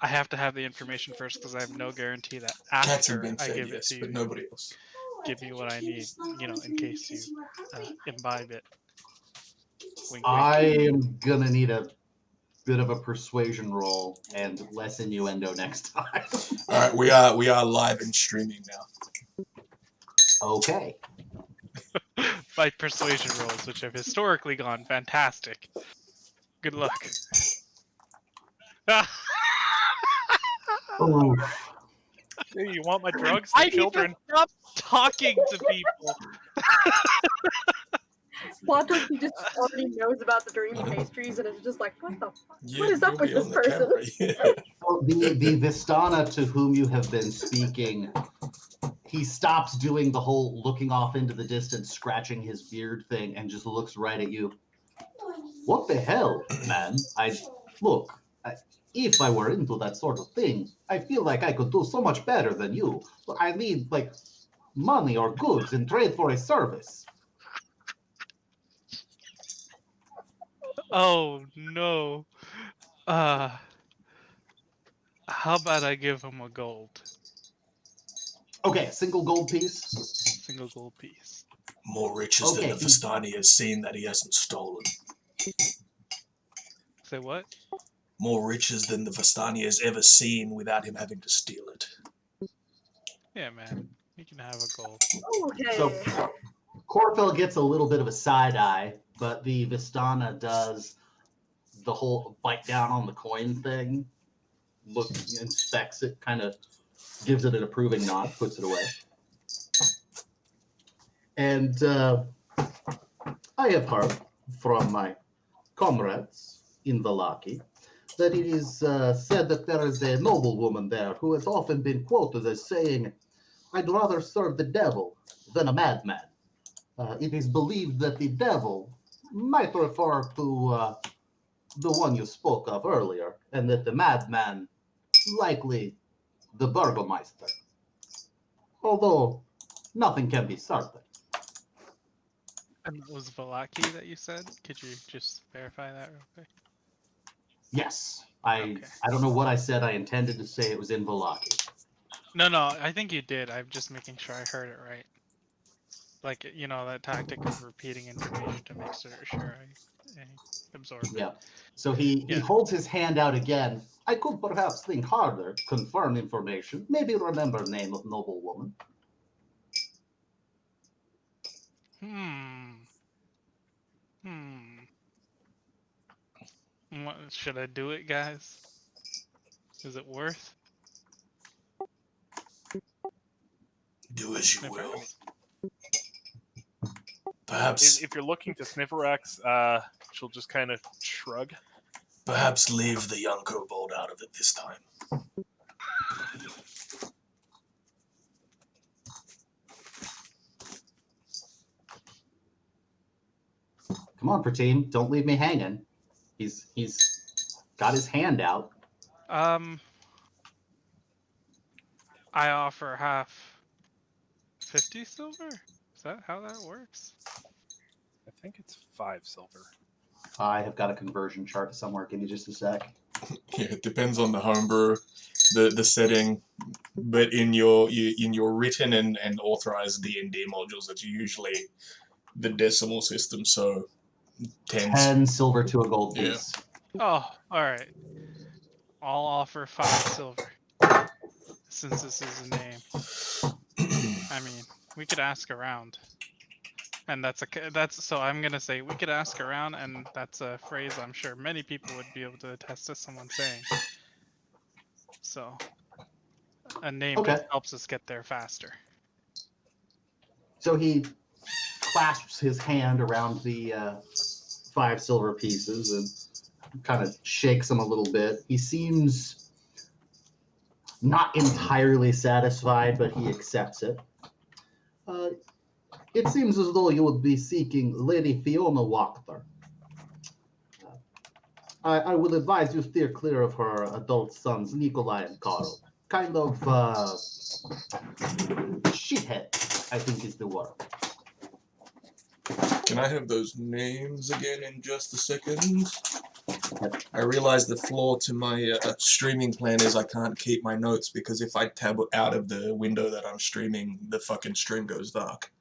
I have to have the information first because I have no guarantee that Cats have after been I fed, give it yes, to but you, nobody else. give me what I need, in case you imbibe it. Wink, I wink. am gonna need a bit of a persuasion roll and less innuendo next time. All right, we are live and streaming now. Okay. My persuasion rolls, which have historically gone fantastic. Good luck. Oof. Hey, you want my drugs? I The need to children. stop talking to people. Plot twist, he just already knows about the dream pastries and is just like, what the fuck? What is up You'll with be this on the person? camera, yeah. So the Vistana to whom you have been speaking, he stops doing the whole looking off into the distance, scratching his beard thing, and just looks right at you. What the hell, man? If I were into that sort of thing, I feel like I could do so much better than you. But I need, like, money or goods in trade for a service. Oh no. How about I give him a gold? Okay, single gold piece. Single gold piece. More riches than the Okay. Vistani has seen that he hasn't stolen. Say what? More riches than the Vistani has ever seen without him having to steal it. Yeah, man. You can have a gold. Okay. So Corfel gets a little bit of a side eye, but the Vistana does the whole bite down on the coin thing, inspects it, kind of gives it an approving nod, puts it away. And I have heard from my comrades in Valaki that it is said that there is a noblewoman there who has often been quoted as saying, "I'd rather serve the devil than a madman." It is believed that the devil might refer to the one you spoke of earlier, and that the madman, likely the Burgomeister. Although nothing can be certain. And it was Valaki that you said? Could you just verify that real quick? Yes, Okay. I don't know what I said. I intended to say it was in Valaki. No, I think you did. I'm just making sure I heard it right. Like, that tactic of repeating information to make sure I absorb it. Yeah. So he holds his hand out again. I could perhaps think harder, confirm information, maybe remember name of noblewoman. Should I do it, guys? Is it worth? Do as you will. Perhaps If you're looking to Snifferex, she'll just kind of shrug. Perhaps leave the young kobold out of it this time. Come on, Prateen, don't leave me hanging. He's got his hand out. I offer half 50 silver? Is that how that works? I think it's 5 silver. I have got a conversion chart somewhere. Give me just a sec. Yeah, it depends on the homebrew, the setting, but in your written and authorized D&D modules, that's usually the decimal system. So 10 silver to a gold piece. Oh, all right. I'll offer 5 silver. Since this is a name. I mean, we could ask around. And so I'm going to say we could ask around, and that's a phrase I'm sure many people would be able to attest to someone saying. So a name just helps us get there faster. So he clasps his hand around the 5 silver pieces and kind of shakes them a little bit. He seems not entirely satisfied, but he accepts it. It seems as though you would be seeking Lady Fiona Wachter. I would advise you steer clear of her adult sons, Nikolai and Carl. Kind of shithead, I think is the word. Can I have those names again in just a second? I realize the flaw to my streaming plan is I can't keep my notes because if I tab out of the window that I'm streaming, the fucking stream goes dark.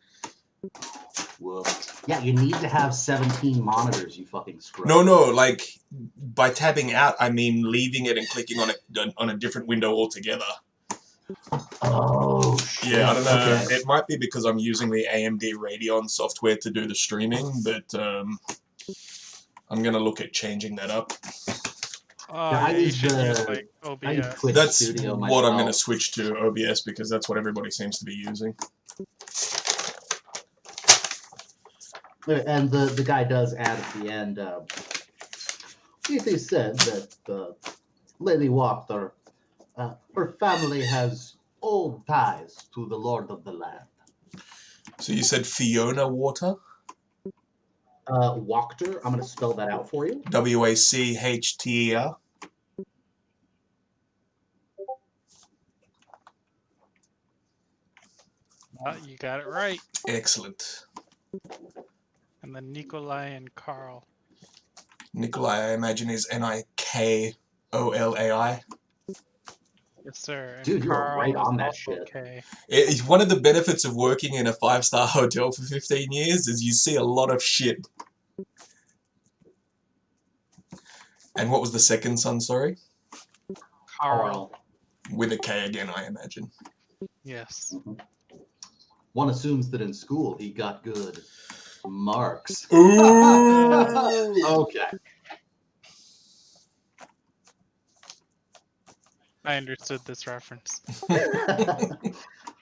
Whoops. Yeah, you need to have 17 monitors, you fucking screw. No, like by tabbing out, I mean leaving it and clicking on a different window altogether. Oh, shit. Yeah, I don't know. Okay. It might be because I'm using the AMD Radeon software to do the streaming, but I'm gonna look at changing that up. Oh, Yeah, I yeah, you use should use the- like I use OBS. Twitch That's Studio what I'm gonna myself. switch to, OBS, because that's what everybody seems to be using. And the guy does add at the end, it is said that Lady Wachter, her family has old ties to the Lord of the Land. So you said Fiona Water? Wachter, I'm going to spell that out for you. Wachter. You got it right. Excellent. And then Nikolai and Carl. Nikolai, I imagine, is Nikolai. Yes, sir. And Dude, you are Carl right is on that also shit. K. It's one of the benefits of working in a 5-star hotel for 15 years is you see a lot of shit. And what was the second son, sorry? Carl. With a K again, I imagine. Yes. Mhm. One assumes that in school he got good marks. Ooh! Okay. I understood this reference.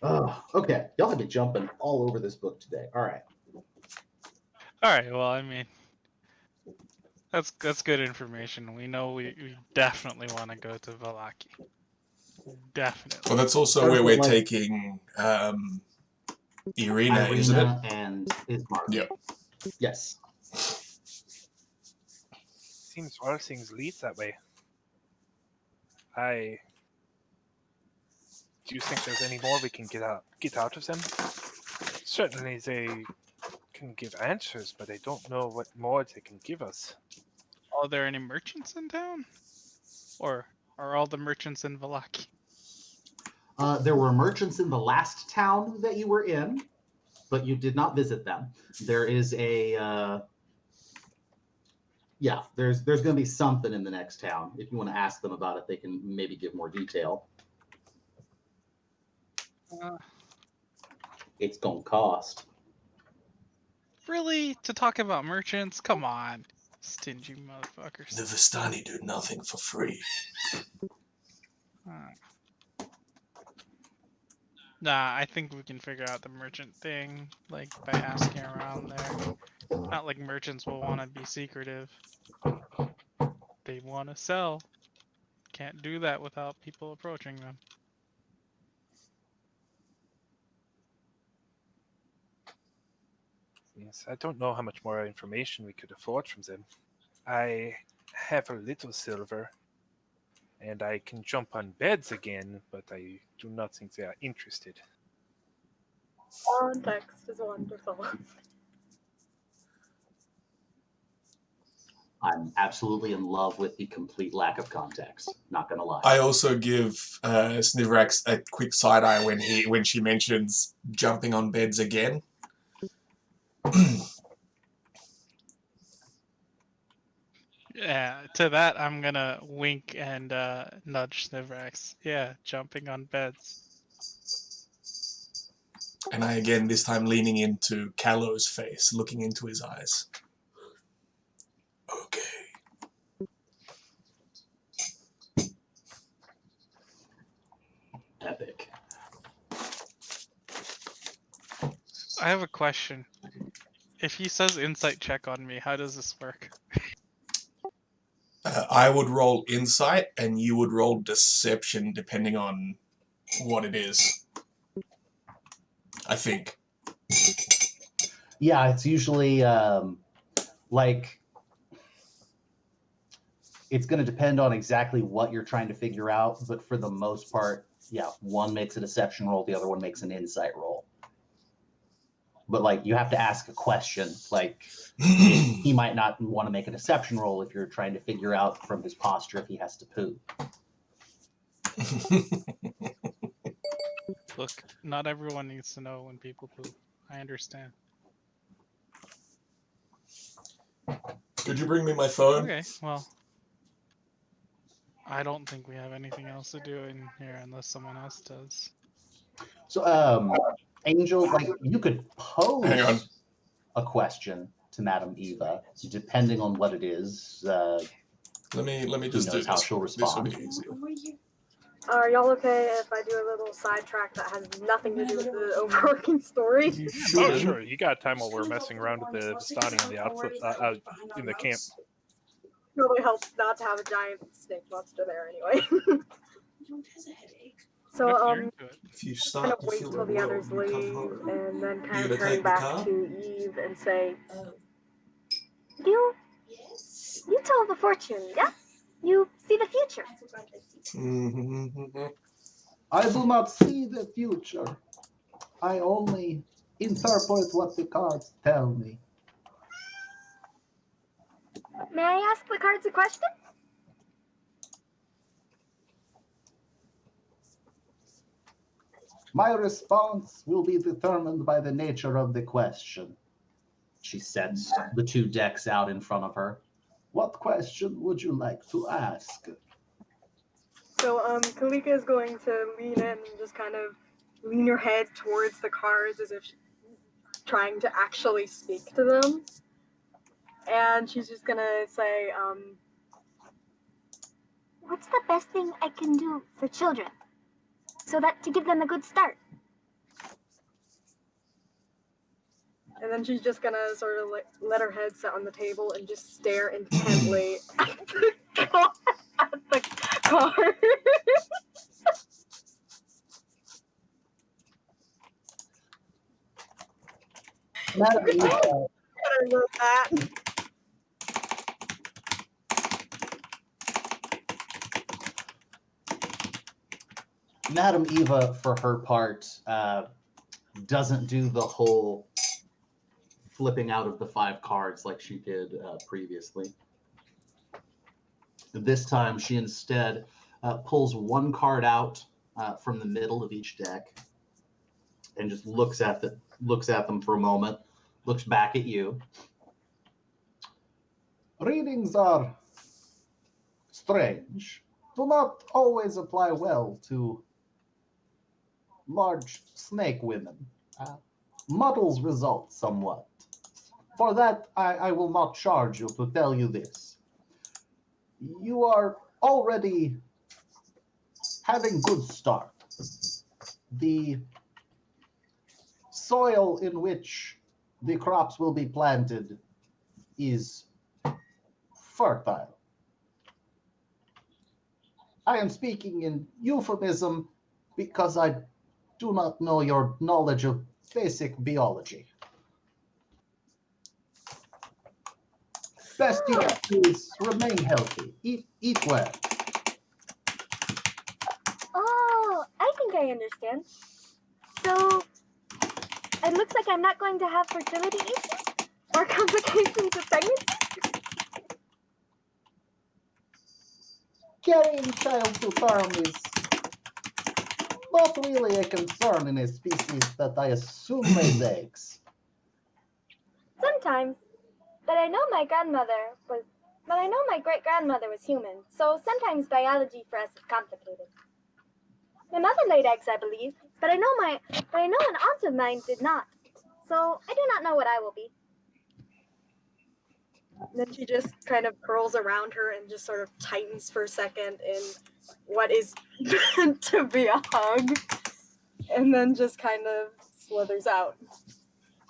Oh, okay. Y'all have been jumping all over this book today. All right. Alright, well, I mean, that's good information. We know we definitely want to go to Vallaki. Definitely. Well, that's also where we're taking Irina, isn't it? And Ismark. Yep. Yes. Seems all things lead that way. Do you think there's any more we can get out of them? Certainly they can give answers, but I don't know what more they can give us. Are there any merchants in town? Or are all the merchants in Vallaki? There were merchants in the last town that you were in, but you did not visit them. There is a there's going to be something in the next town. If you want to ask them about it, they can maybe give more detail. It's going to cost. Really? To talk about merchants? Come on. Stingy motherfuckers. The Vistani do nothing for free. Nah, I think we can figure out the merchant thing, like, by asking around there. Not like merchants will want to be secretive. They want to sell. Can't do that without people approaching them. Yes, I don't know how much more information we could afford from them. I have a little silver, and I can jump on beds again, but I do not think they are interested. Context is wonderful. I'm absolutely in love with the complete lack of context. Not gonna lie. I also give Snivrax a quick side eye when she mentions jumping on beds again. Yeah, to that I'm gonna wink and nudge Snivrax. Yeah, jumping on beds. And I again, this time leaning into Callow's face, looking into his eyes. Okay. Epic. I have a question. If he says insight check on me, how does this work? I would roll insight, and you would roll deception, depending on what it is. I think. Yeah, it's usually like it's going to depend on exactly what you're trying to figure out, but for the most part, yeah, one makes a deception roll, the other one makes an insight roll. but like you have to ask a question. Like he might not want to make a deception roll if you're trying to figure out from his posture if he has to poo. Look, not everyone needs to know when people poop. I understand. Could you bring me my phone? Okay, well, I don't think we have anything else to do in here unless someone else does. So, Angel, like you could pose Hang on. a question to Madame Eva, depending on what it is. Let me just do knows how this. she'll This will respond. be easier. Are y'all okay if I do a little sidetrack that has nothing to do with the overworking story? You Oh, should. sure. You got time while we're messing around with the Vistani on the outside, in the camp. Really helps not to have a giant snake monster there anyway. So, What if you're into it? If you kind start of to wait feel till the unwell, others you come leave, home. and then You kind gonna of turn take the back car? to Eve and say, You tell the fortune, yeah? You see the future. Mm-hmm. I do not see the future. I only interpret what the cards tell me. May I ask the cards a question? My response will be determined by the nature of the question. She sets the two decks out in front of her. What question would you like to ask? so Kalika is going to lean in and just kind of lean her head towards the cards as if she's trying to actually speak to them. And she's just gonna say, What's the best thing I can do for children? So that to give them a good start. and then she's just gonna sort of let her head sit on the table and just stare intently at the card. Madam Eva, I wrote that. Madam Eva, for her part, doesn't do the whole flipping out of the 5 cards like she did previously. This time, she instead pulls 1 card out from the middle of each deck and just looks at them for a moment, looks back at you. Readings are strange, do not always apply well to large snake women. Muddles results somewhat. For that, I will not charge you to tell you this. You are already having good start. The soil in which the crops will be planted is fertile. I am speaking in euphemism because I do not know your knowledge of basic biology. Best you can do is remain healthy. Eat well. Oh, I think I understand. So, it looks like I'm not going to have fertility issues or complications of pregnancy. Carrying child to term is not really a concern in a species that I assume lays eggs. Sometimes, but I know my great grandmother was human, so sometimes biology for us is complicated. My mother laid eggs, I believe, but I know an aunt of mine did not. So I do not know what I will be. And then she just kind of curls around her and just sort of tightens for a second in what is meant to be a hug, and then just kind of slithers out.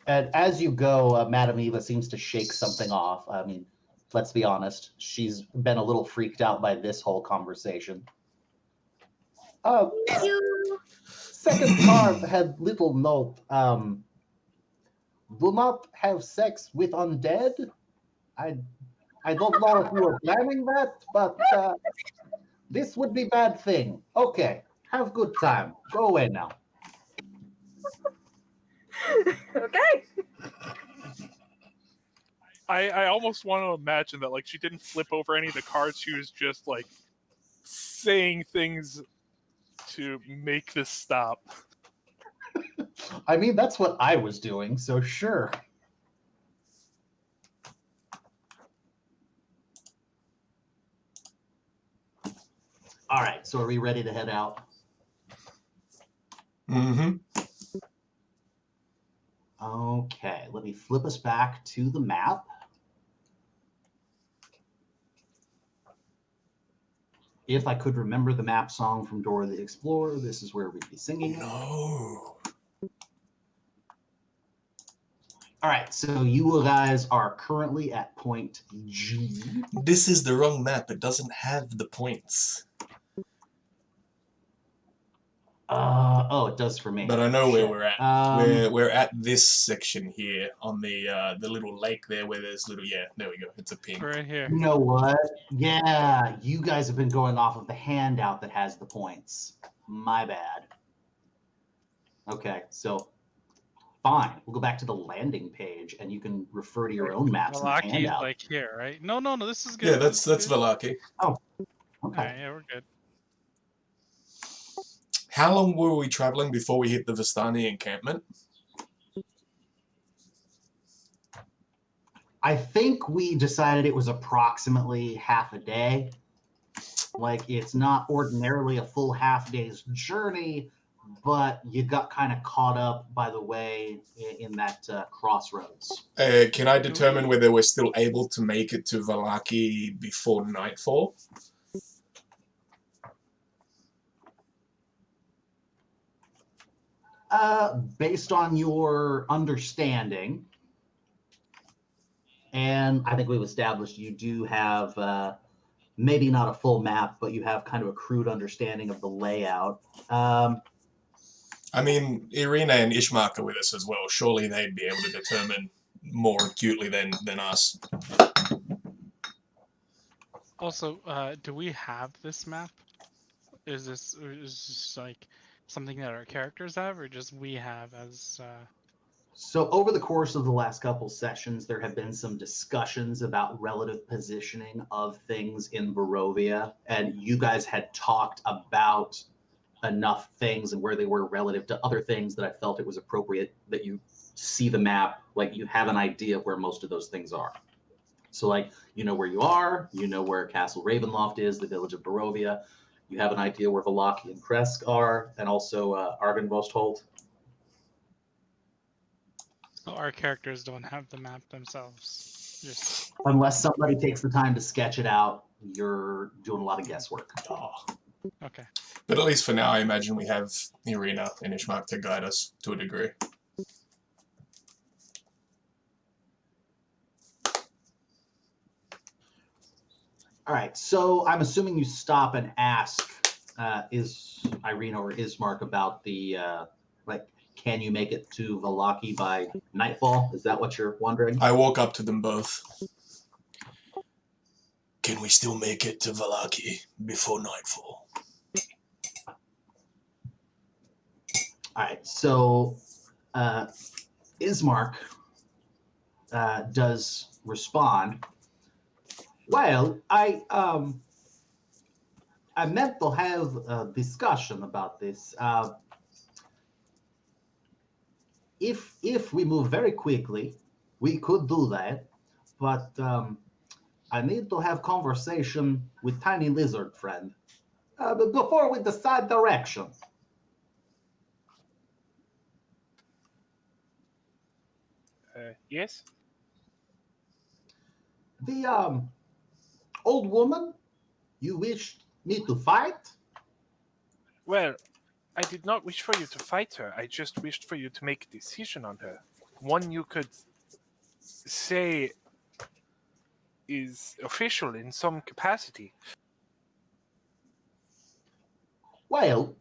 And as you go, Madame Eva seems to shake something off. I mean, let's be honest, she's been a little freaked out by this whole conversation. You Second card had little note. Do not have sex with undead. I don't know if you were planning that, but this would be bad thing. Okay, have good time. Go away now. Okay. I almost want to imagine that like she didn't flip over any of the cards. She was just like saying things to make this stop. I mean, that's what I was doing, so sure. All right, so are we ready to head out? Mm-hmm. Okay, let me flip us back to the map. If I could remember the map song from Dora the Explorer, this is where we'd be singing it. No. All right, so you guys are currently at point G. This is the wrong map. It doesn't have the points. Oh, it does for me. But I know where Shit. we're at. We're at this section here on the little lake there where there's little there we go. It's a pink. Right here. You know what? Yeah, you guys have been going off of the handout that has the points. My bad. Okay, so fine. We'll go back to the landing page, and you can refer to your own maps in the Malaki, handout. like here, right? No, this is good. Yeah, that's good. Valaki. Okay. Alright, yeah, we're good. How long were we traveling before we hit the Vistani encampment? I think we decided it was approximately half a day. Like, it's not ordinarily a full half day's journey, but you got kind of caught up by the way in that crossroads. Can I determine whether we're still able to make it to Valaki before nightfall? Based on your understanding, and I think we've established you do have maybe not a full map, but you have kind of a crude understanding of the layout. I mean, Irina and Ishmak are with us as well. Surely they'd be able to determine more acutely than us. Also, do we have this map? Is this like something that our characters have, or just we have as? So over the course of the last couple sessions, there have been some discussions about relative positioning of things in Barovia, and you guys had talked about enough things and where they were relative to other things that I felt it was appropriate that you see the map, like you have an idea of where most of those things are. So like, you know where you are, you know where Castle Ravenloft is, the village of Barovia, you have an idea where Valaki and Kresk are, and also Argynvostholt. So our characters don't have the map themselves. Just Unless somebody takes the time to sketch it out, you're doing a lot of guesswork. Oh. okay. But at least for now, I imagine we have Irina and Ishmak to guide us to a degree. All right, so I'm assuming you stop and ask, is Irina or Ismark about the, can you make it to Valaki by nightfall? Is that what you're wondering? I walk up to them both. Can we still make it to Valaki before nightfall? All right, so Ismark does respond. Well, I meant to have a discussion about this. If we move very quickly, we could do that, but I need to have conversation with Tiny Lizard Friend before we decide direction. Yes? The old woman you wished me to fight? Well, I did not wish for you to fight her. I just wished for you to make a decision on her. One you could say is official in some capacity. Well,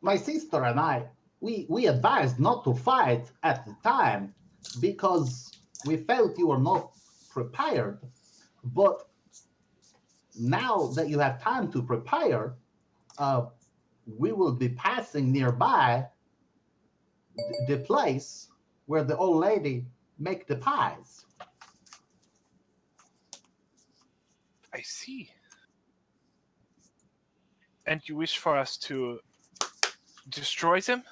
my sister and I, we advised not to fight at the time because we felt you were not prepared. But now that you have time to prepare, we will be passing nearby, the place where the old lady make the pies. I see. And you wish for us to destroy them?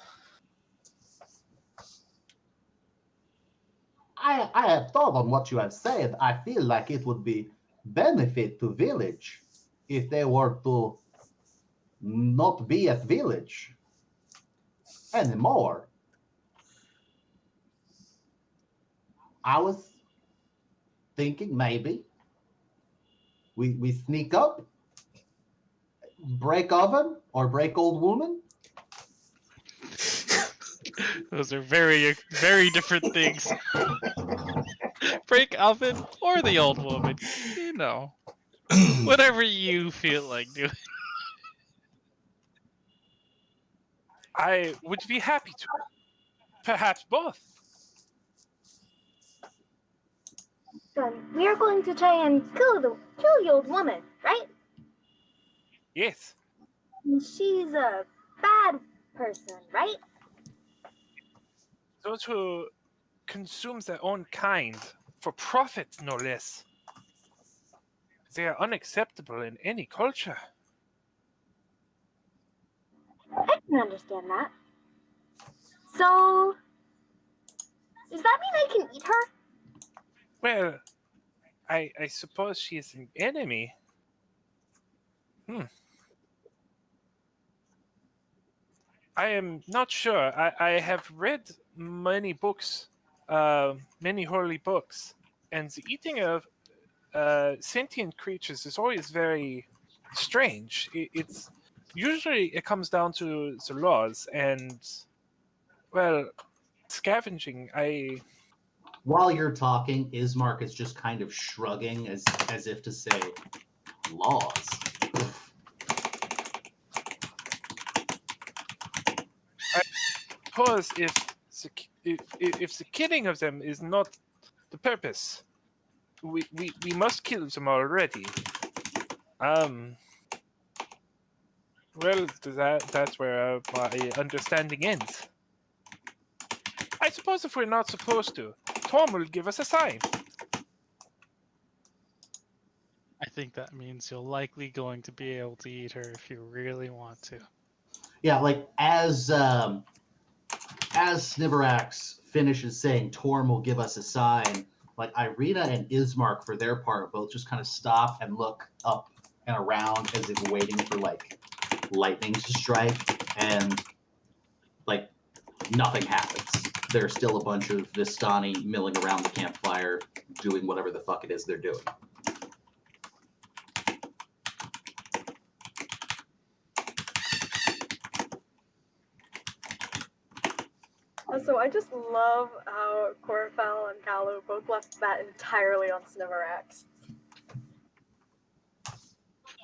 I have thought on what you have said. I feel like it would be benefit to village if they were to not be at village anymore. I was thinking maybe we sneak up, break oven or break old woman. Those are very, very different things. Break oven or the old woman. You know. Whatever you feel like doing. I would be happy to. Perhaps both. Then we are going to try and kill the old woman, right? Yes. She's a bad person, right? Those who consume their own kind for profit, no less. They are unacceptable in any culture. I can understand that. So, does that mean I can eat her? Well, I suppose she is an enemy. I am not sure. I have read many books, many holy books, and the eating of sentient creatures is always very strange. It's usually it comes down to the laws and, well, scavenging. While you're talking, Ismark is just kind of shrugging as if to say, laws. Suppose if the killing of them is not the purpose, we must kill them already. Well, that's where my understanding ends. I suppose if we're not supposed to, Tom will give us a sign. I think that means you're likely going to be able to eat her if you really want to. Yeah, like as Sniverax finishes saying Torm will give us a sign, like Irina and Ismark for their part both just kind of stop and look up and around as if waiting for like lightning to strike, and like nothing happens. There's still a bunch of Vistani milling around the campfire doing whatever the fuck it is they're doing. Also, I just love how Corfel and Kalu both left that entirely on Sniverax.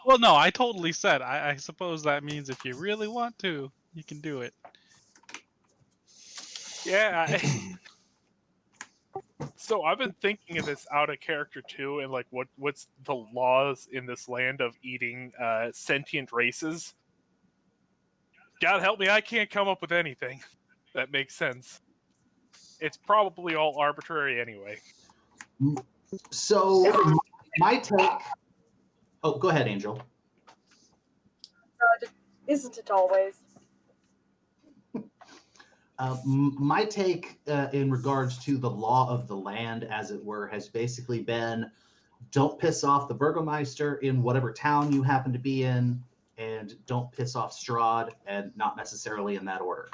Well, no, I totally said. I suppose that means if you really want to, you can do it. Yeah. So I've been thinking of this out of character too, and like what's the laws in this land of eating sentient races? God help me, I can't come up with anything that makes sense. It's probably all arbitrary anyway. So my take. Oh, go ahead, Angel. Isn't it always? My take in regards to the law of the land, as it were, has basically been don't piss off the Burgomeister in whatever town you happen to be in, and don't piss off Strahd, and not necessarily in that order.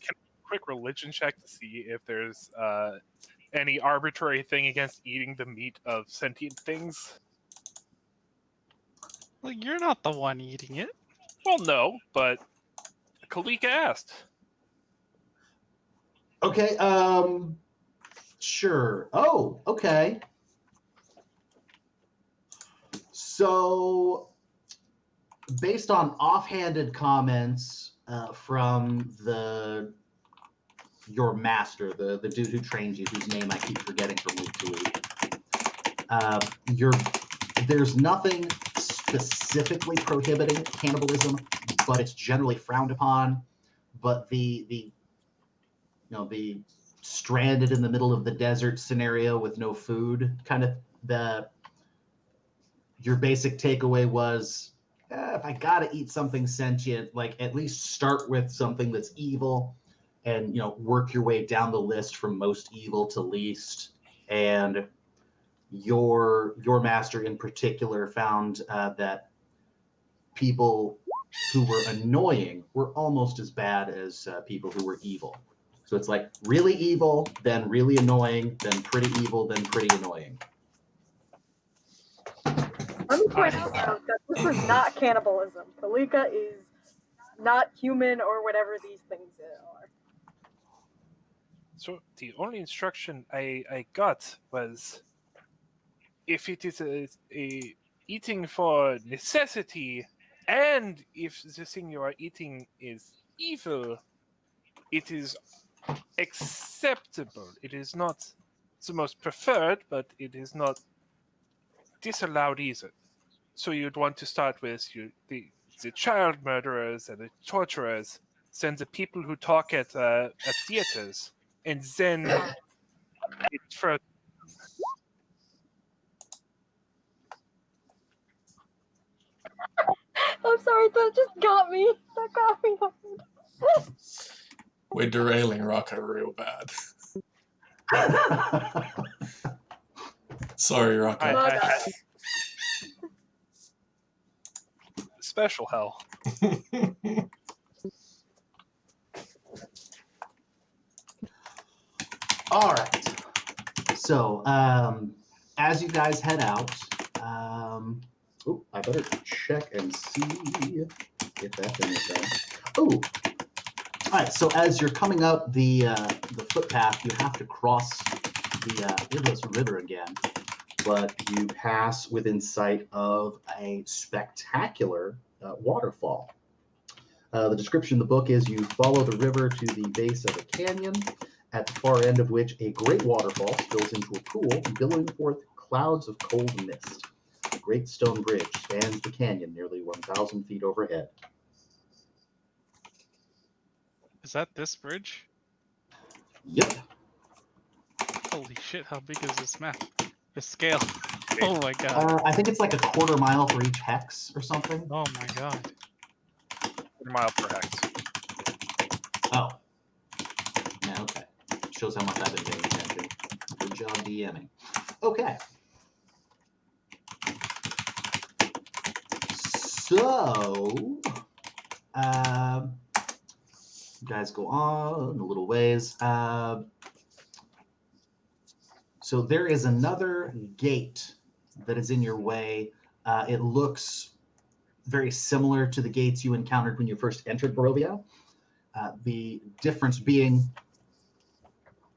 Can I quick religion check to see if there's any arbitrary thing against eating the meat of sentient things? Well, you're not the one eating it. Well, no, but Kalika asked. Okay, sure. Oh, okay. So, based on offhanded comments from your master, the dude who trained you, whose name I keep forgetting from week to week, there's nothing specifically prohibiting cannibalism, but it's generally frowned upon. But the the stranded in the middle of the desert scenario with no food, kind of your basic takeaway was, if I gotta eat something sentient, like at least start with something that's evil, and work your way down the list from most evil to least. And your master in particular found that people who were annoying were almost as bad as people who were evil. So it's like really evil, then really annoying, then pretty evil, then pretty annoying. Let me point out though, that this is not cannibalism. Kalika is not human or whatever these things are. So the only instruction I got was, if it is a eating for necessity, and if the thing you are eating is evil, it is acceptable. It is not the most preferred, but it is not disallowed either. So you'd want to start with the child murderers and the torturers, then the people who talk at theaters, and then it's further. I'm sorry, that just got me. That got me. We're derailing Rocco real bad. Sorry, Rocco. My bad. Special hell. All right. So, as you guys head out, I better check and see if that thing is done. Oh, all right. So as you're coming up the footpath, you have to cross the river again, but you pass within sight of a spectacular waterfall. The description in the book is you follow the river to the base of a canyon, at the far end of which a great waterfall spills into a pool, billowing forth clouds of cold mist. A great stone bridge spans the canyon nearly 1,000 feet overhead. Is that this bridge? Yep. Holy shit, how big is this map? The scale. Oh my god. I think it's like a quarter mile for each hex or something. Oh my god. 1 mile per hex. Oh. Yeah, okay. Shows how much I've been paying attention. Good job DMing. Okay. So, you guys go on a little ways. So there is another gate that is in your way. It looks very similar to the gates you encountered when you first entered Barovia. The difference being,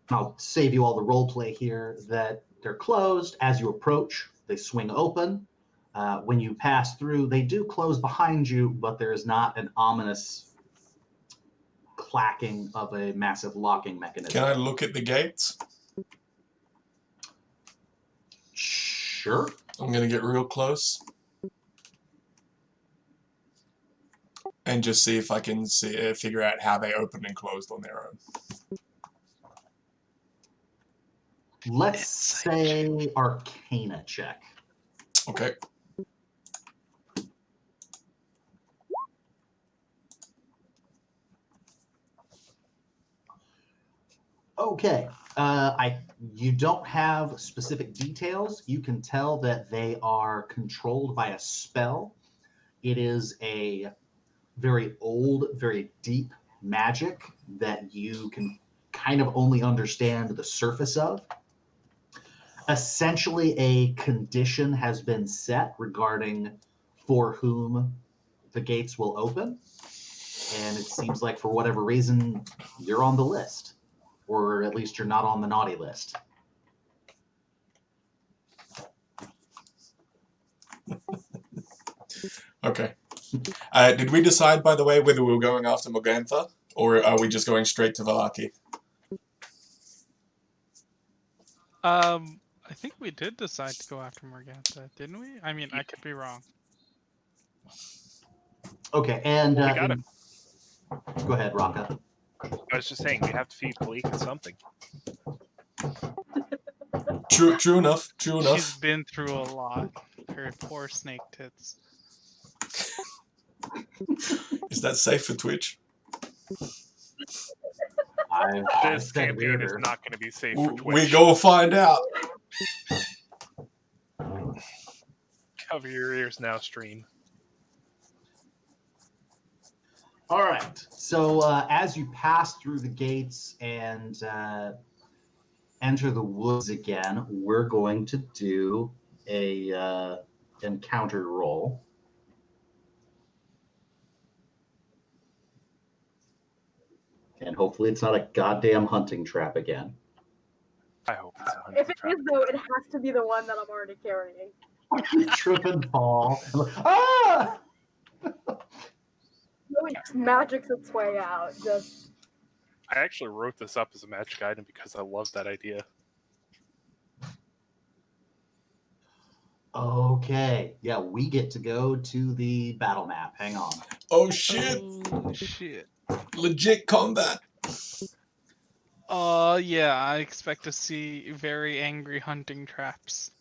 I'll save you all the role play here, that they're closed. As you approach, they swing open. When you pass through, they do close behind you, but there is not an ominous clacking of a massive locking mechanism. Can I look at the gates? Sure. I'm going to get real close. And just see if I can figure out how they opened and closed on their own. Let's say Arcana check. Okay. Okay. You don't have specific details. You can tell that they are controlled by a spell. It is a very old, very deep magic that you can kind of only understand the surface of. Essentially, a condition has been set regarding for whom the gates will open. And it seems like for whatever reason, you're on the list. Or at least you're not on the naughty list. Okay. Did we decide, by the way, whether we were going after Morgantha, or are we just going straight to Vallaki? I think we did decide to go after Morgantha, didn't we? I mean, I could be wrong. Okay, and Well, we got it. go ahead, Raka. I was just saying, we have to feed Kalika something. True enough. True She's enough. been through a lot. Her poor snake tits. Is that safe for Twitch? I've This said campaign is weirder. not going to be safe for Twitch. We go find out. Cover your ears now, stream. All right. So as you pass through the gates and enter the woods again, we're going to do a encounter roll. And hopefully it's not a goddamn hunting trap again. I hope it's a hunting If it trap. is, though, it has to be the one that I'm already carrying. You trip and fall. Ah! No, it magics its way out. Just I actually wrote this up as a magic item because I love that idea. Okay. Yeah, we get to go to the battle map. Hang on. Oh shit! Oh, shit. Legit combat. Yeah, I expect to see very angry hunting traps.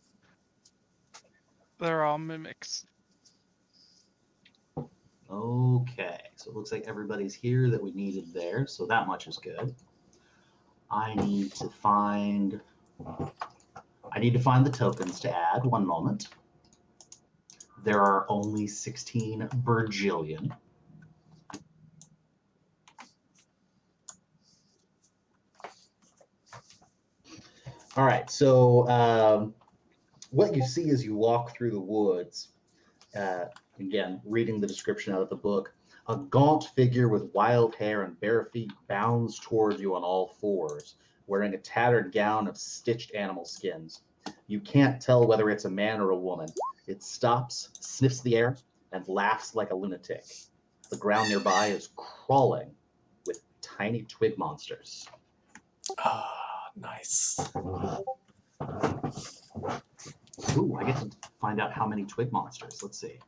They're all mimics. Okay. So it looks like everybody's here that we needed there. So that much is good. I need to find the tokens to add. One moment. There are only 16 Virgilian. All right, so what you see as you walk through the woods, again, reading the description out of the book, a gaunt figure with wild hair and bare feet bounds toward you on all fours, wearing a tattered gown of stitched animal skins. You can't tell whether it's a man or a woman. It stops, sniffs the air, and laughs like a lunatic. The ground nearby is crawling with tiny twig monsters. Ah, nice. Ooh, I get to find out how many twig monsters. Let's see.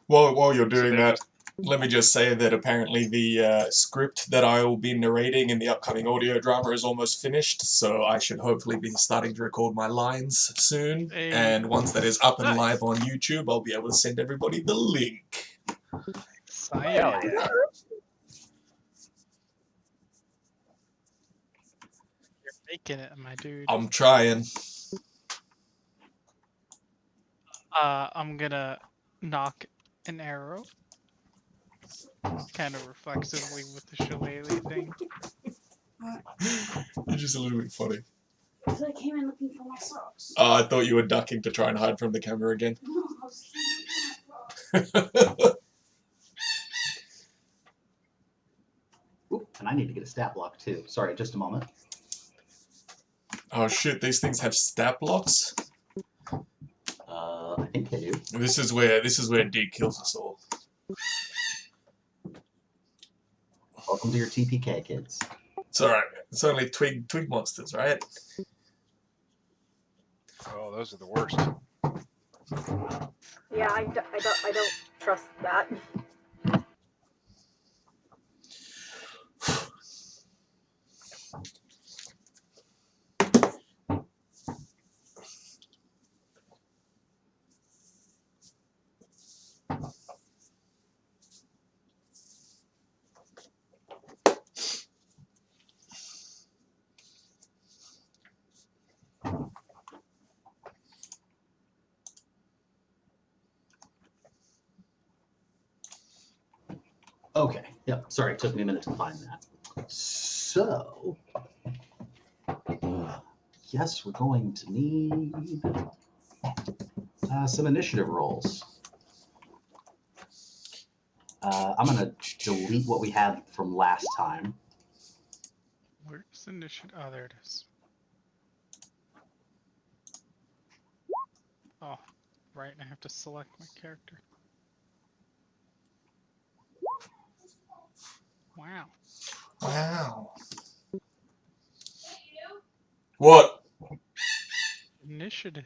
While you're So doing they're that, let me just say that apparently the script that I will be narrating in the upcoming audio drama is almost finished, so I should hopefully be starting to record my lines soon. Hey. And once that is up and Nice. live on YouTube, I'll be able to send everybody the link. Hell yeah. You're making it, my dude. I'm trying. I'm gonna knock an arrow. Kind of reflexively with the shillelagh thing. You're just a little bit funny. Because I came in looking for my socks. I thought you were ducking to try and hide from the camera again. No, I was looking for my socks. Ooh, and I need to get a stat block too. Sorry, just a moment. Oh shit, these things have stat blocks? I think they do. This is where D kills us all. Welcome to your TPK, kids. It's alright. It's only twig monsters, right? Oh, those are the worst. yeah, I don't trust that. Okay, yep, sorry, it took me a minute to find that. So, yes, we're going to need some initiative rolls. I'm going to delete what we had from last time. Where's initiative? Oh, there it is. Oh, right, I have to select my character. Wow. Wow. What? Initiative.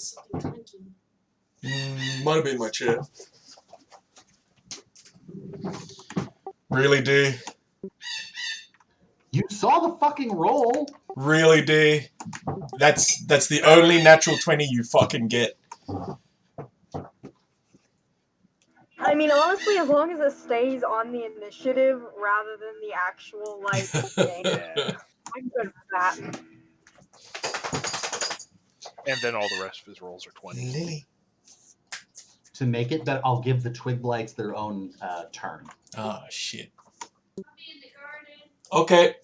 Something clinking. Might have been my chair. Really, D? You saw the fucking roll. Really, D? That's the only natural 20 you fucking get. I mean, honestly, as long as it stays on the initiative rather than the actual, like, thing, Yeah. I'm good with that. And then all the rest of his rolls are 20. Lily. To make it that I'll give the twig blights their own turn. Oh, shit. I'll be in the garden. Okay.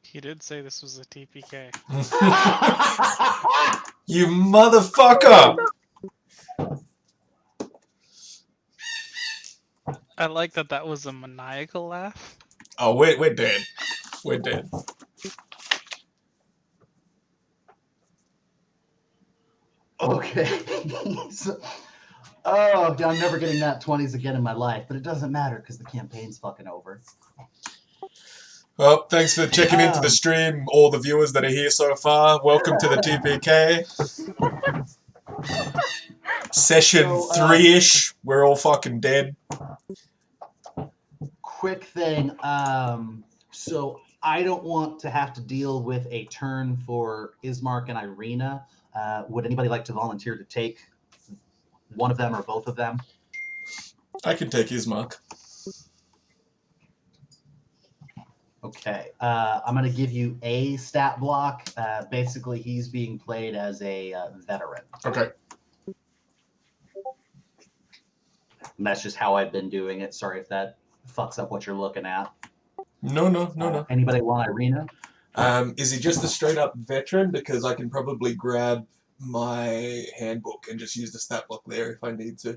He did say this was a TPK. You motherfucker! I like that was a maniacal laugh. Oh, we're dead. We're dead. Okay. So- oh, I'm never getting that 20s again in my life, but it doesn't matter because the campaign's fucking over. Well, thanks for checking into the stream, all the viewers that are here so far. Welcome to the TPK. Session So, 3-ish. We're all fucking dead. Quick thing. So I don't want to have to deal with a turn for Ismark and Irina. Would anybody like to volunteer to take one of them or both of them? I can take his mark. Okay. I'm going to give you a stat block. Basically, he's being played as a veteran. Okay. And that's just how I've been doing it. Sorry if that fucks up what you're looking at. No. Anybody want Irina? Is he just a straight up veteran? Because I can probably grab my handbook and just use the stat block there if I need to.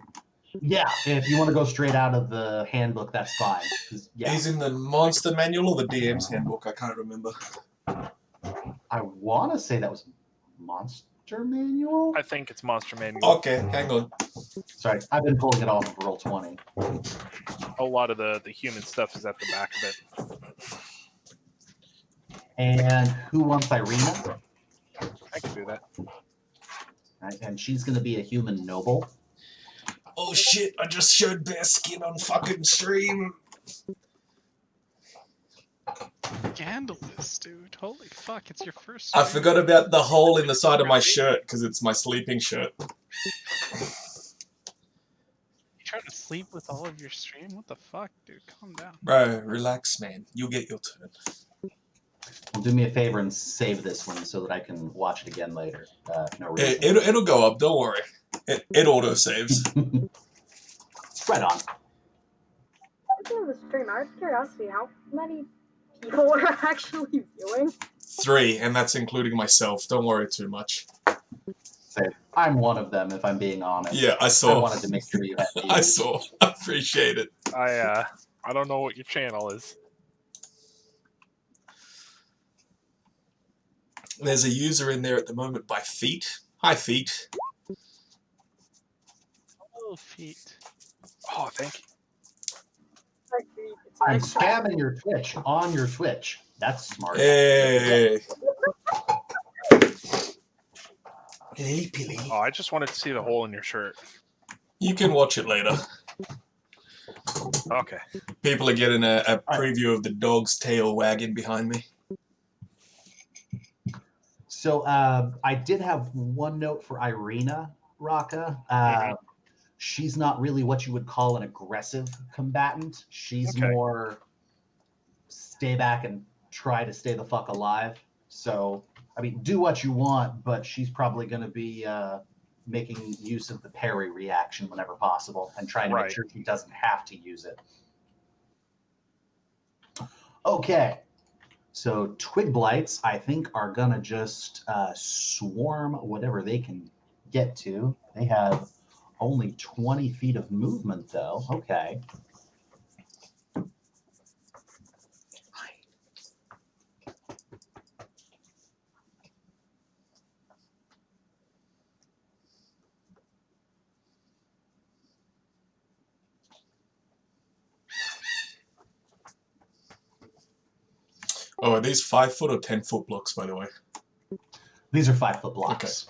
Yeah, if you want to go straight out of the handbook, that's fine. 'Cause, yeah, He's in the monster manual or the DM's handbook? I can't remember. I want to say that was Monster Manual. I think it's Monster Manual. Okay, hang on. Sorry, I've been pulling it off of Roll20. A lot of the human stuff is at the back of it. And who wants Irina? I can do that. Right, and she's going to be a human noble. Oh shit, I just showed bare skin on fucking stream. Scandal this, dude. Holy fuck, it's your first I stream. forgot about the hole in the side of my shirt because it's my sleeping shirt. You trying to sleep with all of your stream? What the fuck, dude? Calm down. Bro, relax, man. You'll get your turn. Well, do me a favor and save this one so that I can watch it again later. No reason. It'll go up, don't worry. It auto saves. Right on. Speaking of the stream, out of curiosity, how many people are actually viewing? 3, and that's including myself. Don't worry too much. Say, I'm one of them, if I'm being honest. Yeah, I I saw. wanted to make sure you had views. I saw. I appreciate it. I don't know what your channel is. There's a user in there at the moment by Feet. Hi, Feet. Oh, feet. Oh, thank you. Like, it's I'm nice chat. spamming your Twitch on your Twitch. That's smart. Hey. Lily Pilly. Oh, I just wanted to see the hole in your shirt. You can watch it later. Okay. People are getting a preview of the dog's tail wagging behind me. So I did have one note for Irina, Raka. She's not really what you would call an aggressive combatant. She's Okay. more stay back and try to stay the fuck alive. So, I mean, do what you want, but she's probably going to be making use of the parry reaction whenever possible and trying to make Right. sure she doesn't have to use it. Okay. So twig blights, I think, are going to just swarm whatever they can get to. They have only 20 feet of movement, though. Okay. Oh, are these 5-foot or 10-foot blocks, by the way? These are 5-foot blocks.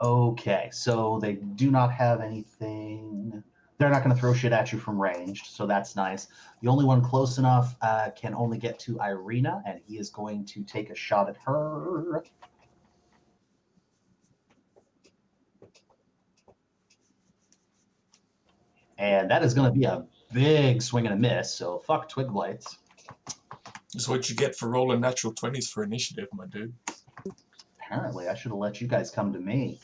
Okay, so they do not have anything. They're not going to throw shit at you from ranged, so that's nice. The only one close enough can only get to Irina, and he is going to take a shot at her. And that is going to be a big swing and a miss, so fuck Twig Blights. That's what you get for rolling natural 20s for initiative, my dude. Apparently, I should have let you guys come to me.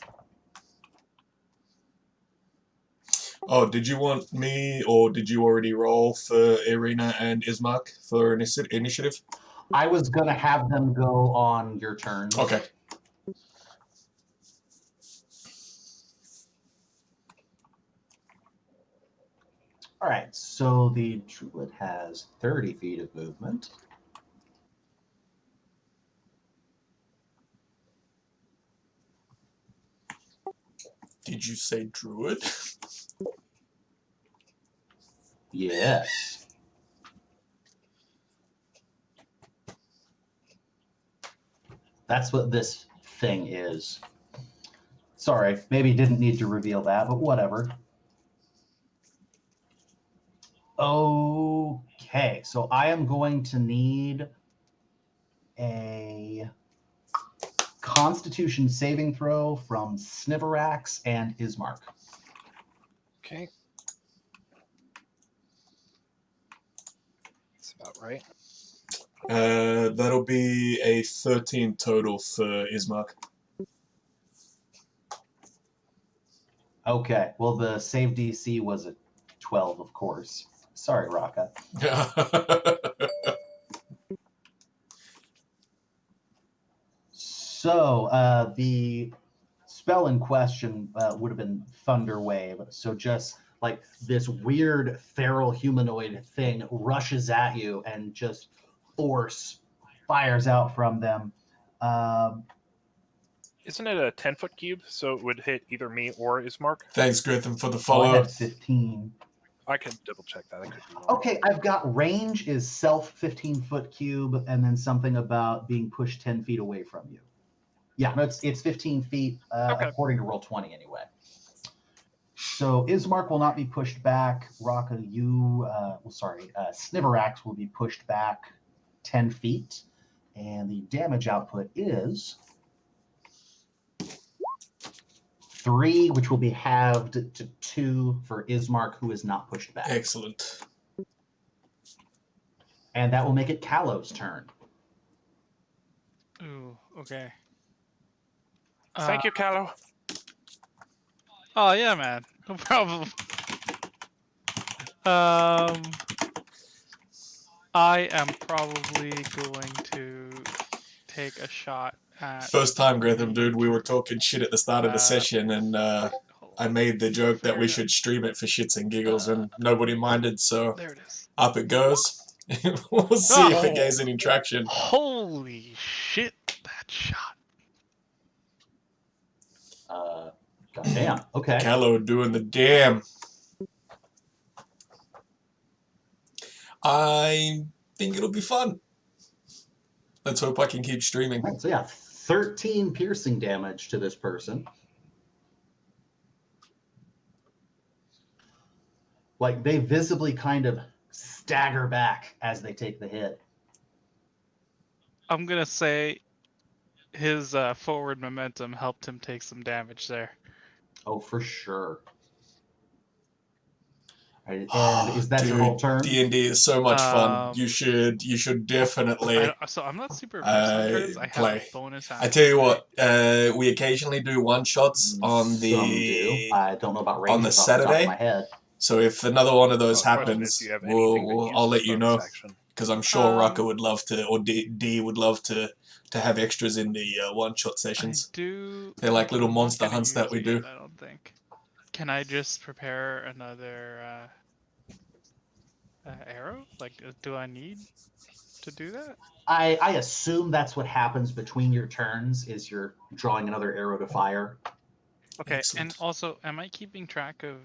Oh, did you want me, or did you already roll for Irina and Ismark for initiative? I was going to have them go on your turn. Okay. All right, so the druid has 30 feet of movement. Did you say druid? Yes. That's what this thing is. Sorry, maybe didn't need to reveal that, but whatever. Okay, so I am going to need a Constitution saving throw from Sniverax and Ismark. Okay. That's about right. That'll be a 13 total for Ismark. Okay, well, the save DC was a 12, of course. Sorry, Raka. So the spell in question would have been Thunder Wave. So just like this weird feral humanoid thing rushes at you and just force fires out from them. Isn't it a 10-foot cube? So it would hit either me or Ismark? Thanks, Griffin, for the So I follow. had 15. I could double check that. I could be wrong. Okay, I've got range is self 15-foot cube, and then something about being pushed 10 feet away from you. Yeah, no, it's 15 feet, Okay. according to Roll20 anyway. So Ismark will not be pushed back. Raka, Sniverax will be pushed back 10 feet. And the damage output is 3, which will be halved to 2 for Ismark, who is not pushed back. Excellent. And that will make it Callow's turn. Ooh, okay. Thank you, Callow. Oh yeah, man. No problem. I am probably going to take a shot at. First time, Griffin, dude, we were talking shit at the start of the session, and Hold I on. made the joke that we Fair should stream it for shits and giggles, and nobody minded, so There it is. up it goes. We'll see if it gains any traction. Holy shit! That shot. Goddamn. Okay. Callow doing the damn. I think it'll be fun. Let's hope I can keep streaming. Right, so yeah, 13 piercing damage to this person. Like, they visibly kind of stagger back as they take the hit. I'm gonna say his forward momentum helped him take some damage there. Oh, for sure. Right, and is that your Dude, whole turn? D&D is so much fun. You should definitely So I'm not super versed on turns. I have play. a bonus I action. tell you what, we occasionally do one-shots on Some do. I don't know about ranges off the top Saturday. of my head. So if another one of those Well, the question happens, is, do you have anything that I'll uses let you bonus know. action? Because I'm sure Rocco would love to, or D would love to have extras in the one-shot I sessions. do. They're like little I'm not monster gonna hunts that use we it do. yet, I don't think. Can I just prepare another arrow? Like, do I need to do that? I assume that's what happens between your turns, is you're drawing another arrow to fire. Okay, Excellent. and also, am I keeping track of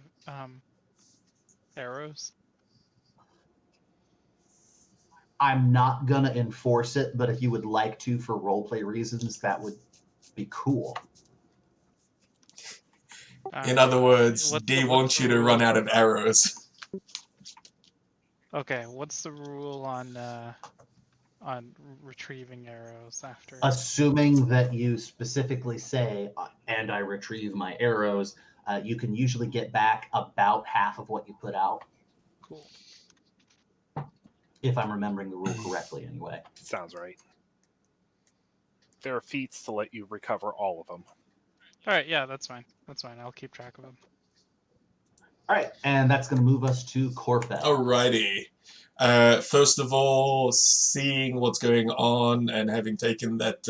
arrows? I'm not gonna enforce it, but if you would like to for roleplay reasons, that would be cool. In other words, what's D the wants you to rule run out for- of arrows. Okay, what's the rule on retrieving arrows after? Assuming that you specifically say, and I retrieve my arrows, you can usually get back about half of what you put out, Cool. if I'm remembering the rule correctly anyway. Sounds right. There are feats to let you recover all of them. All right, yeah, that's fine. That's fine. I'll keep track of them. All right, and that's going to move us to Corfell. Alrighty. First of all, seeing what's going on and having taken that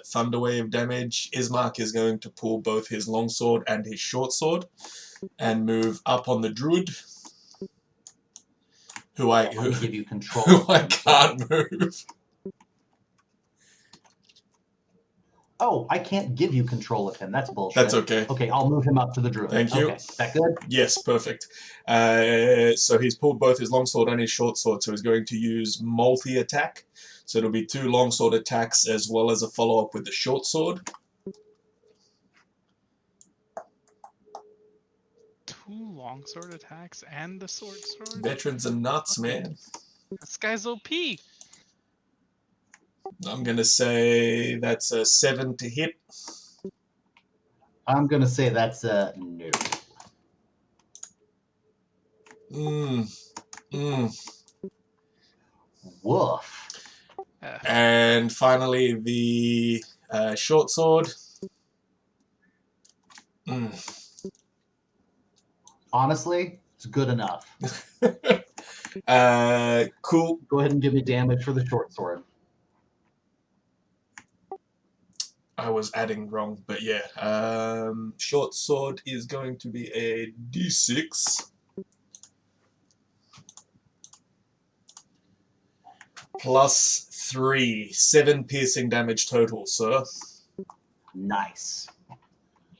thunder wave damage, Ismark is going to pull both his longsword and his short sword and move up on the druid, who I'm going to give you control. who I can't move. Oh, I can't give you control of him. That's bullshit. That's okay. Okay, I'll move him up to the druid. Thank you. Okay, that good? Yes, perfect. So he's pulled both his longsword and his short sword, so he's going to use multi-attack. So it'll be 2 longsword attacks as well as a follow-up with the short sword. 2 longsword attacks and the sword. Veterans are nuts, man. This guy's OP. I'm going to say that's a 7 to hit. I'm going to say that's a no. Woof. And finally, the short sword. Honestly, it's good enough. Cool. Go ahead and give me damage for the short sword. I was adding wrong, but yeah. Short sword is going to be a d6. Plus 3. 7 piercing damage total, sir. Nice.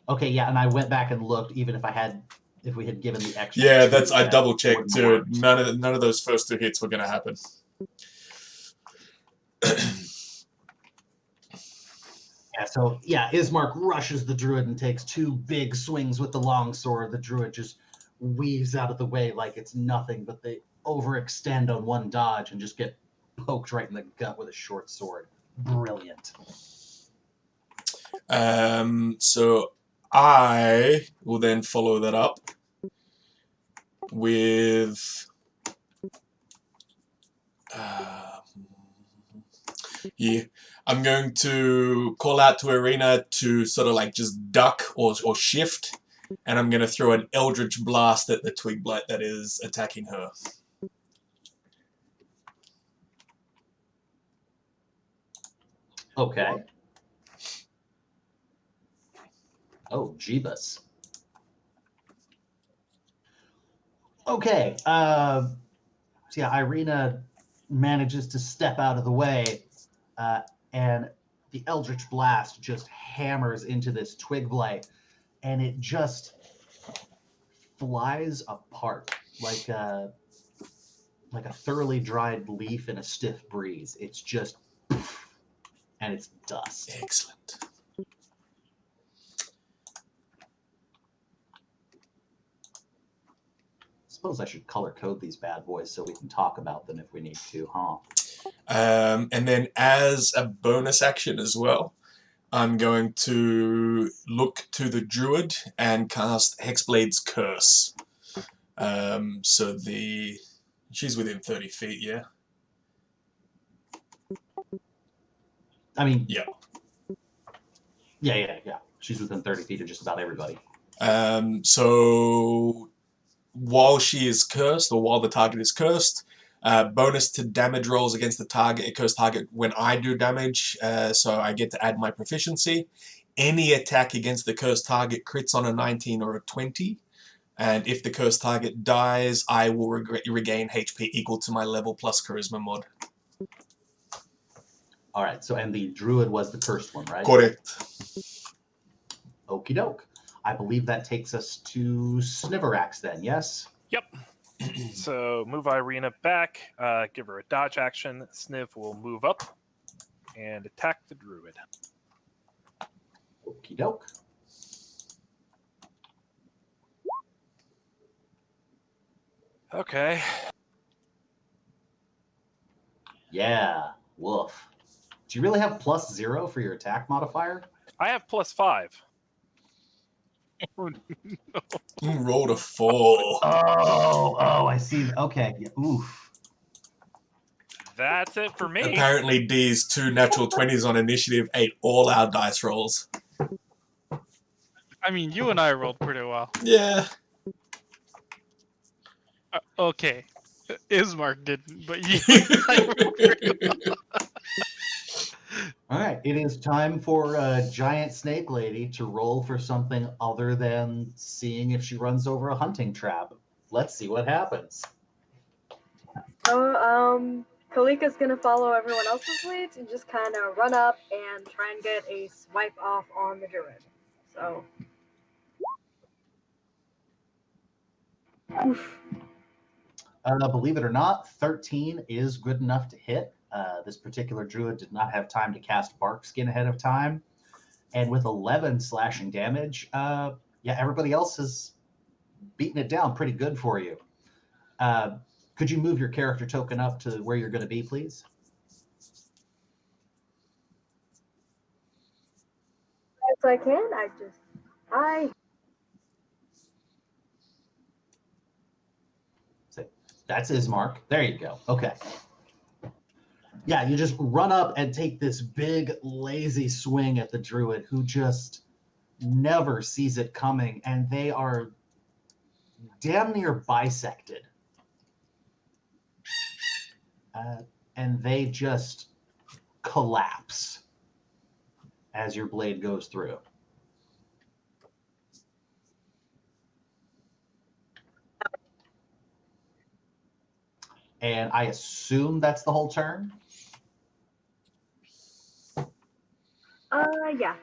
Okay, yeah, and I went back and looked, even if we had given the extra. Yeah, 2, that's I that double checked wouldn't too. work. None of those first 2 hits were going to happen. Yeah, so yeah, Ismark rushes the druid and takes 2 big swings with the longsword. The druid just weaves out of the way like it's nothing, but they overextend on one dodge and just get poked right in the gut with a short sword. Brilliant. So I will then follow that up with yeah, I'm going to call out to Arena to sort of like just duck or shift, and I'm going to throw an Eldritch Blast at the Twig Blight that is attacking her. Okay. Oh, Jeebus. Okay. So yeah, Irina manages to step out of the way, and the Eldritch Blast just hammers into this Twig Blight, and it just flies apart like a thoroughly dried leaf in a stiff breeze. It's just, and it's dust. Excellent. Suppose I should color code these bad boys so we can talk about them if we need to, huh? And then as a bonus action as well, I'm going to look to the druid and cast Hexblade's Curse. So she's within 30 feet, yeah? I mean, Yeah. Yeah. She's within 30 feet of just about everybody. So while she is cursed, or while the target is cursed, bonus to damage rolls against the target, a cursed target when I do damage, so I get to add my proficiency. Any attack against the cursed target crits on a 19 or a 20, and if the cursed target dies, I will regain HP equal to my level plus charisma mod. All right, so and the druid was the cursed one, right? Correct. Okie doke. I believe that takes us to Sniverax then, yes? Yep. So move Irina back, give her a dodge action. Sniv will move up and attack the druid. Okie doke. Okay. Yeah, woof. Do you really have +0 for your attack modifier? I have +5. You rolled a 4. Oh, I see. Okay, yeah, oof. That's it for me. Apparently, D's 2 natural 20s on initiative ate all our dice rolls. I mean, you and I rolled pretty well. Yeah. Okay, Ismark didn't, but you and I rolled pretty well. All right, it is time for Giant Snake Lady to roll for something other than seeing if she runs over a hunting trap. Let's see what happens. So, Kalika's gonna follow everyone else's leads and just kind of run up and try and get a swipe off on the druid. So, oof. Believe it or not, 13 is good enough to hit. This particular druid did not have time to cast Bark Skin ahead of time. And with 11 slashing damage, yeah, everybody else has beaten it down pretty good for you. Could you move your character token up to where you're going to be, please? Yes, I can. That's Ismark. There you go. Okay. Yeah, you just run up and take this big, lazy swing at the druid who just never sees it coming, and they are damn near bisected. And they just collapse as your blade goes through. And I assume that's the whole turn? Yeah.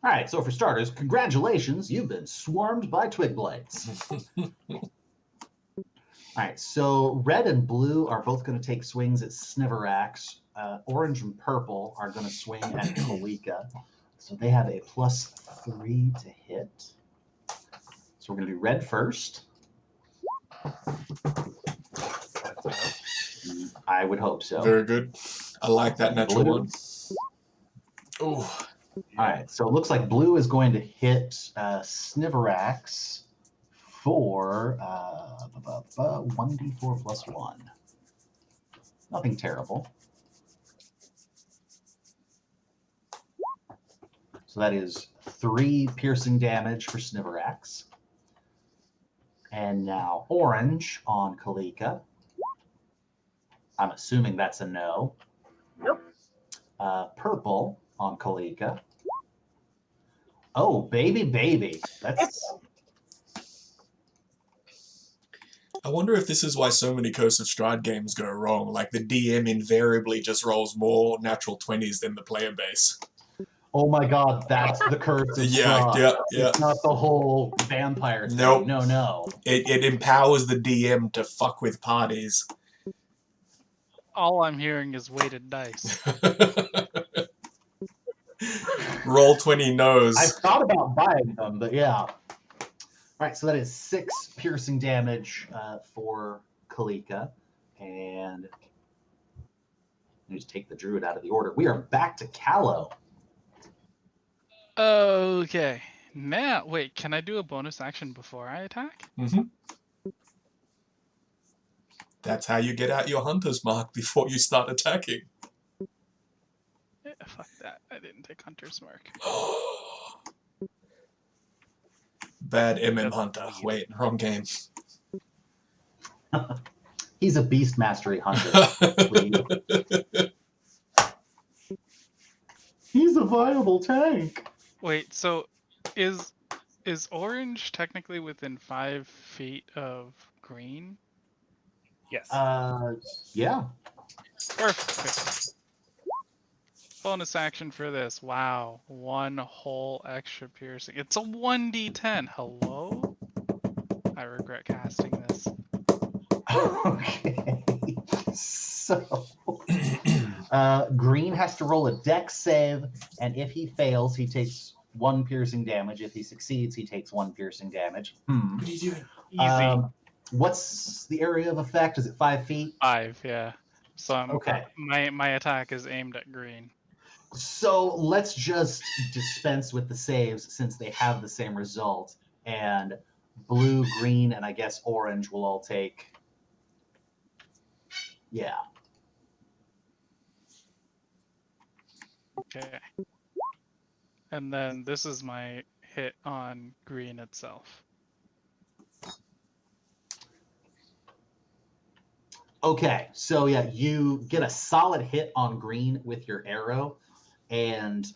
All right, so for starters, congratulations, you've been swarmed by twig blades. All right, so red and blue are both going to take swings at Sniverax. Orange and purple are going to swing at Kalika. So they have a +3 to hit. So we're going to do red first. I would hope so. Very good. I like that natural Blue. one. Ooh. All right, so it looks like blue is going to hit Sniverax for 1d4 plus 1. Nothing terrible. So that is 3 piercing damage for Sniverax. And now orange on Kalika. I'm assuming that's a no. Nope. Purple on Kalika. Oh, baby. That's... I wonder if this is why so many Curse of Strahd games go wrong. Like, the DM invariably just rolls more natural 20s than the player base. Oh my god, that's the curse of Strahd. Yeah. It's not the whole vampire thing. Nope. No. It empowers the DM to fuck with parties. All I'm hearing is weighted dice. Roll 20 no's. I've thought about buying them, but yeah. All right, so that is 6 piercing damage for Kalika. And let me just take the druid out of the order. We are back to Callow. Okay. Now, wait, can I do a bonus action before I attack? Mm-hmm. That's how you get out your hunter's mark before you start attacking. Yeah, fuck that. I didn't take Hunter's Mark. Bad MM Hunter. Wait, wrong game. He's a beast mastery hunter. He's a viable tank. Wait, so is orange technically within 5 feet of green? Yes. Yeah. Perfect. Bonus action for this. Wow, 1 whole extra piercing. It's a 1d10. Hello? I regret casting this. Okay. So, Green has to roll a dex save, and if he fails, he takes 1 piercing damage. If he succeeds, he takes 1 piercing damage. What are you doing? Easy. What's the area of effect? Is it 5 feet? 5, yeah. So Okay. my attack is aimed at green. So let's just dispense with the saves since they have the same result. And blue, green, and I guess orange will all take. Yeah. Okay. And then this is my hit on green itself. Okay, so yeah, you get a solid hit on green with your arrow, and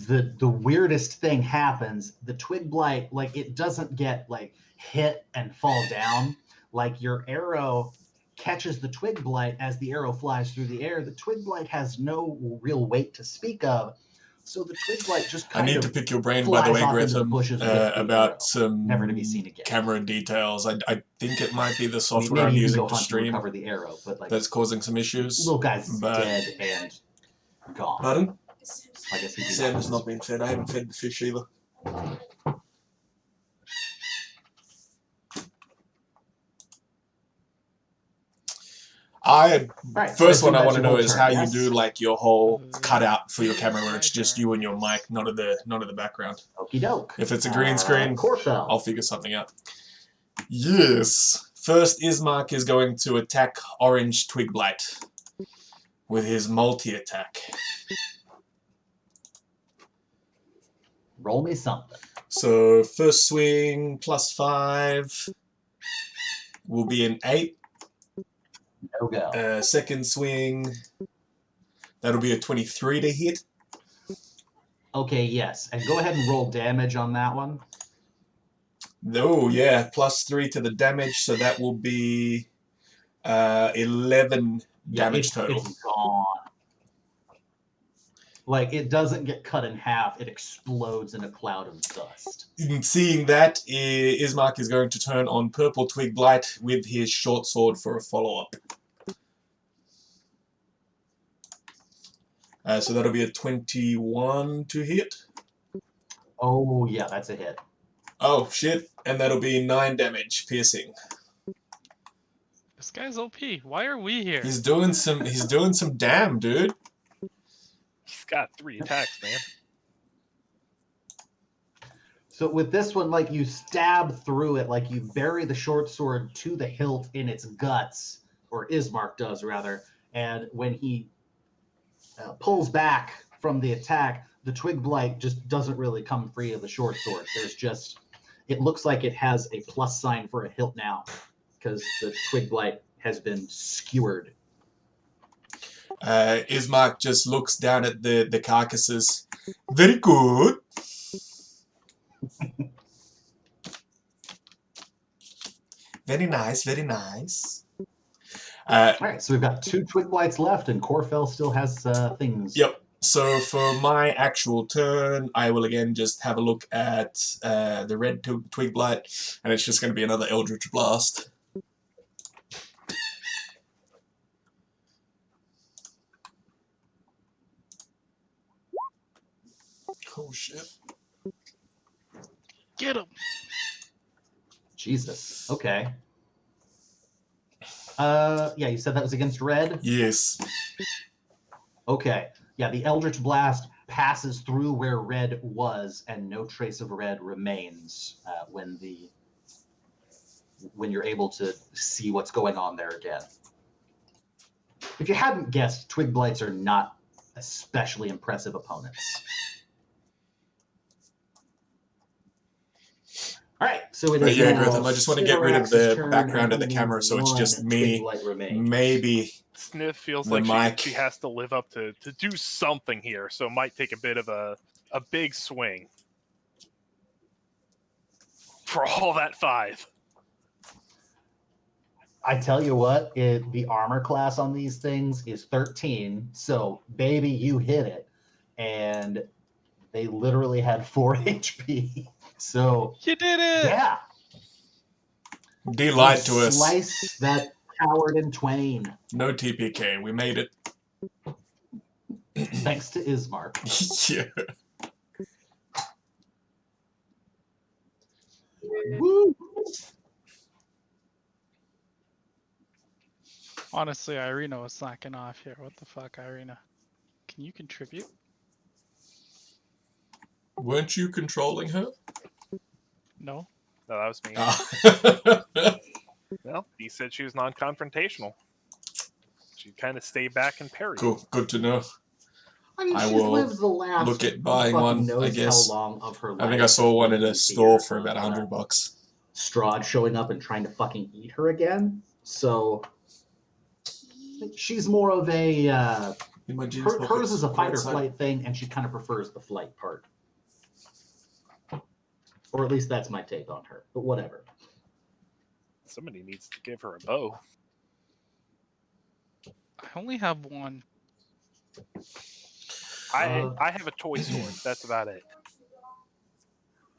the weirdest thing happens. The twig blight, like, it doesn't get like hit and fall down. Like, your arrow catches the twig blight as the arrow flies through the air. The twig blight has no real weight to speak of, so the twig blight just I kind need of to pick your brain, by the way, flies off into the Gretum, bushes with the arrow, about some never to be seen again. camera details. I think it might be the I mean, software maybe I'm you can using go to hunt and stream recover the arrow, but like, that's causing some issues. little guy's But dead and gone. pardon? I guess he'd be Sam nice. has not been fed. I haven't fed the fish either. Right, so First I one I assume want to that's your know whole is turn, how yes? you do like your whole That cutout for your is camera where my it's just turn, you and your yes. mic, not of the background. Okie doke. If it's a green screen, Corfell. I'll figure something out. Yes. First, Ismark is going to attack Orange Twig Blight with his multi-attack. Roll me something. So first swing +5 will be an 8. No go. Second swing, that'll be a 23 to hit. Okay, yes. And go ahead and roll damage on that one. Oh, yeah, +3 to the damage, so that will be 11 damage total. It's gone. Like, it doesn't get cut in half. It explodes in a cloud of dust. In seeing that, Ismark is going to turn on Purple Twig Blight with his short sword for a follow-up. So that'll be a 21 to hit. Oh, yeah, that's a hit. Oh, shit. And that'll be 9 damage, piercing. This guy's OP. Why are we here? He's doing some damn, dude. He's got 3 attacks, man. So with this one, like, you stab through it, like you bury the short sword to the hilt in its guts, or Ismark does, rather, and when he pulls back from the attack, the twig blight just doesn't really come free of the short sword. There's just, it looks like it has a plus sign for a hilt now, because the twig blight has been skewered. Ismark just looks down at the carcasses. Very good. Very nice, very nice. All right, so we've got 2 twig blights left, and Corfell still has things. Yep. So for my actual turn, I will again just have a look at the red twig blight, and it's just going to be another Eldritch Blast. Oh shit! Get him! Jesus. Okay. Yeah, you said that was against red? Yes. Okay. Yeah, the Eldritch Blast passes through where red was, and no trace of red remains when you're able to see what's going on there again. If you hadn't guessed, twig blights are not especially impressive opponents. All right, So it But is yeah, now Gretham, I just want to get rid of Cyrax's the turn, background of and the only camera, so it's just one me. twin light remains. Maybe Sniff feels The like mic. she has to live up to do something here, so it might take a bit of a big swing. For all that 5. I tell you what, the armor class on these things is 13, so baby, you hit it. And they literally had 4 HP. So, You did it! yeah. D lied to us. Slice that coward in twain. No TPK. We made it. Thanks to Ismark. Yeah. Woo! Honestly, Irina was slacking off here. What the fuck, Irina? Can you contribute? Weren't you controlling her? No? No, that was me. Ah. Well, he said she was non-confrontational. She'd kind of stay back and parry. Cool. Good to know. I mean, I she's will lived the last look at who buying fucking one, knows I guess. how long of her life. I think I saw one in a in store fear for about of, $100. Strahd showing up and trying to fucking eat her again. So she's more of a hers is a fight or flight thing, and she kind of prefers the flight part. Or at least that's my take on her. But whatever. Somebody needs to give her a bow. I only have one. I have a toy sword. That's about it.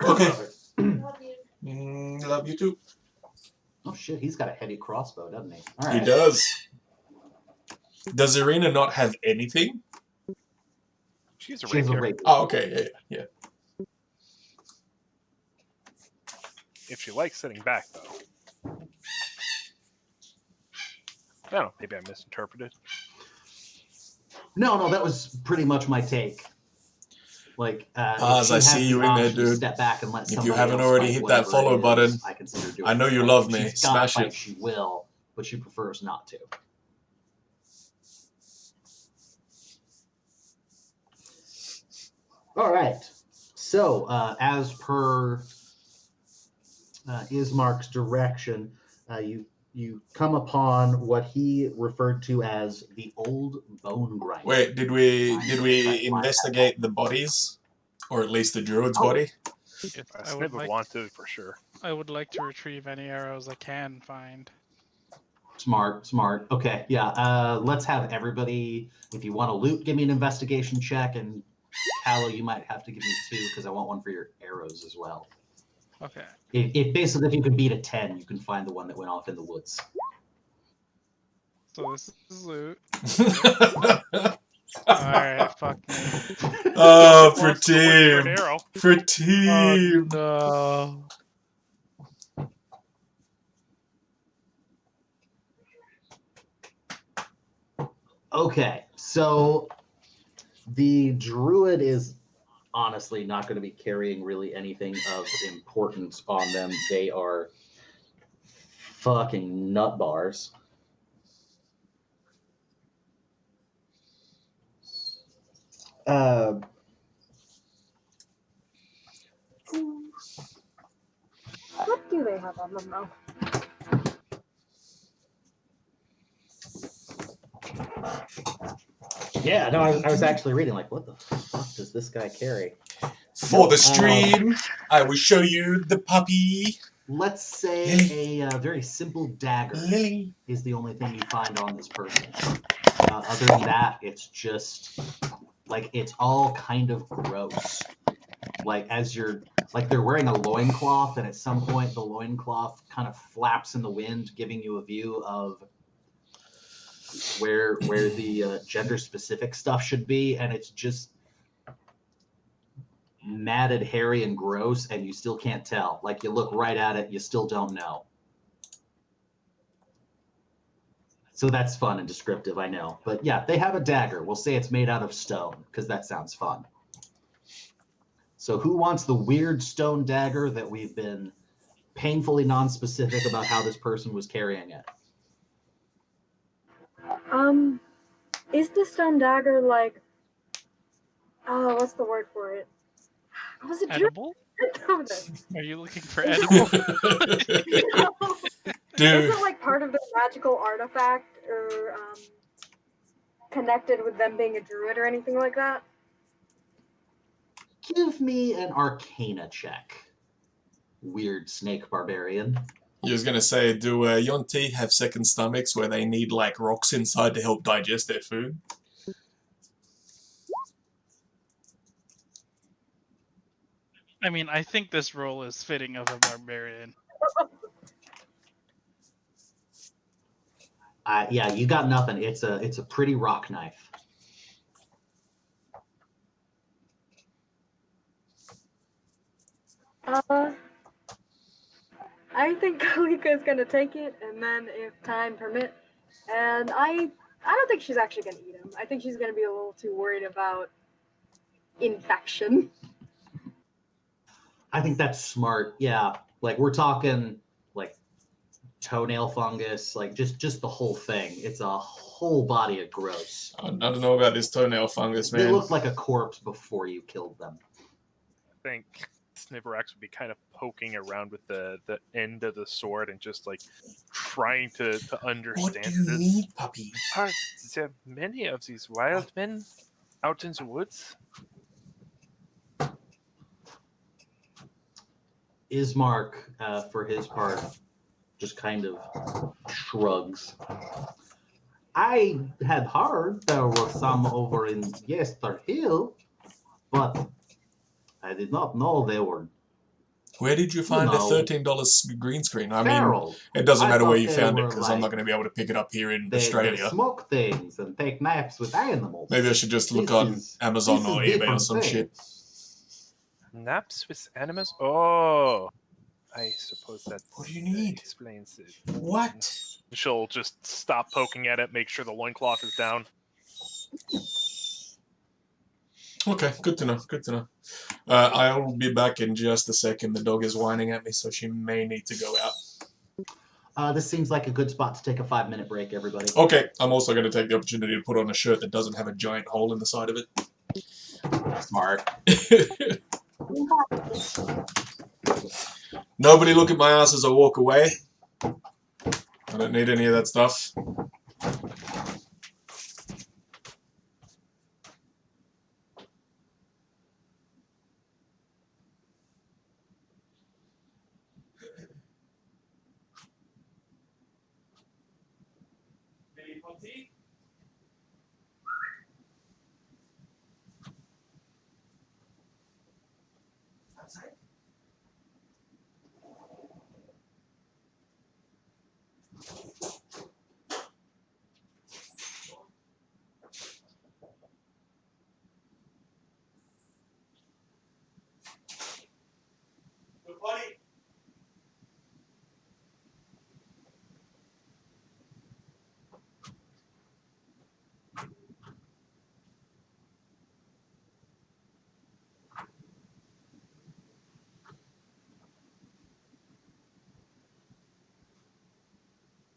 Okay. Love you. Love you too. Oh shit, he's got a heavy crossbow, doesn't he? All He right. does. Does Irina not have anything? She's a She has a rapier. rapier. Oh, okay. Yeah. If she likes sitting back, though. I don't know. Maybe I misinterpreted. No, that was pretty much my take. Like, As if I she see has you the in there, option to dude. step back and let If you somebody haven't else already fight hit that whatever follow it is, button, I consider doing I know it. you Like, love if me. she's gotta Smash fight, it. she will, but she prefers not to. All right. So, as per Ismark's direction, you come upon what he referred to as the old bone grinder. Wait, did we investigate the bodies, or at least the druid's body? Yes, Sniff would want to for sure. I would like to retrieve any arrows I can find. Smart. Okay, yeah. Let's have everybody. If you want to loot, give me an investigation check, and Callow, you might have to give me 2 because I want one for your arrows as well. Okay. If basically, if you can beat a 10, you can find the one that went off in the woods. So this is loot. Alright, fuck me. Oh, for Lost the wood for an team. arrow. For team. Oh, no. Okay, so the druid is honestly not going to be carrying really anything of importance on them. They are fucking nut bars. What do they have on them though? Yeah, no, I was actually reading like, what the fuck does this guy carry? For the stream, I will show you the puppy. Let's say a very simple dagger Lily. is the only thing you find on this person. Other than that, it's just like it's all kind of gross. Like as you're like they're wearing a loincloth, and at some point the loincloth kind of flaps in the wind, giving you a view of where the gender specific stuff should be, and it's just matted, hairy, and gross, and you still can't tell. Like you look right at it, you still don't know. So that's fun and descriptive, I know. But yeah, they have a dagger. We'll say it's made out of stone, because that sounds fun. So who wants the weird stone dagger that we've been painfully non-specific about how this person was carrying it? Is the stone dagger like, oh, what's the word for it? I was a druid. Edible? Know this. Are you looking for edible? Dude, Is it like part of the magical artifact or connected with them being a druid or anything like that? Give me an Arcana check. Weird snake barbarian. you was gonna say, do Yonti have second stomachs where they need like rocks inside to help digest their food? I mean, I think this role is fitting of a barbarian. Yeah, you got nothing. It's a pretty rock knife. I think Kalika is gonna take it, and then if time permit, and I don't think she's actually gonna eat him. I think she's gonna be a little too worried about infection. I think that's smart. Yeah, like we're talking like toenail fungus, like just the whole thing. It's a whole body of gross. I don't know about this toenail fungus, They man. look like a corpse before you killed them. I think Sniverax would be kind of poking around with the end of the sword and just like trying to understand What do you this. need, puppy? Are there many of these wild men out in the woods? Ismark, for his part, just kind of shrugs. I had heard there were some over in Yester Hill, but I did not know they were Where did you find know, a $13 green screen? I mean, feral. it doesn't I matter where thought you they found it were because I'm not like- going to be able to pick it up here in They Australia. smoke things and take naps with animals. Maybe I should just look This on is- Amazon this or is eBay or different some thing. shit. Naps with animals? Oh, I suppose that What do you need? explains it. What? She'll just stop poking at it, make sure the loincloth is down. Okay, good to know. Good to know. I'll be back in just a second. The dog is whining at me, so she may need to go out. This seems like a good spot to take a 5-minute break, everybody. Okay, I'm also going to take the opportunity to put on a shirt that doesn't have a giant hole in the side of it. Smart. Nobody look at my ass as I walk away. I don't need any of that stuff.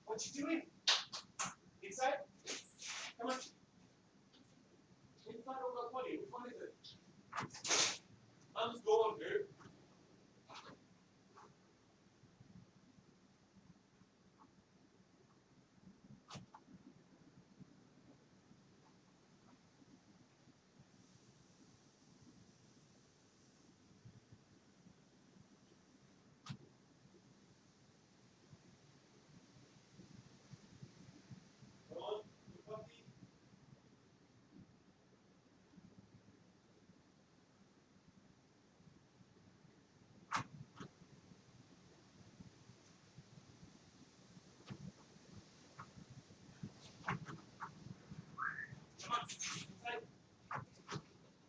What you doing? Inside? Come on. Inside or the funny? Which one is it? I'm just going, dude.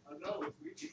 I know, it's weird.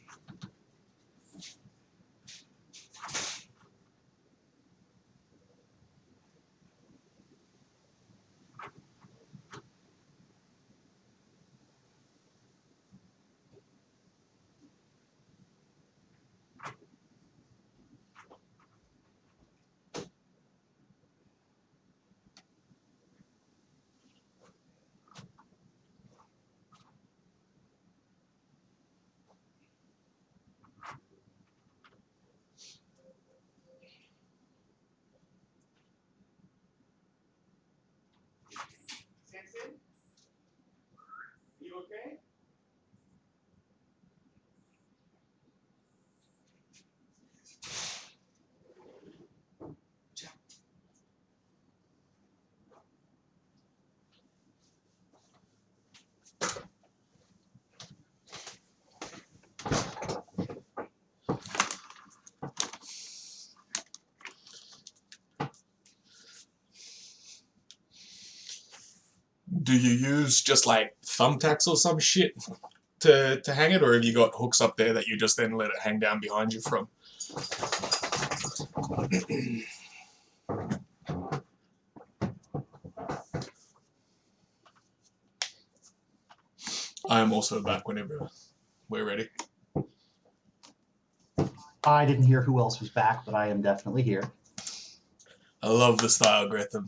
do you use just like thumbtacks or some shit to hang it, or have you got hooks up there that you just then let it hang down behind you from? I am also back whenever we're ready. I didn't hear who else was back, but I am definitely here. I love the style, Gretham.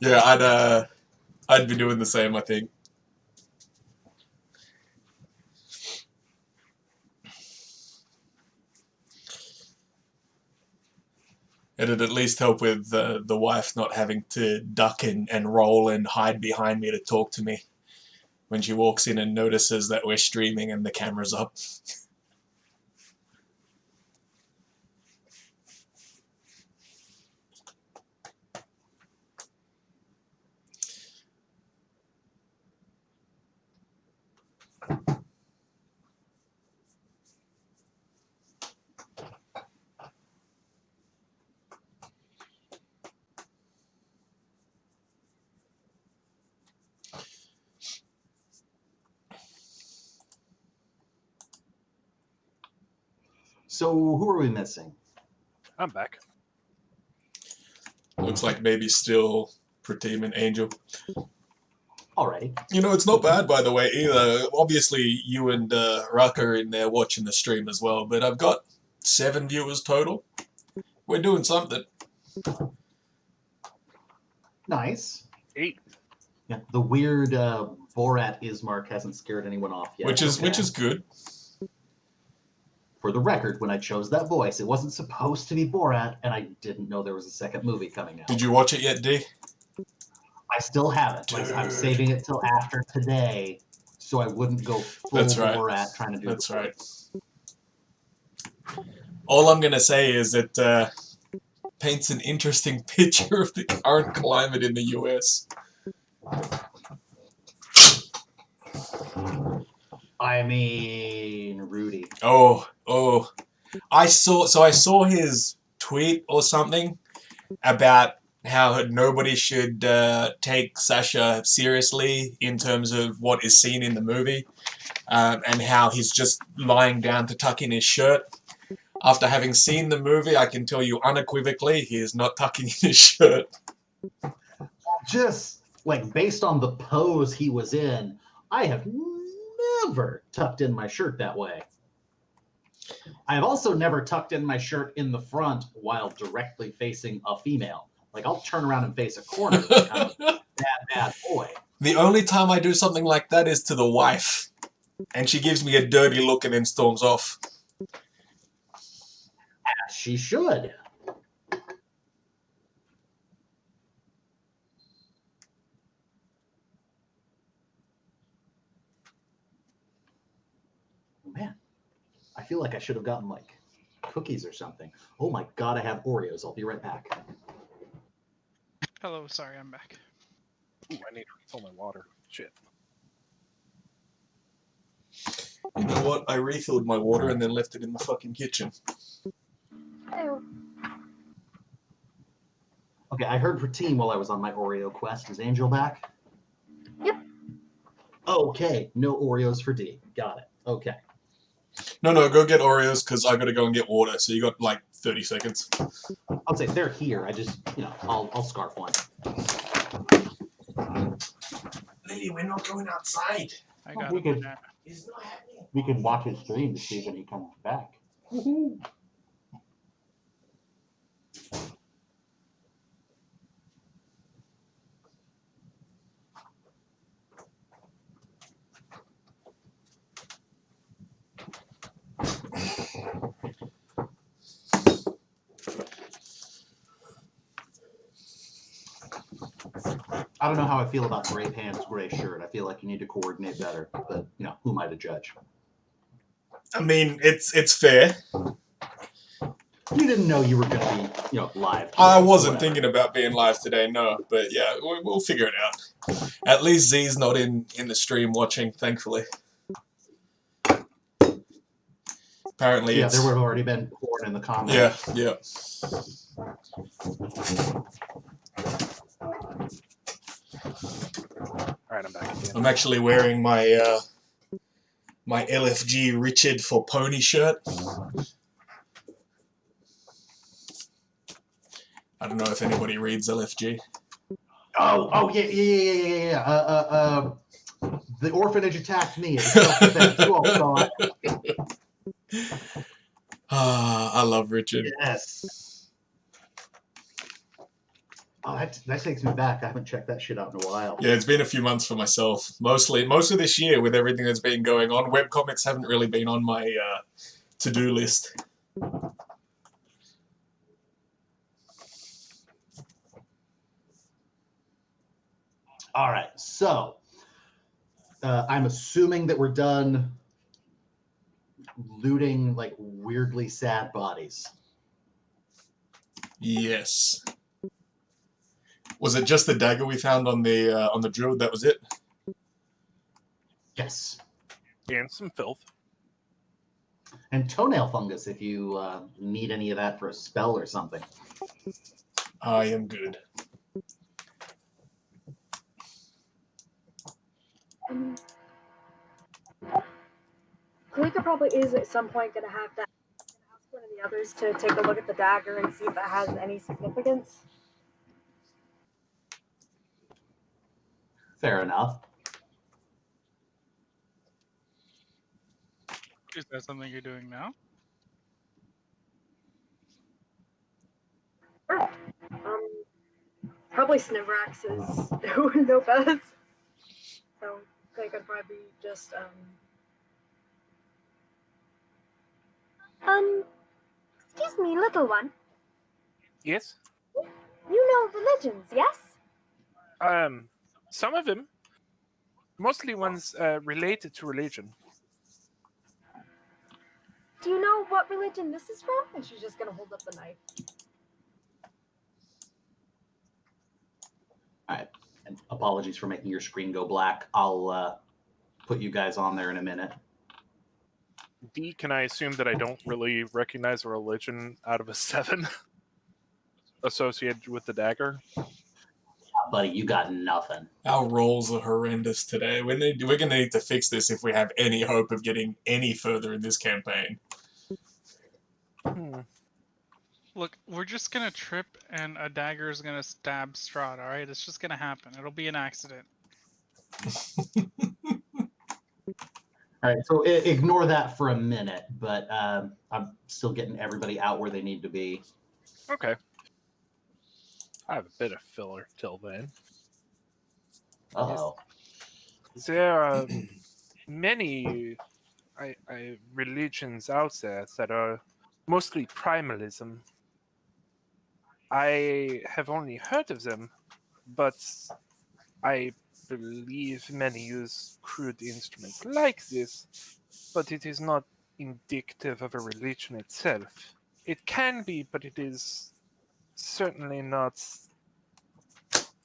Yeah, I'd be doing the same, I think. It'd at least help with the wife not having to duck and roll and hide behind me to talk to me when she walks in and notices that we're streaming and the camera's up. So who are we missing? I'm back. Looks like baby's still Pratim and Angel. Alrighty. You know, it's not bad, by the way, either. Obviously, you and Ruck are in there watching the stream as well, but I've got 7 viewers total. We're doing something. Nice. 8. Yeah, the weird Borat Ismark hasn't scared anyone off yet. Which is good. For the record, when I chose that voice, it wasn't supposed to be Borat, and I didn't know there was a second movie coming out. Did you watch it yet, D? I still haven't. Like, I'm saving it till after today, so I wouldn't go full That's right. Borat trying to do That's the right. All I'm going to say is it paints an interesting picture of the current climate in the US. I mean, Rudy. Oh. I saw his tweet or something about how nobody should take Sasha seriously in terms of what is seen in the movie, and how he's just lying down to tuck in his shirt. After having seen the movie, I can tell you unequivocally he is not tucking in his shirt. Just, like, based on the pose he was in, I have never tucked in my shirt that way. I have also never tucked in my shirt in the front while directly facing a female. Like, I'll turn around and face a corner like I'm a bad boy. The only time I do something like that is to the wife, and she gives me a dirty look and then storms off. As she should. Man, I feel like I should have gotten, like, cookies or something. Oh my god, I have Oreos. I'll be right back. Hello, sorry, I'm back. Ooh, I need to refill my water. Shit. You know what? I refilled my water and then left it in the fucking kitchen. Ew. Okay, I heard Pratim while I was on my Oreo quest. Is Angel back? Yep. Okay, no Oreos for D. Got it. Okay. No, go get Oreos, because I gotta go and get water, so you got, like, 30 seconds. I'll say they're here. I just, I'll scarf one. Lily, we're not going outside. I got we a could- banana. It's not happening. We can watch his stream to see when he comes back. I don't know how I feel about gray pants, gray shirt. I feel like you need to coordinate better. But who am I to judge? I mean, it's fair. You didn't know you were going to be, live. Today, I so wasn't whatever. thinking about being live today, no. But yeah, we'll figure it out. At least Z's not in the stream watching, thankfully. Apparently, Yeah, it's... there would have already been porn in the comments. Yeah. Alright, I'm back again. I'm actually wearing my my LFG Richard for Pony shirt. I don't know if anybody reads LFG. Oh, yeah. The orphanage attacked me. It was self-defense. You all saw it. I love Richard. Yes. Oh, that takes me back. I haven't checked that shit out in a while. Yeah, it's been a few months for myself. Most of this year with everything that's been going on. Webcomics haven't really been on my to-do list. All right, so I'm assuming that we're done looting like weirdly sad bodies. Yes. Was it just the dagger we found on the drill? That was it? Yes. And some filth. And toenail fungus if you need any of that for a spell or something. I am good. Kalika probably is at some point going to have to ask one of the others to take a look at the dagger and see if it has any significance. Fair enough. Is that something you're doing now? Sure. Probably Snivrax is who would know best. So they could probably just Excuse me, little one. Yes? You know religions, yes? Some of them. Mostly ones related to religion. Do you know what religion this is from? and she's just gonna hold up the knife. All right. And apologies for making your screen go black. I'll put you guys on there in a minute. D, can I assume that I don't really recognize a religion out of a 7 associated with the dagger? Buddy, you got nothing. Our rolls are horrendous today. We're going to need to fix this if we have any hope of getting any further in this campaign. Look, we're just gonna trip and a dagger is gonna stab Strahd, alright? It's just gonna happen. It'll be an accident. All right, so ignore that for a minute, but I'm still getting everybody out where they need to be. Okay. I have a bit of filler till then. Uh-oh. There are many religions out there that are mostly primalism. I have only heard of them, but I believe many use crude instruments like this, but it is not indicative of a religion itself. It can be, but it is certainly not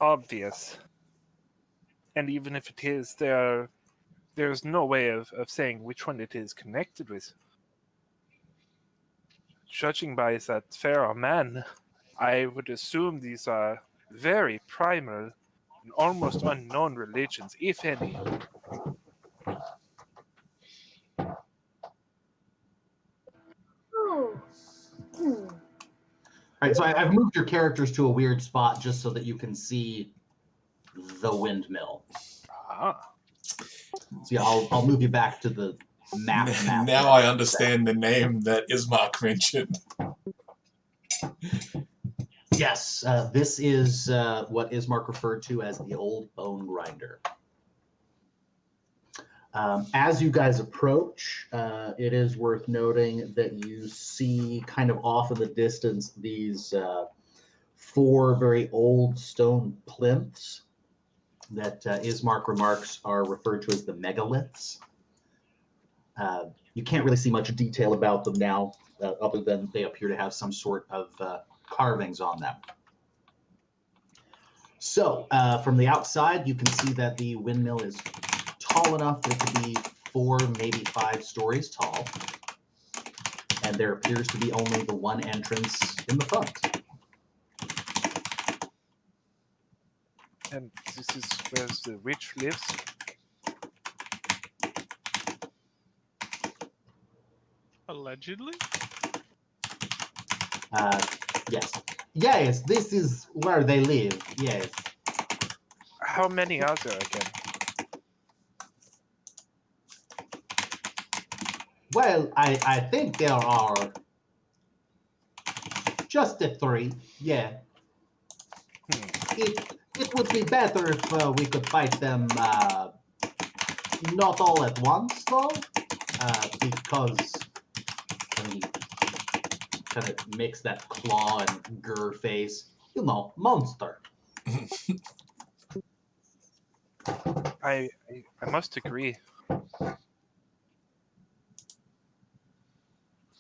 obvious. And even if it is, there's no way of saying which one it is connected with. Judging by that fair man, I would assume these are very primal and almost unknown religions, if any. Oh. All right, so I've moved your characters to a weird spot just so that you can see the windmill. Ah. So yeah, I'll move you back to the map. Now I understand the name that Ismark mentioned. Yes, this is what Ismark referred to as the old bone grinder. As you guys approach, it is worth noting that you see kind of off in the distance these 4 very old stone plinths that Ismark remarks are referred to as the megaliths. You can't really see much detail about them now, other than they appear to have some sort of carvings on them. So, from the outside, you can see that the windmill is tall enough that it could be 4, maybe 5 stories tall. And there appears to be only the one entrance in the front. And this is where the witch lives? Allegedly? Yes. Yes, this is where they live, yes. How many are there again? Well, I think there are just the 3, yeah. It would be better if we could fight them not all at once, though, because he kind of makes that claw and grr face. You know, monster. I must agree.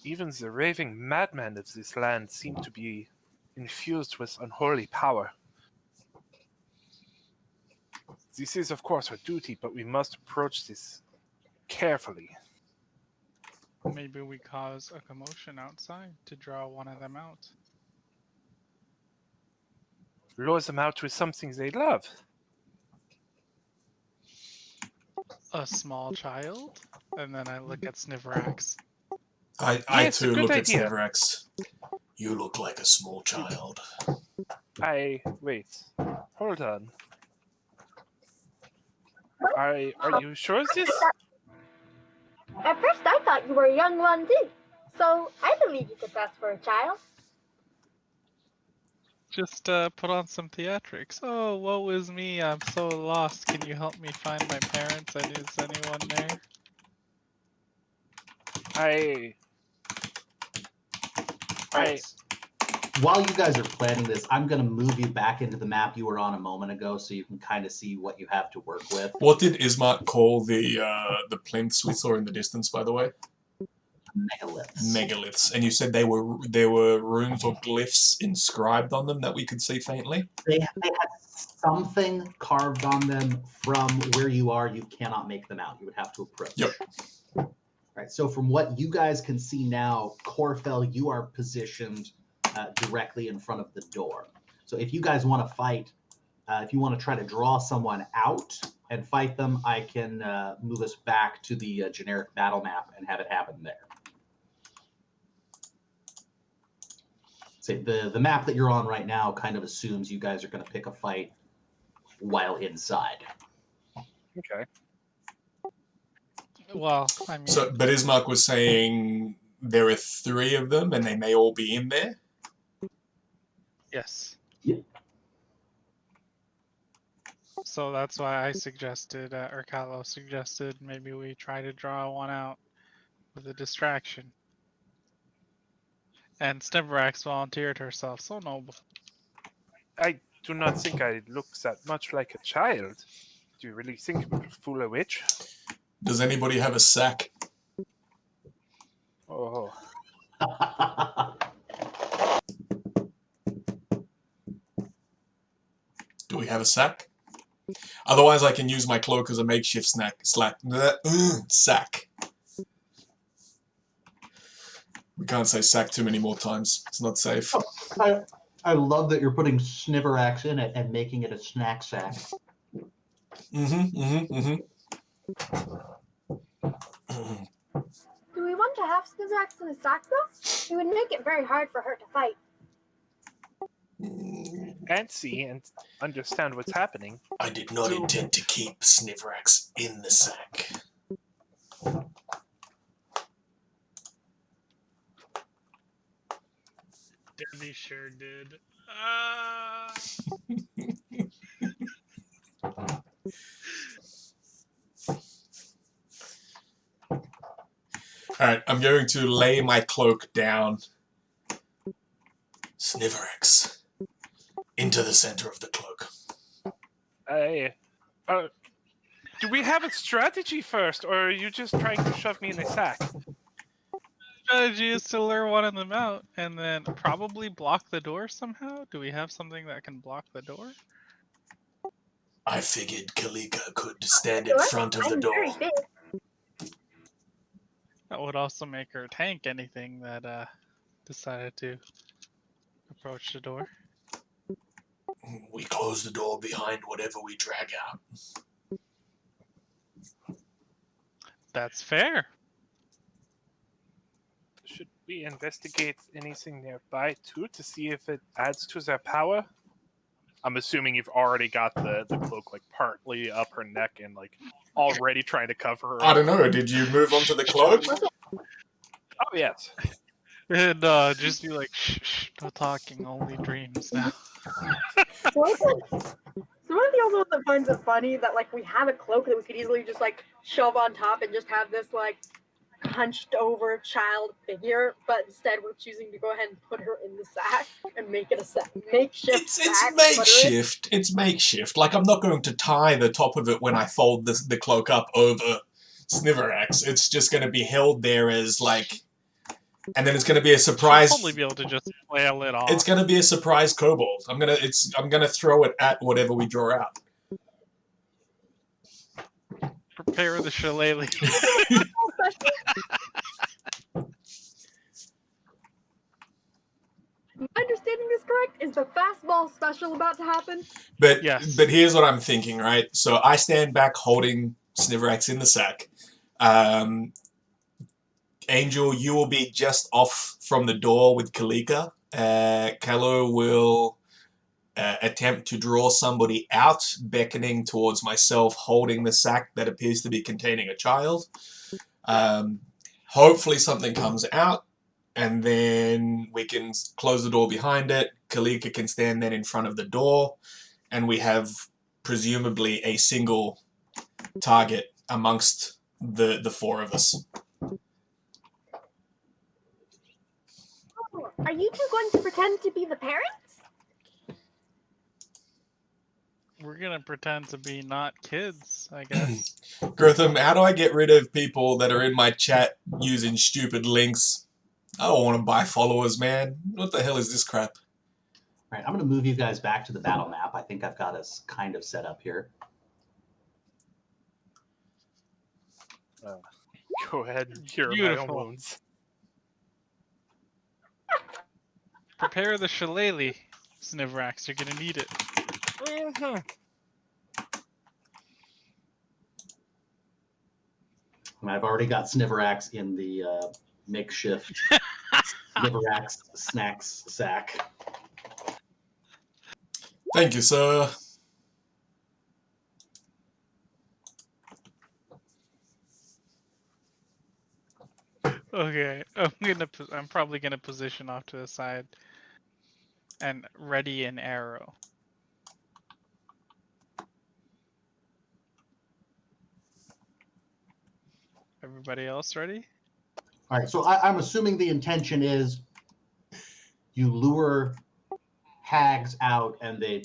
Even the raving madmen of this land seem to be infused with unholy power. This is, of course, our duty, but we must approach this carefully. Maybe we cause a commotion outside to draw one of them out. Lure them out with something they love. A small child? And then I look at Sniverax. I Yes, too good look idea. at Sniverax. You look like a small child. Wait. Hold on. Are you sure of this? At first I thought you were a young one too, so I believe you could pass for a child. Just put on some theatrics. Oh, woe is me, I'm so lost. Can you help me find my parents? And is anyone there? While you guys are planning this, I'm going to move you back into the map you were on a moment ago so you can kind of see what you have to work with. What did Ismark call the plinths we saw in the distance, by the way? Megaliths. Megaliths. And you said there were runes or glyphs inscribed on them that we could see faintly? They had something carved on them. From where you are, you cannot make them out. You would have to approach. Yep. Right, so from what you guys can see now, Corfell, you are positioned directly in front of the door. So if you guys want to fight, if you want to try to draw someone out and fight them, I can move us back to the generic battle map and have it happen there. So the map that you're on right now kind of assumes you guys are going to pick a fight while inside. Okay. Well, I mean... So, but Ismark was saying there are 3 of them and they may all be in there? Yes. Yeah. So that's why I suggested, or Kahlo suggested, maybe we try to draw one out with a distraction. And Sniverax volunteered herself, so noble. I do not think I look that much like a child. Do you really think we could fool a witch? Does anybody have a sack? Oh. Do we have a sack? Otherwise, I can use my cloak as a makeshift sack. We can't say sack too many more times. It's not safe. I love that you're putting Sniverax in it and making it a snack sack. Do we want to have Sniverax in a sack though? It would make it very hard for her to fight. And see and understand what's happening. I did not intend to keep Sniverax in the sack. Debbie sure did. Alright, I'm going to lay my cloak down. Sniverax. Into the center of the cloak. Do we have a strategy first, or are you just trying to shove me in a sack? Strategy is to lure one of them out and then probably block the door somehow. Do we have something that can block the door? I figured Kalika could stand in front of the I'm door. very big. That would also make her tank anything that decided to approach the door. We close the door behind whatever we drag out. That's fair. Should we investigate anything nearby too to see if it adds to their power? I'm assuming you've already got the cloak like partly up her neck and like already trying to cover her. I don't know, did you move onto the cloak? Oh yes. And just be like, shh, no talking, only dreams now. So one of the other ones that finds it funny that like we have a cloak that we could easily just like shove on top and just have this like hunched over child figure, but instead we're choosing to go ahead and put her in the sack and make it a makeshift It's sack. makeshift. It's makeshift. Like, I'm not going to tie the top of it when I fold the cloak up over Sniverax. It's just going to be held there as, like... And then it's going to be a surprise... She'll probably be able to just flail it off. It's going to be a surprise kobold. I'm gonna throw it at whatever we draw out. Prepare the shillelagh. Am I understanding this correct? Is the fastball special about to happen? But Yes. But here's what I'm thinking, right? So I stand back holding Sniverax in the sack. Angel, you will be just off from the door with Kalika. Kalo will attempt to draw somebody out, beckoning towards myself, holding the sack that appears to be containing a child. Hopefully something comes out, and then we can close the door behind it. Kalika can stand then in front of the door, and we have presumably a single target amongst the four of us. Are you two going to pretend to be the parents? We're gonna pretend to be not kids, I guess. Girtham, how do I get rid of people that are in my chat using stupid links? I don't want to buy followers, man. What the hell is this crap? All right, I'm going to move you guys back to the battle map. I think I've got us kind of set up here. Go ahead and cure my own Beautiful. wounds. Prepare the shillelagh, Sniverax. You're gonna need it. Mm-hmm. And I've already got Sniverax in the makeshift Sniverax snacks sack. Thank you, sir. Okay, I'm probably gonna position off to the side and ready an arrow. Everybody else ready? All right, so I'm assuming the intention is you lure hags out and they,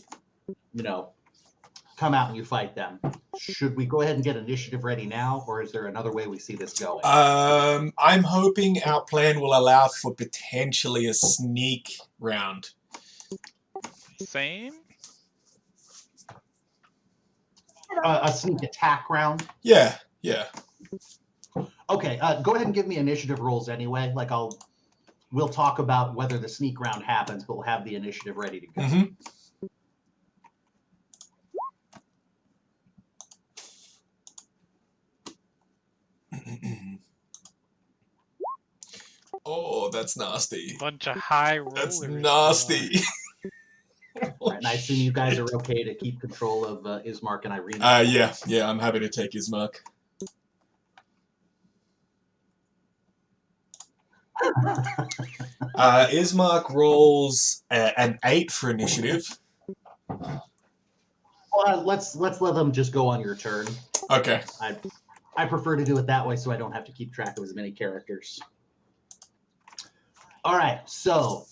come out and you fight them. Should we go ahead and get initiative ready now, or is there another way we see this going? I'm hoping our plan will allow for potentially a sneak round. Same? A sneak attack round? Yeah. Okay, go ahead and give me initiative rolls anyway. We'll talk about whether the sneak round happens, but we'll have the initiative ready to go. Mm-hmm. Oh, that's nasty. Bunch of high rollers. That's nasty. All right, and I assume you guys are okay to keep control of Ismark and Irina. Yeah, I'm happy to take Ismark. Ismark rolls an 8 for initiative. Well, let's let them just go on your turn. Okay. I prefer to do it that way so I don't have to keep track of as many characters. All right, so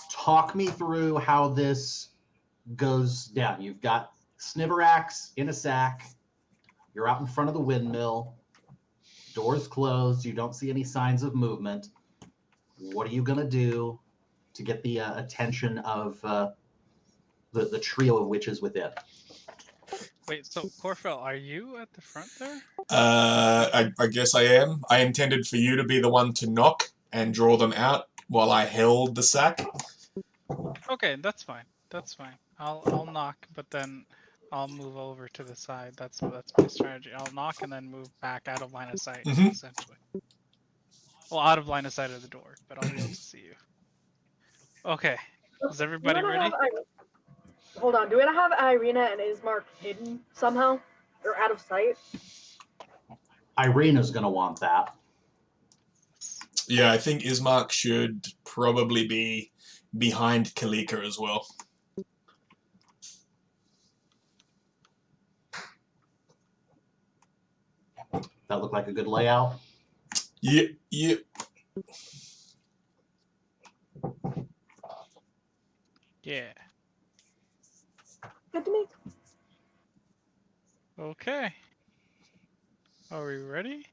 talk me through how this goes down. You've got Sniverax in a sack. You're out in front of the windmill. Doors closed. You don't see any signs of movement. What are you going to do to get the attention of the trio of witches within? Wait, so Corfel, are you at the front there? I guess I am. I intended for you to be the one to knock and draw them out while I held the sack. Okay, that's fine. That's fine. I'll knock, but then I'll move over to the side. That's my strategy. I'll knock and then move back out of line of sight, essentially. Well, out of line of sight of the door, but I'll be able to see you. Okay. Is everybody ready? Hold on. Do we have Irina and Ismark hidden somehow? Or out of sight? Irina's going to want that. Yeah, I think Ismark should probably be behind Kalika as well. That look like a good layout? Yep, yep. Yeah. Good to me. Okay. Are we ready?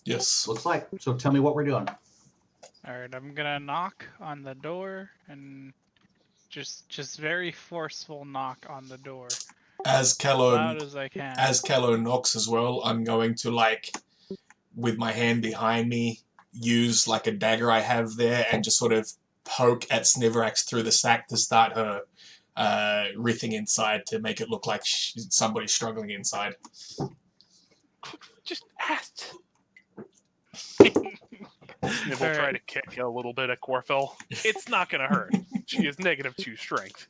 Yes. Looks like. So tell me what we're doing. Alright, I'm gonna knock on the door and just very forceful knock on the door. As As loud Callo as I can. knocks as well, I'm going to, like, with my hand behind me, use like a dagger I have there and just sort of poke at Sniverax through the sack to start her writhing inside to make it look like somebody's struggling inside. Just ask. Sniv will try to kick a little bit at Corfel. It's not going to hurt. She has -2 strength.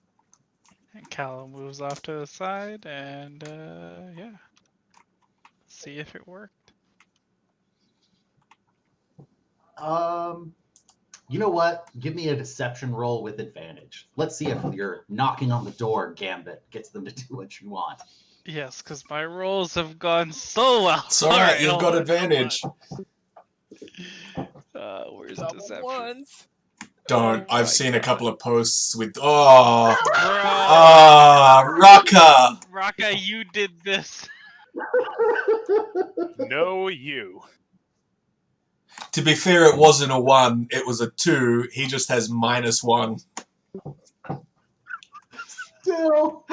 And Callo moves off to the side and yeah. See if it worked. You know what? Give me a deception roll with advantage. Let's see if your knocking on the door gambit gets them to do what you want. Yes, because my rolls have gone so well. It's alright, you've hold got on, advantage. Where's Double deception? ones. Don't. Oh I've my seen a God. couple of posts with Bro, Raka! Raka, you did this. No, you. To be fair, it wasn't a 1, it was a 2. He just has -1. Still.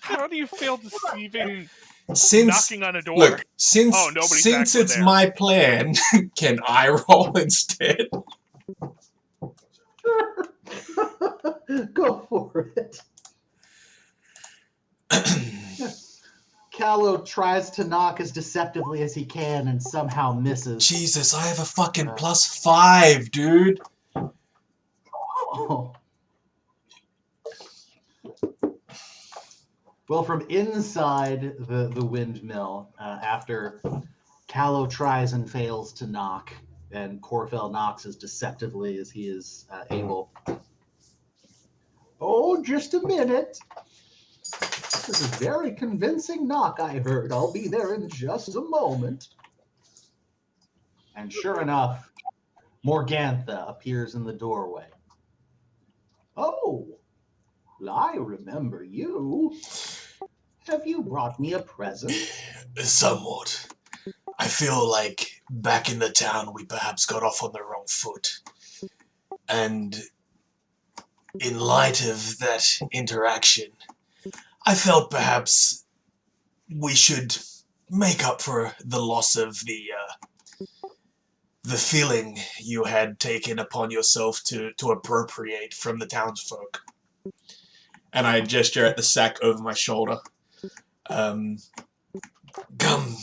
How do you fail deceiving Since knocking on a door? look, since nobody's since actually it's there. my plan, can I roll instead? Go for it. Callo tries to knock as deceptively as he can and somehow misses. Jesus, I have a fucking +5, dude. Oh. Well, from inside the windmill, after Callo tries and fails to knock, and Corfel knocks as deceptively as he is able. Oh, just a minute. This is a very convincing knock I heard. I'll be there in just a moment. And sure enough, Morgantha appears in the doorway. Oh, I remember you. Have you brought me a present? Somewhat. I feel like back in the town we perhaps got off on the wrong foot. And in light of that interaction, I felt perhaps we should make up for the loss of the feeling you had taken upon yourself to appropriate from the townsfolk. And I gesture at the sack over my shoulder. Come,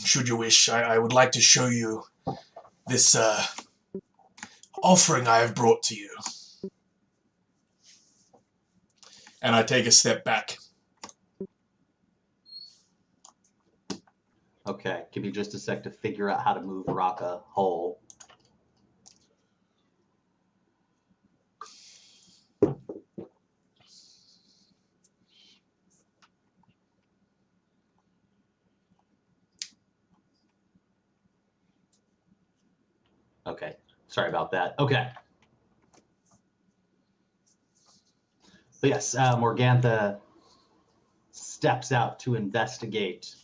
should you wish. I would like to show you this offering I have brought to you. And I take a step back. Okay, give me just a sec to figure out how to move Raka whole. Okay, sorry about that. Okay. But yes, Morgantha steps out to investigate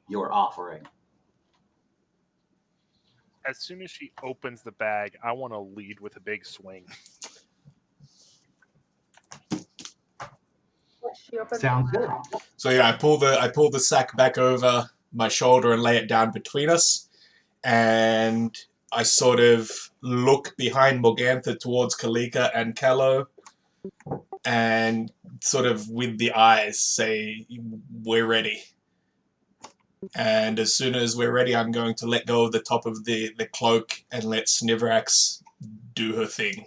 your offering. As soon as she opens the bag, I want to lead with a big swing. She opens Sounds the good. bag. So yeah, I pull the sack back over my shoulder and lay it down between us, and I sort of look behind Morgantha towards Kalika and Callow, and sort of with the eyes say, "We're ready." And as soon as we're ready, I'm going to let go of the top of the cloak and let Sniverax do her thing.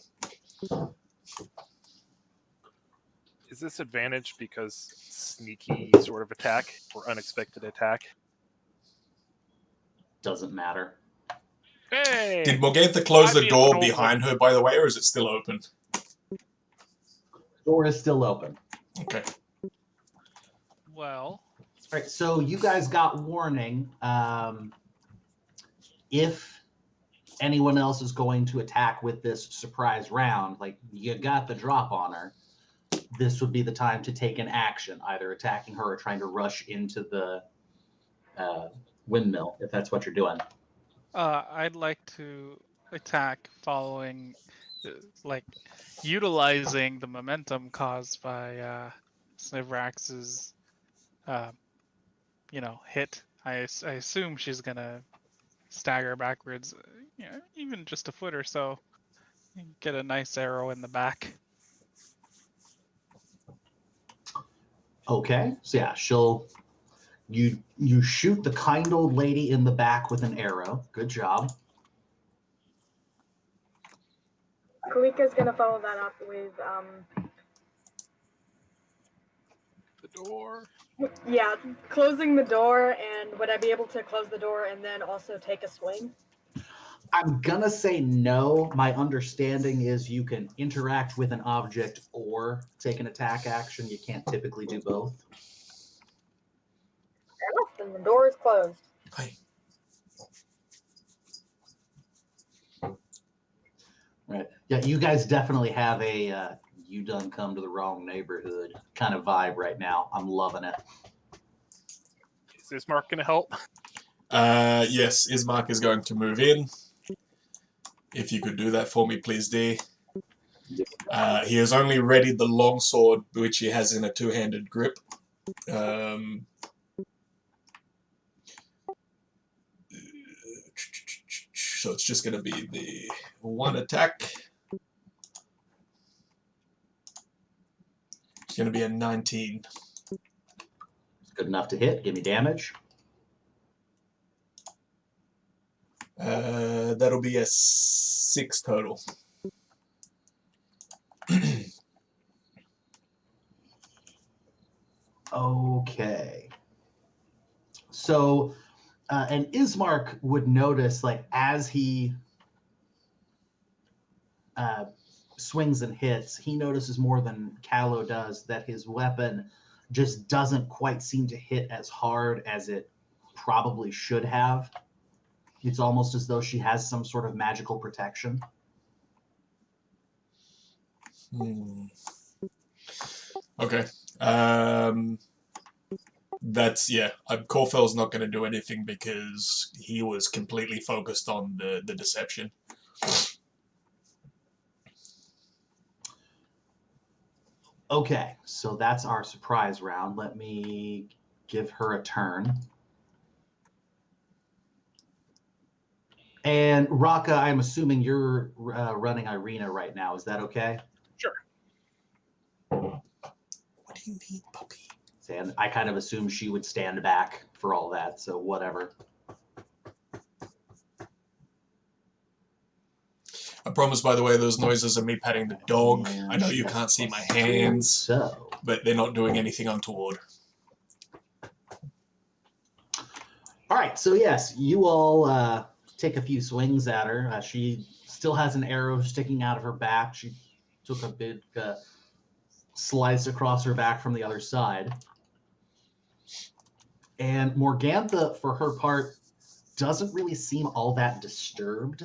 Is this advantage because sneaky sort of attack or unexpected attack? Doesn't matter. Hey! Did Morgantha close I'm the being door normal. behind her, by the way, or is it still open? Door is still open. Okay. Well, All right, so you guys got warning. If anyone else is going to attack with this surprise round, like you got the drop on her, this would be the time to take an action, either attacking her or trying to rush into the windmill, if that's what you're doing. I'd like to attack following, like, utilizing the momentum caused by Snivrax's, hit. I assume she's gonna stagger backwards, even just a foot or so. Get a nice arrow in the back. Okay, so yeah, you shoot the kind old lady in the back with an arrow. Good job. Kalika's gonna follow that up with The door. yeah, closing the door. And would I be able to close the door and then also take a swing? I'm gonna say no. My understanding is you can interact with an object or take an attack action. You can't typically do both. Fair enough, then the door is closed. Hi. Right. Yeah, you guys definitely have a you done come to the wrong neighborhood kind of vibe right now. I'm loving it. Is this Mark going to help? Yes, Ismark is going to move in. If you could do that for me, please, D. He has only readied the longsword, which he has in a two-handed grip. So it's just going to be the one attack. It's going to be a 19. It's good enough to hit. Give me damage. That'll be a 6 total. Okay. So, and Ismark would notice, like, as he swings and hits, he notices more than Callow does that his weapon just doesn't quite seem to hit as hard as it probably should have. It's almost as though she has some sort of magical protection. Okay. That's, yeah. Corfell's not going to do anything because he was completely focused on the deception. Okay, so that's our surprise round. Let me give her a turn. And Raka, I'm assuming you're running Irina right now. Is that okay? Sure. What do you need, puppy? And I kind of assumed she would stand back for all that, so whatever. I promise, by the way, those noises are me patting the dog. And I know you can't see my hands, so, but they're not doing anything untoward. all right, so yes, you all take a few swings at her. She still has an arrow sticking out of her back. She took a big slice across her back from the other side. And Morgantha, for her part, doesn't really seem all that disturbed.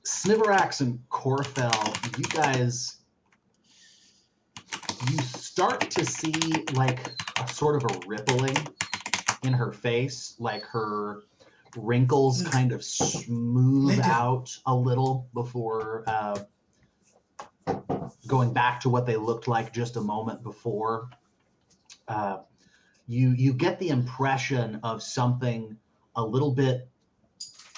Sniverax and Corfell, you guys, you start to see like a sort of a rippling in her face, like her wrinkles kind of smooth out a little before going back to what they looked like just a moment before. You get the impression of something a little bit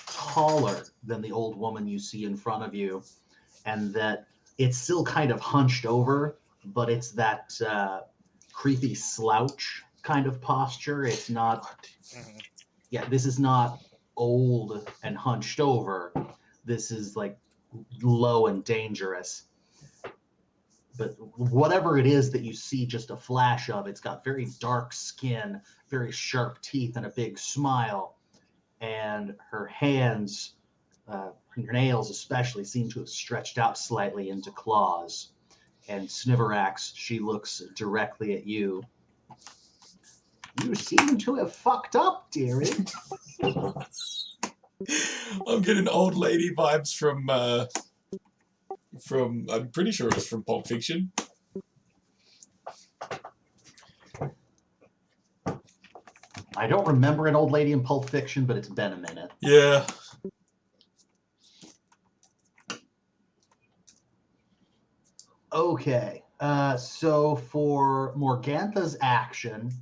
taller than the old woman you see in front of you, and that it's still kind of hunched over, but it's that creepy slouch kind of posture. It's not, yeah, this is not old and hunched over. This is like low and dangerous. But whatever it is that you see just a flash of, it's got very dark skin, very sharp teeth, and a big smile. And her hands, her nails especially, seem to have stretched out slightly into claws. And Sniverax, she looks directly at you. You seem to have fucked up, dearie. I'm getting old lady vibes from I'm pretty sure it was from Pulp Fiction. I don't remember an old lady in Pulp Fiction, but it's been a minute. Yeah. Okay, so for Morgantha's action,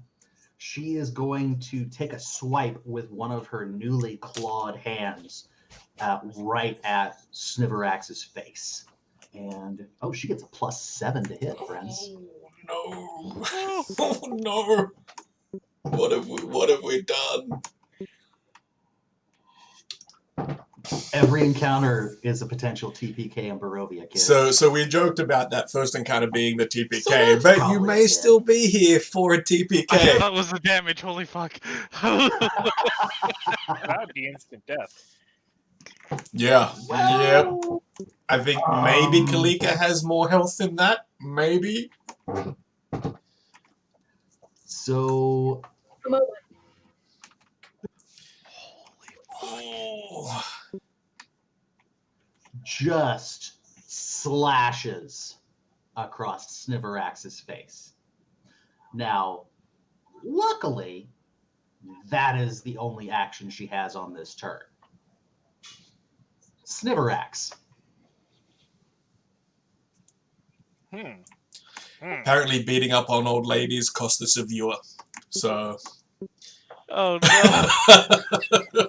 she is going to take a swipe with one of her newly clawed hands right at Sniverax's face. And, oh, she gets a +7 to hit, friends. Oh, no. Oh, no. What have we done? Every encounter is a potential TPK in Barovia, kids. So we joked about that first encounter being the So TPK, that's but you probably may it. still be here for a TPK. I thought that was the damage. Holy fuck. That'd be instant death. Yeah. Well, Yep. I think maybe Kalika has more health than that. Maybe. So A moment. Oh. just slashes across Sniverax's face. Now, luckily, that is the only action she has on this turn. Sniverax. Apparently beating up on old ladies cost us a viewer. So... Oh no.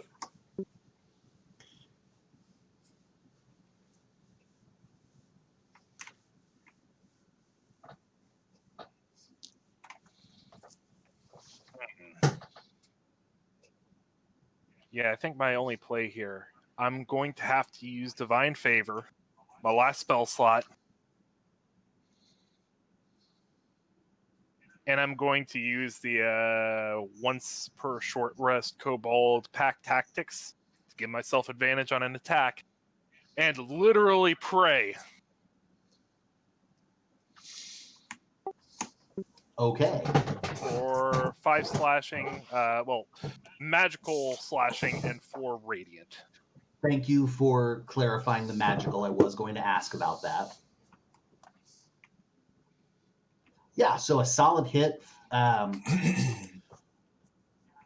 Yeah, I think my only play here, I'm going to have to use Divine Favor, my last spell slot. And I'm going to use the once per short rest Kobold Pack Tactics to give myself advantage on an attack. And literally pray. Okay. For 5 slashing, magical slashing, and 4 radiant. Thank you for clarifying the magical. I was going to ask about that. Yeah, so a solid hit. And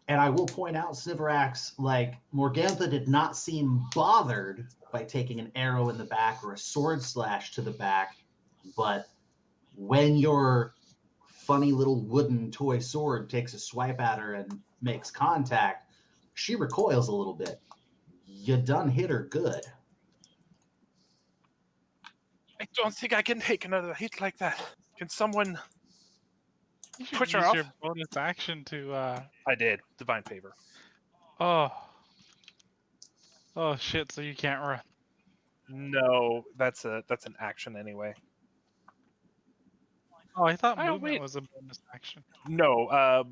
I will point out, Sniverax, like, Morgantha did not seem bothered by taking an arrow in the back or a sword slash to the back, but when your funny little wooden toy sword takes a swipe at her and makes contact, she recoils a little bit. You done hit her good. I don't think I can take another hit like that. Can someone... You should Push her use off. your bonus action to I did. Divine Favor. oh shit, so you can't run. No, that's an action anyway. Oh, I thought Oh, movement wait. was a bonus action. No,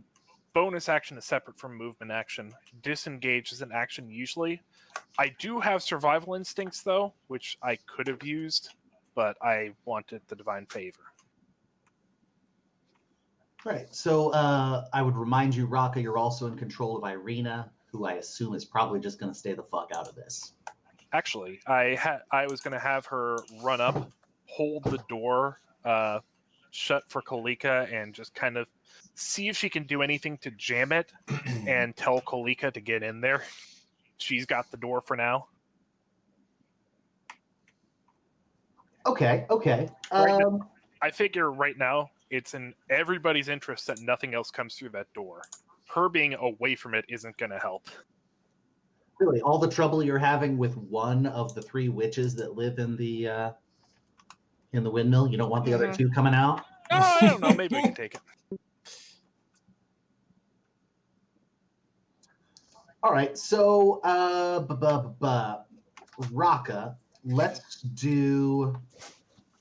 bonus action is separate from movement action. Disengage is an action usually. I do have survival instincts though, which I could have used, but I wanted the Divine Favor. Right. So I would remind you, Raka, you're also in control of Irina, who I assume is probably just going to stay the fuck out of this. Actually, I was going to have her run up, hold the door shut for Kalika, and just kind of see if she can do anything to jam it, and tell Kalika to get in there. She's got the door for now. Okay. I figure right now it's in everybody's interest that nothing else comes through that door. Her being away from it isn't going to help. Really, all the trouble you're having with one of the 3 witches that live in the windmill, you don't want the other 2 coming out? Oh, I don't know. Maybe we can take it. All right, so Raka, let's do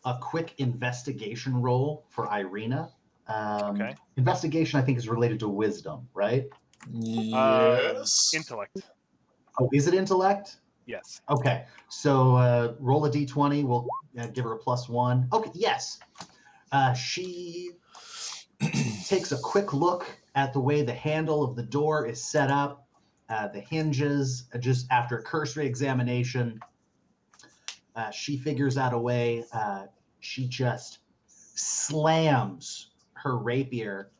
a quick investigation roll for Irina. Okay. Investigation, I think, is related to wisdom, right? Yes. Intellect. Oh, is it intellect? Yes. Okay, so roll a d20. We'll give her a +1. Okay, yes. She takes a quick look at the way the handle of the door is set up, the hinges. Just after a cursory examination, she figures out a way. She just slams her rapier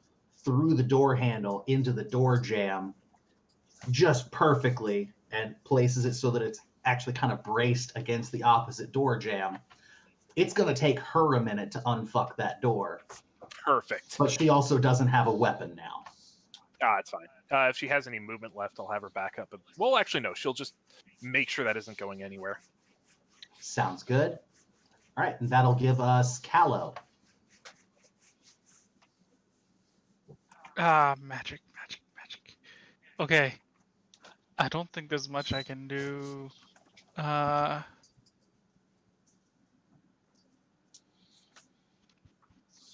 through the door handle into the door jamb just perfectly, and places it so that it's actually kind of braced against the opposite door jamb. It's going to take her a minute to unfuck that door. Perfect. But she also doesn't have a weapon now. It's fine. If she has any movement left, I'll have her back up. Well, actually, no. She'll just make sure that isn't going anywhere. Sounds good. All right, and that'll give us Callow. Magic. Okay. I don't think there's much I can do.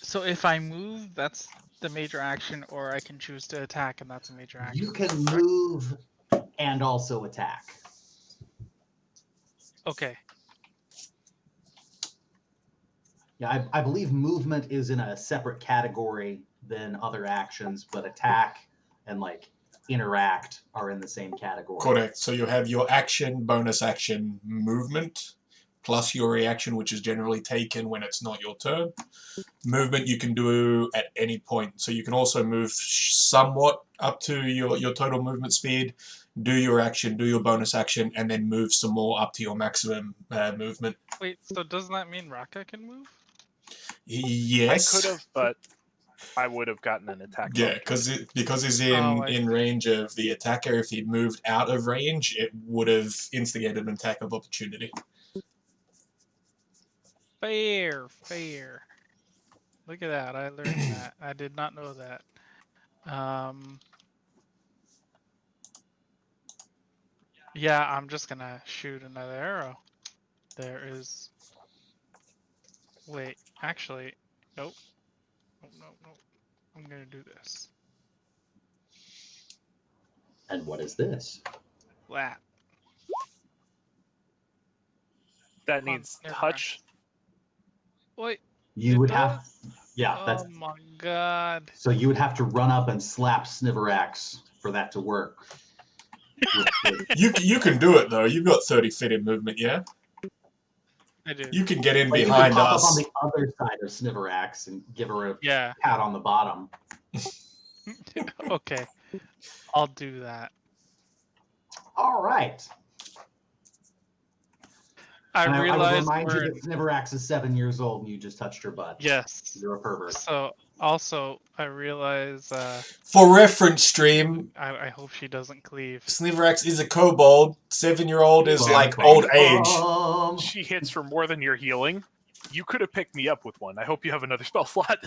So if I move, that's the major action, or I can choose to attack, and that's a major action. You can move and also attack. Okay. Yeah, I believe movement is in a separate category than other actions, but attack and interact are in the same category. Correct. So you have your action, bonus action, movement, plus your reaction, which is generally taken when it's not your turn. Movement you can do at any point. So you can also move somewhat up to your total movement speed, do your action, do your bonus action, and then move some more up to your maximum movement. Wait, so doesn't that mean Raka can move? Yes. I could have, but I would have gotten an attack. Yeah, because he's in range of the attacker. If he'd moved out of range, it would have instigated an attack of opportunity. Fair. Look at that. I learned that. I did not know that. Yeah, I'm just gonna shoot another arrow. There is... Wait, actually, nope. No. I'm gonna do this. And what is this? Flat. That needs touch. Wait. You would have... Yeah, that's... Oh my god. So you would have to run up and slap Sniverax for that to work. You can do it, though. You've got 30 feet in movement, yeah? I do. You can get in Like, behind you can pop us. up on the other side of Sniverax and give her a pat on the bottom. Okay. I'll do that. All right. I would realize remind you that Sniverax is 7 years old and you just touched her butt. Yes. You're a pervert. So, also, I realize... For reference, stream, I hope she doesn't cleave. Sniverax is a kobold. 7-year-old is like old age. She hits for more than your healing. You could have picked me up with one. I hope you have another spell slot.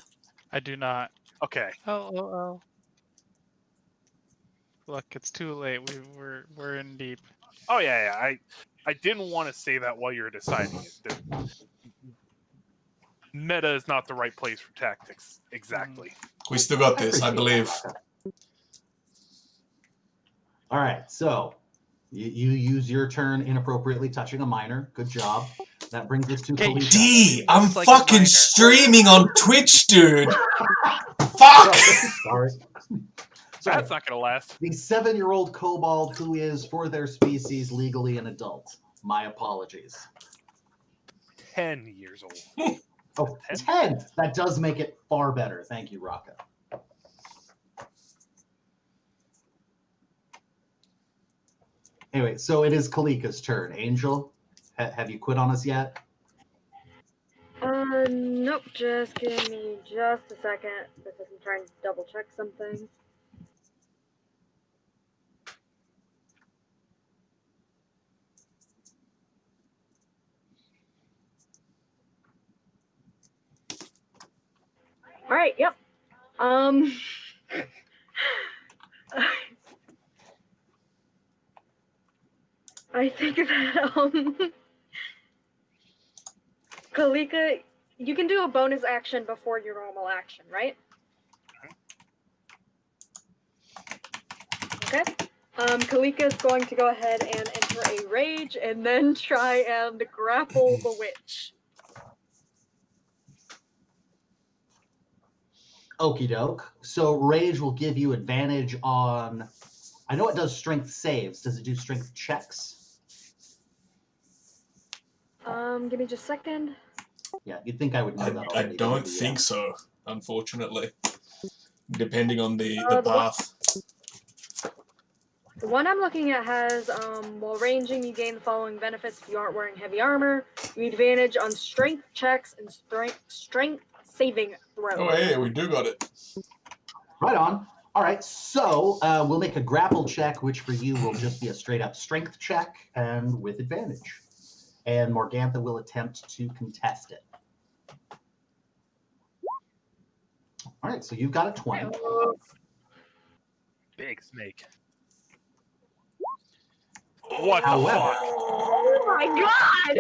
I do not. Okay. Oh. Look, it's too late. We're in deep. Oh yeah. I didn't want to say that while you were deciding it. Meta is not the right place for tactics. Exactly. We still got this, I believe. All right, so you use your turn inappropriately touching a minor. Good job. That brings us to Kalika. D, I'm fucking streaming on Twitch, dude. Fuck! Sorry. That's not going to last. The 7-year-old kobold who is, for their species, legally an adult. My apologies. 10 years old. Oh, 10? 10! That does make it far better. Thank you, Raka. Anyway, so it is Kalika's turn. Angel, have you quit on us yet? Nope. Just give me just a second because I'm trying to double check something. All right. Yep. I think that Kalika, you can do a bonus action before your normal action, right? Okay. Kalika is going to go ahead and enter a rage and then try and grapple the witch. Okie doke. So rage will give you advantage on. I know it does strength saves. Does it do strength checks? Give me just a second. Yeah, you'd think I would know that I already. don't but think so, unfortunately. Depending on the The path. The one I'm looking at has, while ranging, you gain the following benefits if you aren't wearing heavy armor. You have advantage on strength checks and strength saving throws. Oh, hey, we do got it. Right on. All right, so we'll make a grapple check, which for you will just be a straight up strength check and with advantage. And Morgantha will attempt to contest it. All right, so you've got a 20. Big snake. What the However, fuck? Oh my god!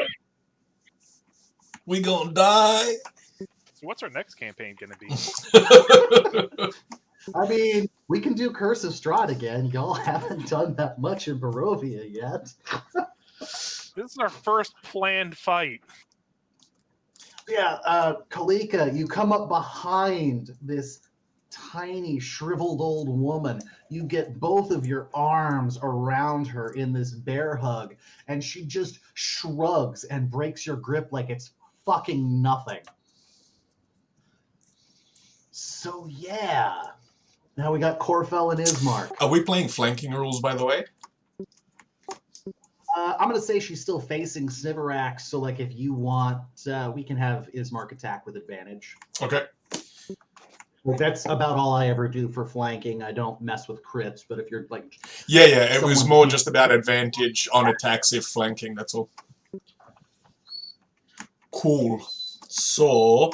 We gonna die. So what's our next campaign gonna be? I mean, we can do Curse of Strahd again. Y'all haven't done that much in Barovia yet. This is our first planned fight. Yeah, Kalika, you come up behind this tiny, shriveled old woman. You get both of your arms around her in this bear hug, and she just shrugs and breaks your grip like it's fucking nothing. So, yeah. Now we got Corfel and Ismark. Are we playing flanking rules, by the way? I'm going to say she's still facing Sniverax, so like if you want, we can have Ismark attack with advantage. Okay. Like, that's about all I ever do for flanking. I don't mess with crits, but if you're like... Yeah, it was someone more can't- just about advantage on attacks if flanking, that's all. Cool. So...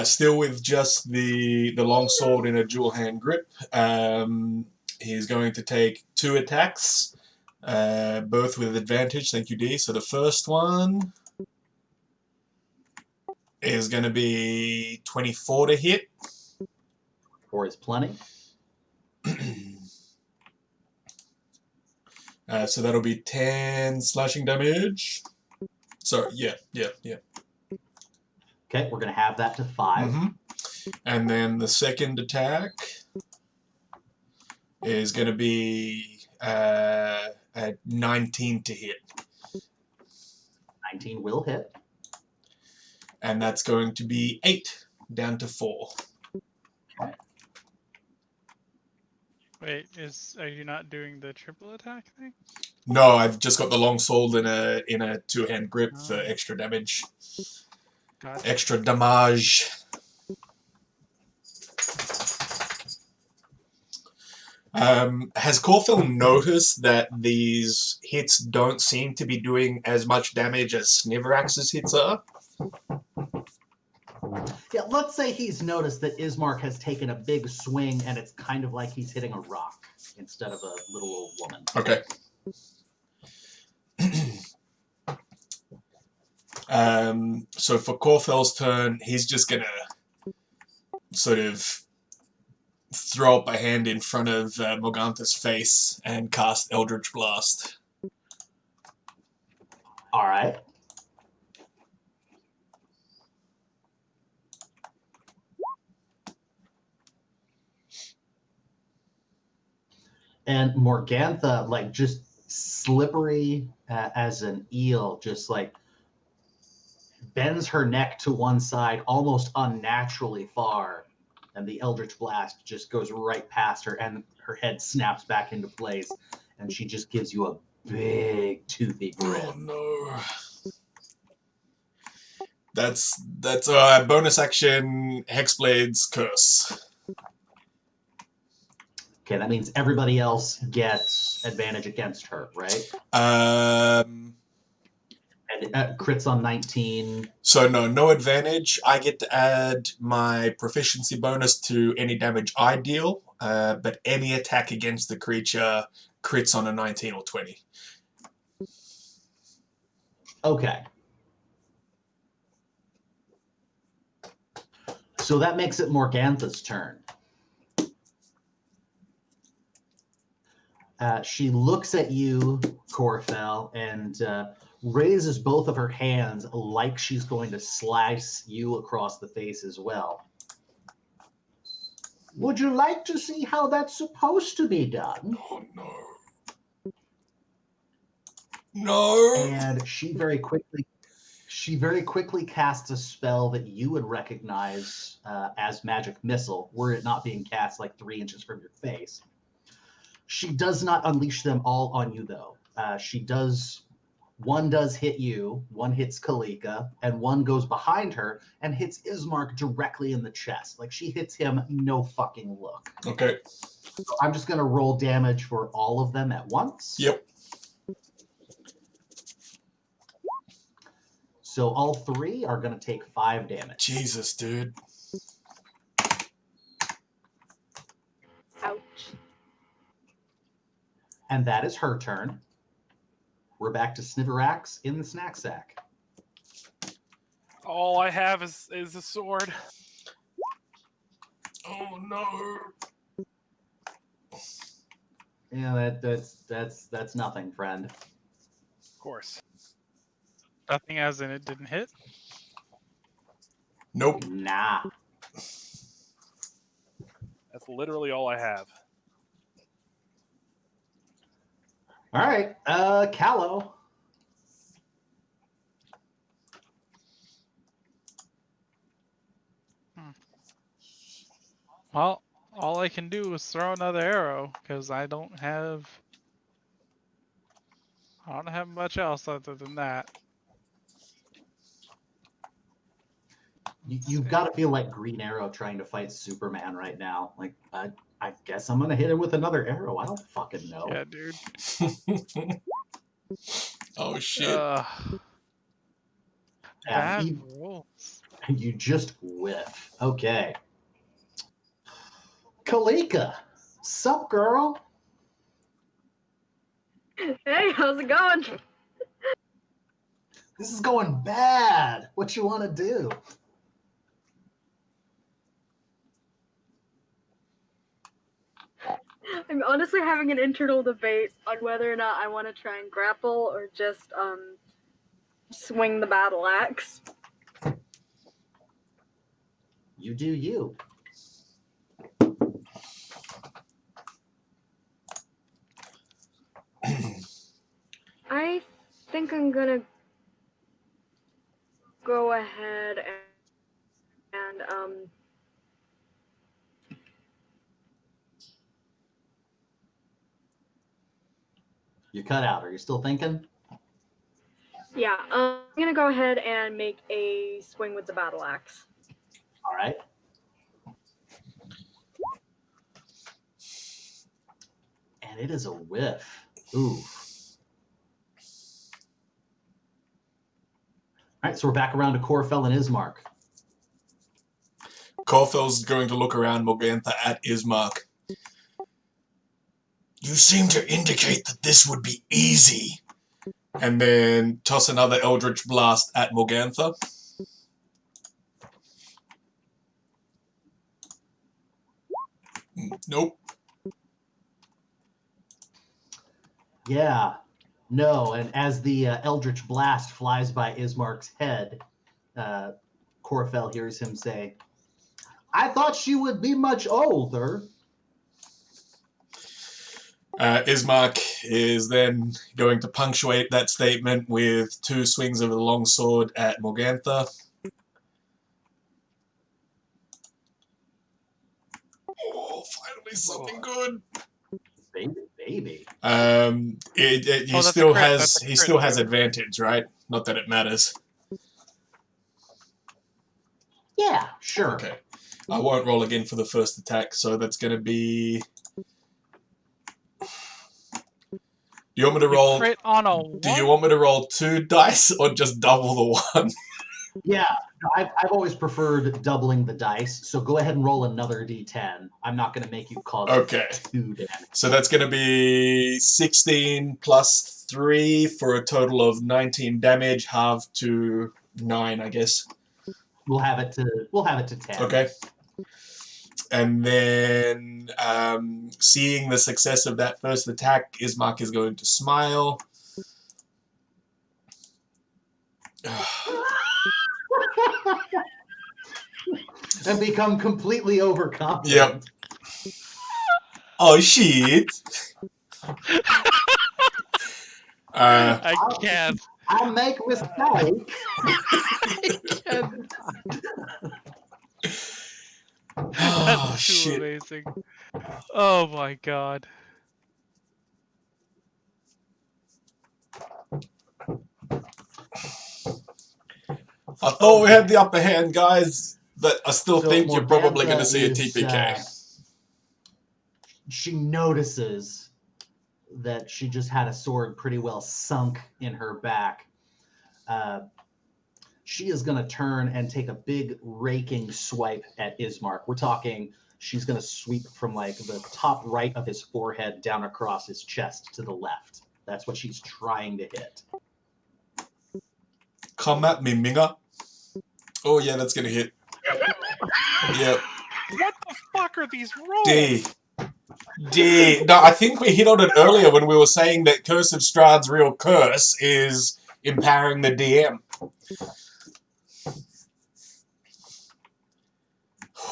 still with just the longsword in a dual hand grip. He's going to take 2 attacks, both with advantage. Thank you, D. So the first one is going to be 24 to hit. 4 is plenty. So that'll be 10 slashing damage. So yeah. Okay, we're going to have that to 5. Mm-hmm. And then the second attack is going to be at 19 to hit. 19 will hit. And that's going to be 8 down to 4. Wait, are you not doing the triple attack thing? No, I've just got the long sword in a 2-hand grip for extra damage. Gotcha. Extra damage. Has Corfel noticed that these hits don't seem to be doing as much damage as Sniverax's hits are? Yeah, let's say he's noticed that Ismark has taken a big swing and it's kind of like he's hitting a rock instead of a little old woman. Okay. So for Corfel's turn, he's just gonna sort of throw up a hand in front of Morgantha's face and cast Eldritch Blast. All right. And Morgantha, like just slippery as an eel, just like bends her neck to one side almost unnaturally far, and the Eldritch Blast just goes right past her, and her head snaps back into place, and she just gives you a big toothy grin. Oh no. That's bonus action Hexblade's Curse. Okay, that means everybody else gets advantage against her, right? Um, And crits on 19. so no advantage. I get to add my proficiency bonus to any damage I deal, but any attack against the creature crits on a 19 or 20. Okay. So that makes it Morgantha's turn. She looks at you, Corfel, and raises both of her hands like she's going to slice you across the face as well. Would you like to see how that's supposed to be done? Oh no. No. And she very quickly casts a spell that you would recognize as Magic Missile, were it not being cast like 3 inches from your face. She does not unleash them all on you, though. One does hit you, one hits Kalika, and one goes behind her and hits Ismark directly in the chest. Like, she hits him, no fucking look. Okay. So I'm just going to roll damage for all of them at once. Yep. So all 3 are going to take 5 damage. Jesus, dude. Ouch. And that is her turn. We're back to Sniverax in the snack sack. All I have is a sword. Oh no. Yeah, that's nothing, friend. Of course. Nothing as in it didn't hit. Nope. Nah. That's literally all I have. All right, Callow. Well, all I can do is throw another arrow because I don't have much else other than that. You've got to feel like Green Arrow trying to fight Superman right now. Like, I guess I'm gonna hit him with another arrow. I don't fucking know. Yeah, dude. Oh shit. Yeah, Bad rolls. you just whiff. Okay. Kalika, sup, girl? Hey, how's it going? This is going bad. What you want to do? I'm honestly having an internal debate on whether or not I want to try and grapple or just swing the battle axe. You do you. I think I'm gonna go ahead and You cut out. Are you still thinking? yeah, I'm gonna go ahead and make a swing with the battle axe. All right. And it is a whiff. Ooh. All right, so we're back around to Corfel and Ismark. Corfel's going to look around Morgantha at Ismark. You seem to indicate that this would be easy. And then toss another Eldritch Blast at Morgantha. Nope. Yeah. No, and as the Eldritch Blast flies by Ismark's head, Corfel hears him say, I thought she would be much older. Ismark is then going to punctuate that statement with 2 swings of the longsword at Morgantha. Oh, finally something good. Baby. He Oh, that's a still crit. has That's a he crit, still has too. advantage, right? Not that it matters. Yeah, sure. Okay. I won't roll again for the first attack, so that's going to be. Do you want me to roll? Crit on a Do you one? want me to roll 2 dice or just double the 1? Yeah, I've always preferred doubling the dice, so go ahead and roll another d10. I'm not going to make you cause Okay. 2 damage. So that's going to be 16 plus 3 for a total of 19 damage, halved to 9, I guess. We'll have it to 10. Okay. And then, seeing the success of that first attack, Ismark is going to smile. And become completely overconfident. Yep. Oh, shit. I can't. I make mistakes. Oh, That's too shit. amazing. Oh my god. I thought we had the upper hand, guys, but I still So think you're probably going to Morgantha see a is, TPK. She notices that she just had a sword pretty well sunk in her back. She is going to turn and take a big raking swipe at Ismark. We're talking, she's going to sweep from like the top right of his forehead down across his chest to the left. That's what she's trying to hit. Come at me, Minga. Oh, yeah, that's going to hit. Yep. What the fuck are these rolls? D. No, I think we hit on it earlier when we were saying that Curse of Strahd's real curse is empowering the DM.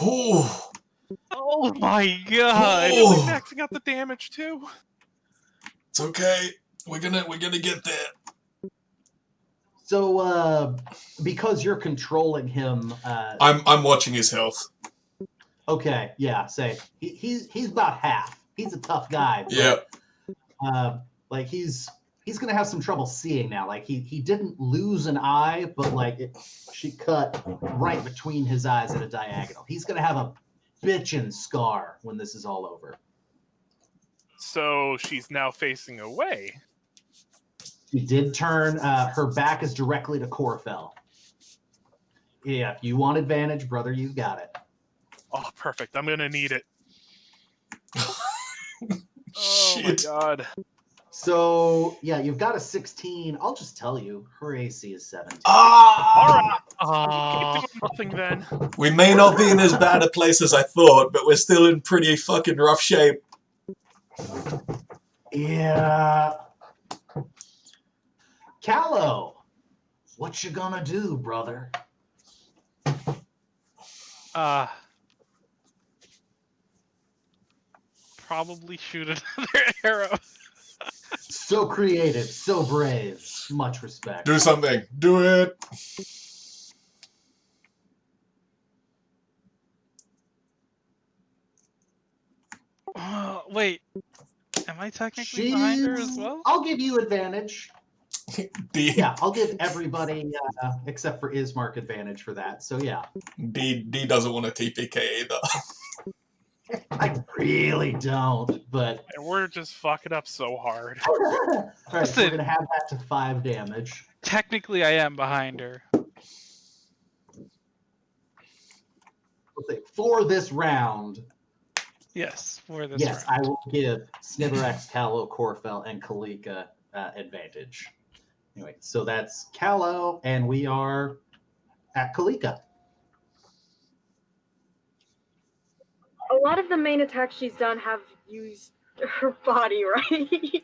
Ooh. Oh my god. Really Ooh. maxing out the damage too. It's okay. We're gonna get there. So, because you're controlling him, I'm watching his health. okay, yeah, say he's about half. He's a tough guy. But, Yep. like he's gonna have some trouble seeing now. Like he didn't lose an eye, but like she cut right between his eyes at a diagonal. He's gonna have a bitchin' scar when this is all over. So she's now facing away. She did turn. Her back is directly to Corfell. Yeah, if you want advantage, brother, you've got it. Oh, perfect. I'm gonna need it. Oh Shit. my god. So yeah, you've got a 16. I'll just tell you, her AC is 17. Ah! Oh. Keep doing nothing then. We may not be in as bad a place as I thought, but we're still in pretty fucking rough shape. Yeah. Callow, what you gonna do, brother? Probably shoot another arrow. So creative, so brave. Much respect. Do something. Do it. Wait. Am I technically behind her as well? I'll give you advantage. D. Yeah, I'll give everybody except for Ismark advantage for that. So yeah. D doesn't want a TPK either. I really don't, but And we're just fucking up so hard. all right, Listen. we're gonna have that to 5 damage. Technically, I am behind her. For this round, Yes, for this yes, round. I will give Sniverex, Callow, Corfell, and Kalika advantage. Anyway, so that's Callow, and we are at Kalika. A lot of the main attacks she's done have used her body, right?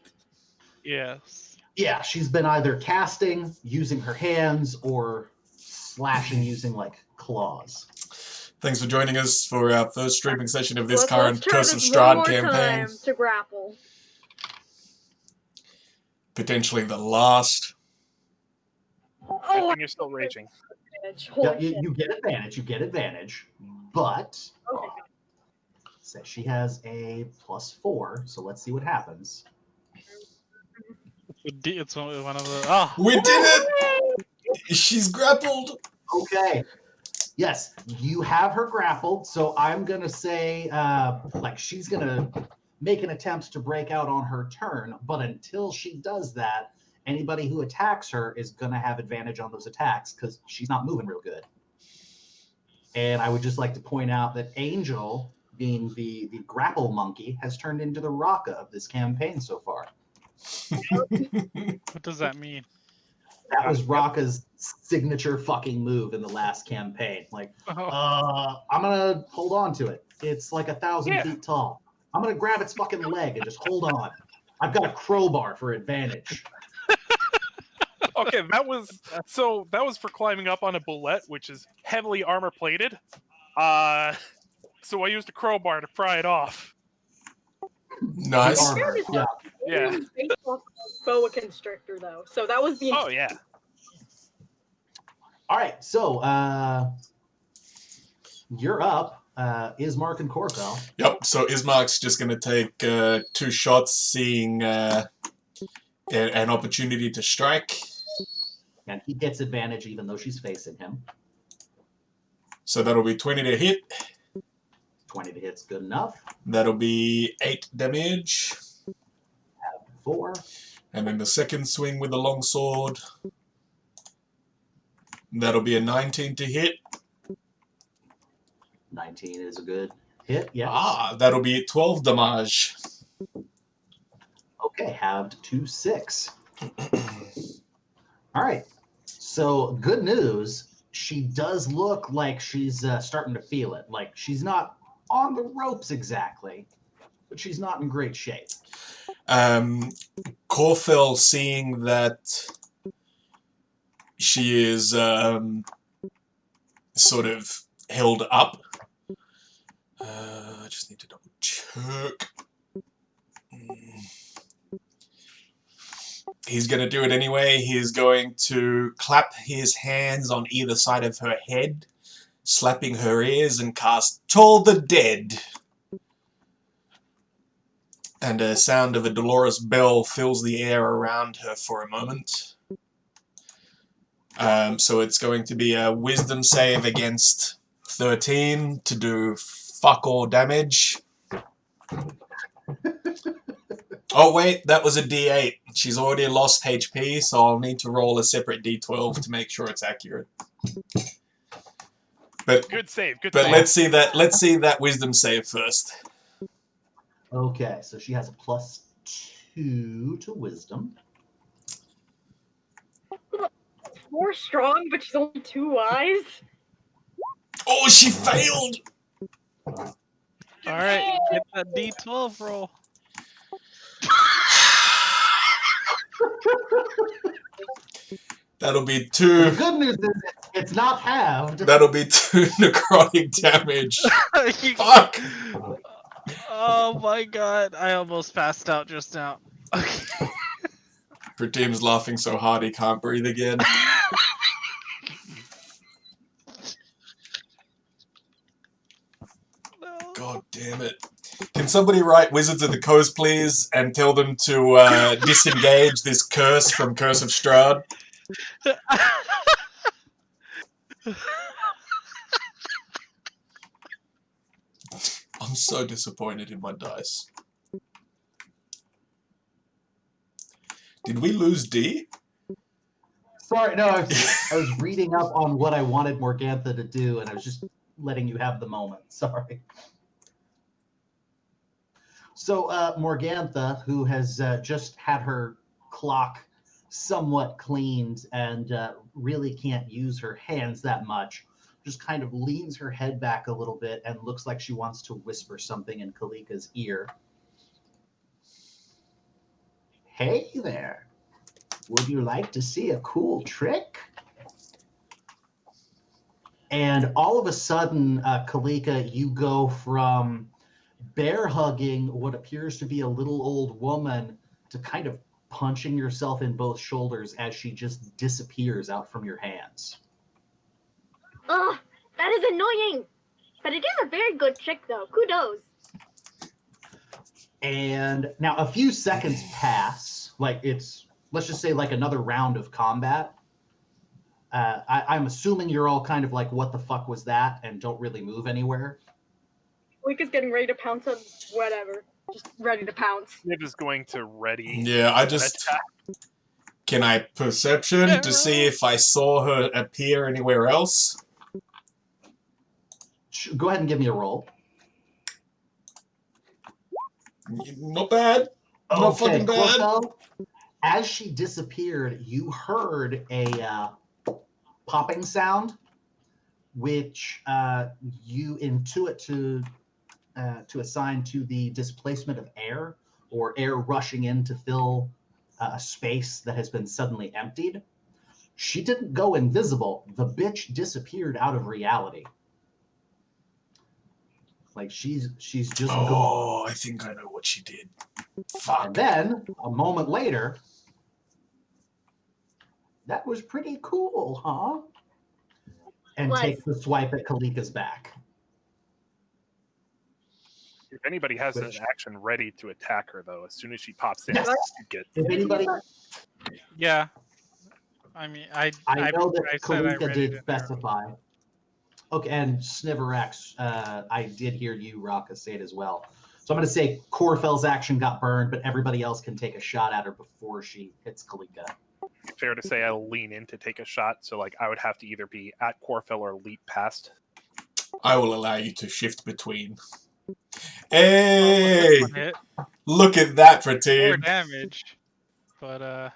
Yes. Yeah, she's been either casting, using her hands, or slashing using like claws. Thanks for joining us for our first streaming session of this Let's current try Curse of this one Strahd more campaign. time to grapple. potentially the last. Oh, And you're still raging. holy Yeah, shit. you get advantage. You get advantage, but Okay. says she has a +4. So let's see what happens. It's one of the. Ah! We did it! She's grappled! Okay. Yes, you have her grappled. So I'm gonna say, like, she's gonna make an attempt to break out on her turn. But until she does that, anybody who attacks her is gonna have advantage on those attacks because she's not moving real good. And I would just like to point out that Angel, being the grapple monkey, has turned into the Raka of this campaign so far. What does that mean? That was Raka's signature fucking move in the last campaign. Like, Oh, I'm gonna hold on to it. It's like 1,000 Yeah. feet tall. I'm gonna grab its fucking leg and just hold on. I've got a crowbar for advantage. Okay, that was for climbing up on a bullet, which is heavily armor plated. So I used a crowbar to pry it off. Nice. The armor. Yeah. Yeah. Based off of boa constrictor though, so that was the. Oh yeah. All right. So you're up. Ismark and Corfel. Yep, so Ismark's just going to take 2 shots, seeing an opportunity to strike. And he gets advantage even though she's facing him. So that'll be 20 to hit. 20 to hit's good enough. That'll be 8 damage. 4. And then the second swing with the longsword. That'll be a 19 to hit. 19 is a good hit. Yes. Ah, that'll be 12 damage. Okay, halved to 6. All right. So good news. She does look like she's starting to feel it. Like she's not on the ropes exactly, but she's not in great shape. Corfel, seeing that she is sort of held up. I just need to double check. He's going to do it anyway. He's going to clap his hands on either side of her head, slapping her ears, and cast Toll the Dead. And a sound of a dolorous bell fills the air around her for a moment. So it's going to be a wisdom save against 13 to do fuck all damage. Oh wait, that was a D8. She's already lost HP, so I'll need to roll a separate D12 to make sure it's accurate. But Good save. Good but save. let's see that wisdom save first. Okay, so she has a +2 to wisdom. 4 strong, but she's only 2 wise. Oh, she failed. all right, get that D12 roll. That'll be The 2. good news is it's not halved. That'll be 2 necrotic damage. Fuck. Oh my god, I almost passed out just now. Okay. Pratim's laughing so hard he can't breathe again. No. God damn it. Can somebody write Wizards of the Coast, please, and tell them to disengage this curse from Curse of Strahd? I'm so disappointed in my dice. Did we lose D? Sorry, no, I was reading up on what I wanted Morgantha to do, and I was just letting you have the moment. Sorry. So Morgantha, who has just had her clock somewhat cleaned and really can't use her hands that much, just kind of leans her head back a little bit and looks like she wants to whisper something in Kalika's ear. Hey there. Would you like to see a cool trick? And all of a sudden, Kalika, you go from bear hugging what appears to be a little old woman to kind of punching yourself in both shoulders as she just disappears out from your hands. Ugh, that is annoying. But it is a very good trick, though. Kudos. And now a few seconds pass, like it's, let's just say like another round of combat. I'm assuming you're all kind of like, what the fuck was that? And don't really move anywhere. Kalika's getting ready to pounce on whatever. Just ready to pounce. Niv is going to ready. Yeah, I an just... attack. Can I perception to see if I saw her appear anywhere else? Go ahead and give me a roll. Not bad. Not fucking bad. Corpo, as she disappeared, you heard a popping sound, which you intuit to assign to the displacement of air, or air rushing in to fill a space that has been suddenly emptied. She didn't go invisible. The bitch disappeared out of reality. Like she's just gone. Oh, I think I know what she did. Fuck. And then a moment later, that was pretty cool, huh? And Was. takes the swipe at Kalika's back. If anybody has an Which- action ready to attack her, though, as soon as she pops in, Yes. you get If anybody, Yeah. I mean, I know that I said I Kalika readied did an arrow. specify. Okay, and Sniverex, I did hear you, Raka, say it as well. So I'm going to say Corfell's action got burned, but everybody else can take a shot at her before she hits Kalika. fair to say I'll lean in to take a shot. So, like, I would have to either be at Corfell or leap past. I will allow you to shift between. Hey! One hit, Look at that for 4 team. damage. But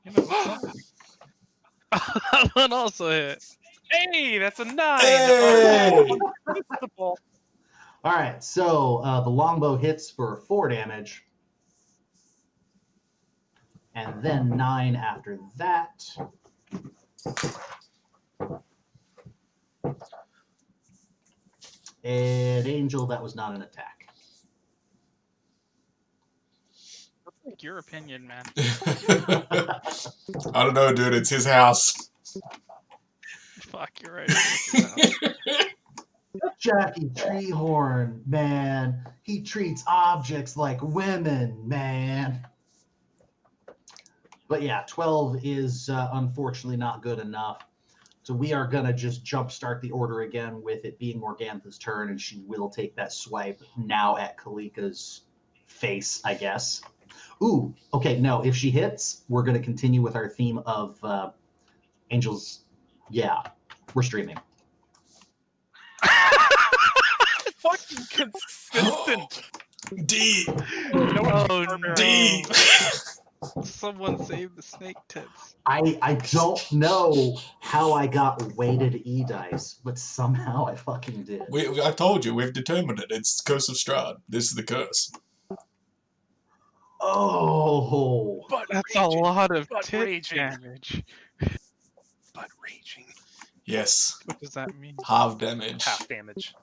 you know, something. That one also hit. Hey, that's a 9! Hey! Principal. All right, so the longbow hits for 4 damage. And then 9 after that. And Angel, that was not an attack. Like your opinion, man. I don't know, dude. It's his house. Fuck, you're right. Jackie Treehorn, man. He treats objects like women, man. But yeah, 12 is unfortunately not good enough. So we are going to just jumpstart the order again with it being Morgantha's turn, and she will take that swipe now at Kalika's face, I guess. Ooh, okay, no, if she hits, we're going to continue with our theme of Angels. Yeah, we're streaming. Fucking consistent. D! Oh, D! Someone save the snake tits. I don't know how I got weighted E-dice, but somehow I fucking did. I told you, we've determined it. It's the Curse of Strahd. This is the curse. Oh, But That's raging, a lot of but tit raging. damage. But raging. Yes. What does that mean? Half damage. Half damage.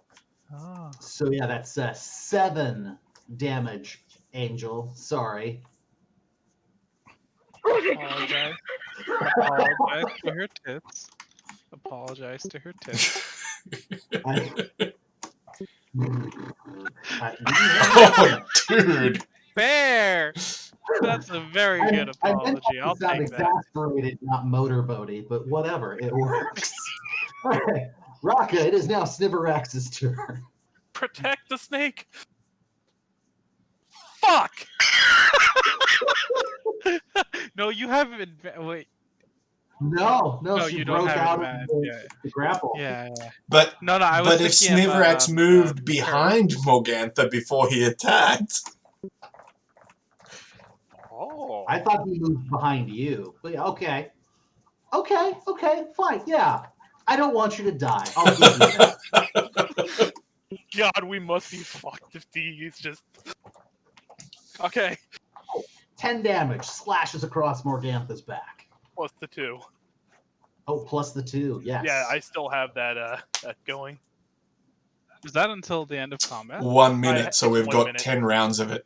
Oh. so yeah, that's 7 damage, Angel. Sorry. Apologize. Apologize to her tits. Apologize to her tits. Oh, dude. Fair! That's a very good I meant apology. I'll to sound take that. exasperated, not motorboaty, but whatever, it works. All right, Raka, it is now Sniverax's turn. Protect the snake. Fuck! No, you haven't. Wait. No, No, she you don't broke have out advantage, of yeah. the grapple. Yeah, yeah. But No, I was but if thinking of, Sniverax moved the behind Morgantha before he attacked, Oh. I thought he moved behind you. But yeah, okay, fine, yeah. I don't want you to die. I'll give you that. God, we must be fucked if D is just... Okay, 10 damage, slashes across Morgantha's back. plus the 2. Oh, plus the 2, yes. Yeah, I still have that that going. Is that until the end of combat? 1 minute, so it's we've 1 got minute. 10 rounds of it.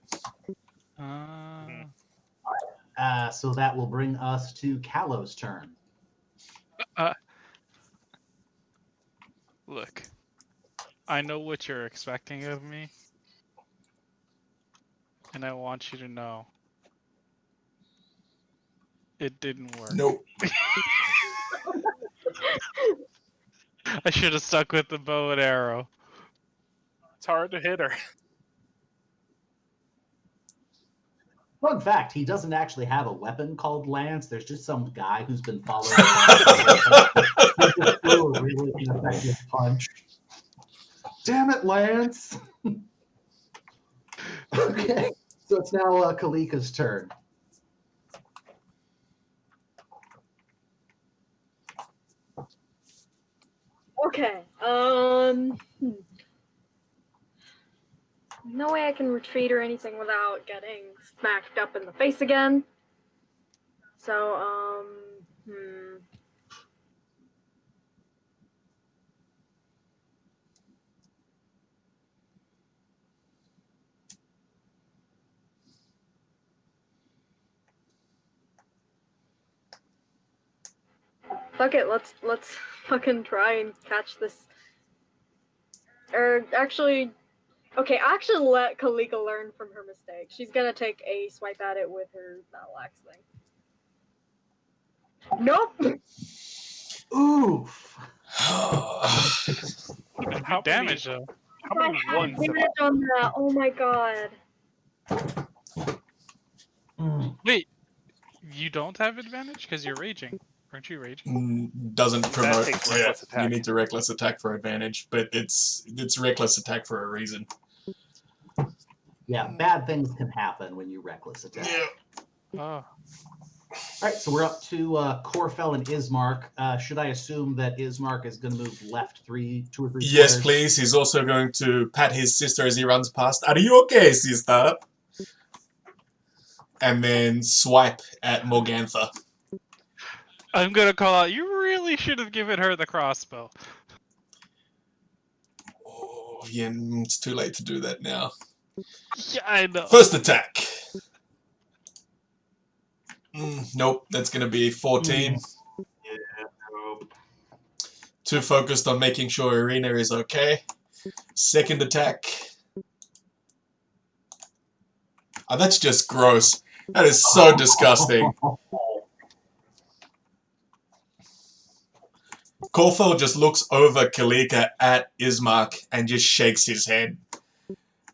Uh, So that will bring us to Callow's turn. Look, I know what you're expecting of me, and I want you to know it didn't work. Nope. I should have stuck with the bow and arrow. It's hard to hit her. Fun fact, he doesn't actually have a weapon called Lance. There's just some guy who's been following him. He just threw a really ineffective punch. Damn it, Lance! Okay, so it's now Kalika's turn. Okay. No way I can retreat or anything without getting smacked up in the face again. So, fuck it, let's fucking try and catch this. Or actually, okay, actually let Kalika learn from her mistake. She's gonna take a swipe at it with her battle axe thing. Nope. Oof. How Good damage though. How many ones? Damage on that. Oh my god. Wait, you don't have advantage because you're raging. Aren't you raging? Doesn't promote. takes Yeah, reckless you attack. need to reckless attack for advantage, but it's reckless attack for a reason. Yeah, bad things can happen when you reckless attack. Oh. All right, so we're up to Corfell and Ismark. Should I assume that Ismark is going to move left 2 or 3 Yes, squares? please. He's also going to pat his sister as he runs past. Are you okay, sister? And then swipe at Morgantha. I'm gonna call out. You really should have given her the crossbow. Oh, yeah, it's too late to do that now. Yeah, I know. First attack. Nope, that's going to be 14. Too focused on making sure Irina is okay. Second attack. Oh, that's just gross. That is so disgusting. Corfell just looks over Kalika at Ismark and just shakes his head.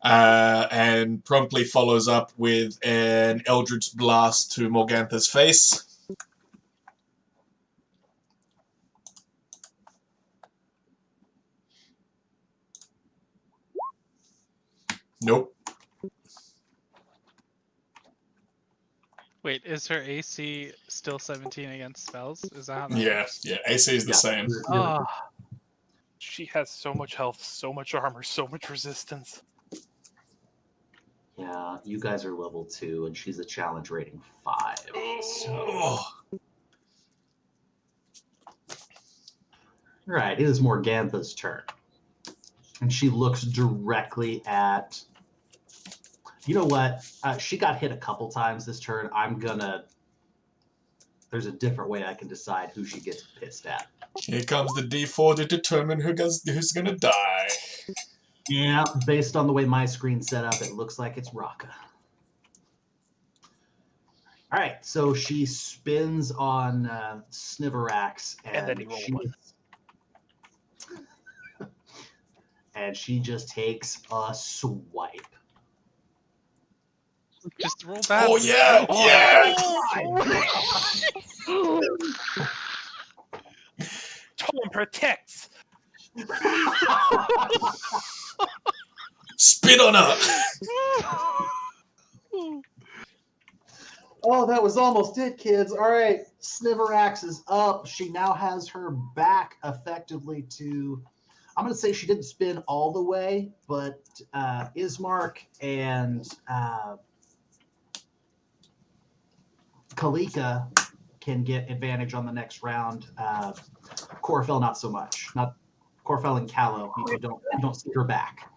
And promptly follows up with an Eldritch Blast to Morgantha's face. Nope. Wait, is her AC still 17 against spells? Is that how that Yeah, works? yeah. AC is the same. Oh, She has so much health, so much armor, so much resistance. Yeah, you guys are level 2, and she's a challenge rating 5. So. Oh. All right, it is Morgantha's turn. And she looks directly at... You know what? She got hit a couple times this turn. There's a different way I can decide who she gets pissed at. Here comes the D4 to determine who's gonna die. Yeah, based on the way my screen's set up, it looks like it's Raka. All right, so she spins on Sniverax, And then he rolled one. And she just takes a swipe. just roll that. Oh yeah, yeah. Tone protects. Spit on her. Oh, that was almost it, kids. All right, Sniverax is up. She now has her back effectively to... I'm going to say she didn't spin all the way, but Ismark and Kalika can get advantage on the next round. Corfell, not so much. Not Corfell and Callow. You don't see her back.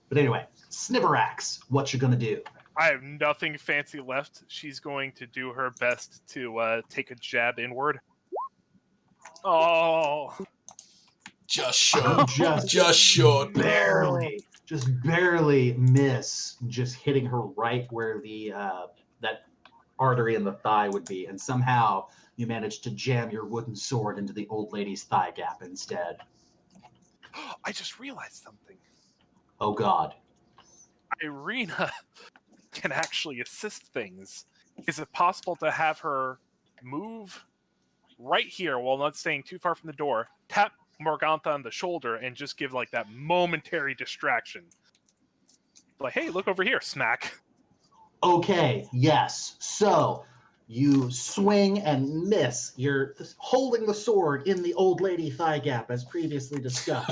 But anyway, Sniverax, what you gonna do? I have nothing fancy left. She's going to do her best to take a jab inward. Oh, Just short. Just Just short. just barely miss, just hitting her right where the that artery in the thigh would be, and somehow you manage to jam your wooden sword into the old lady's thigh gap instead. I just realized something. Oh God. Irina can actually assist things. Is it possible to have her move right here while not staying too far from the door, tap Morgantha on the shoulder, and just give like that momentary distraction? Like, hey, look over here, smack. Okay, yes. So you swing and miss. You're holding the sword in the old lady thigh gap, as previously discussed.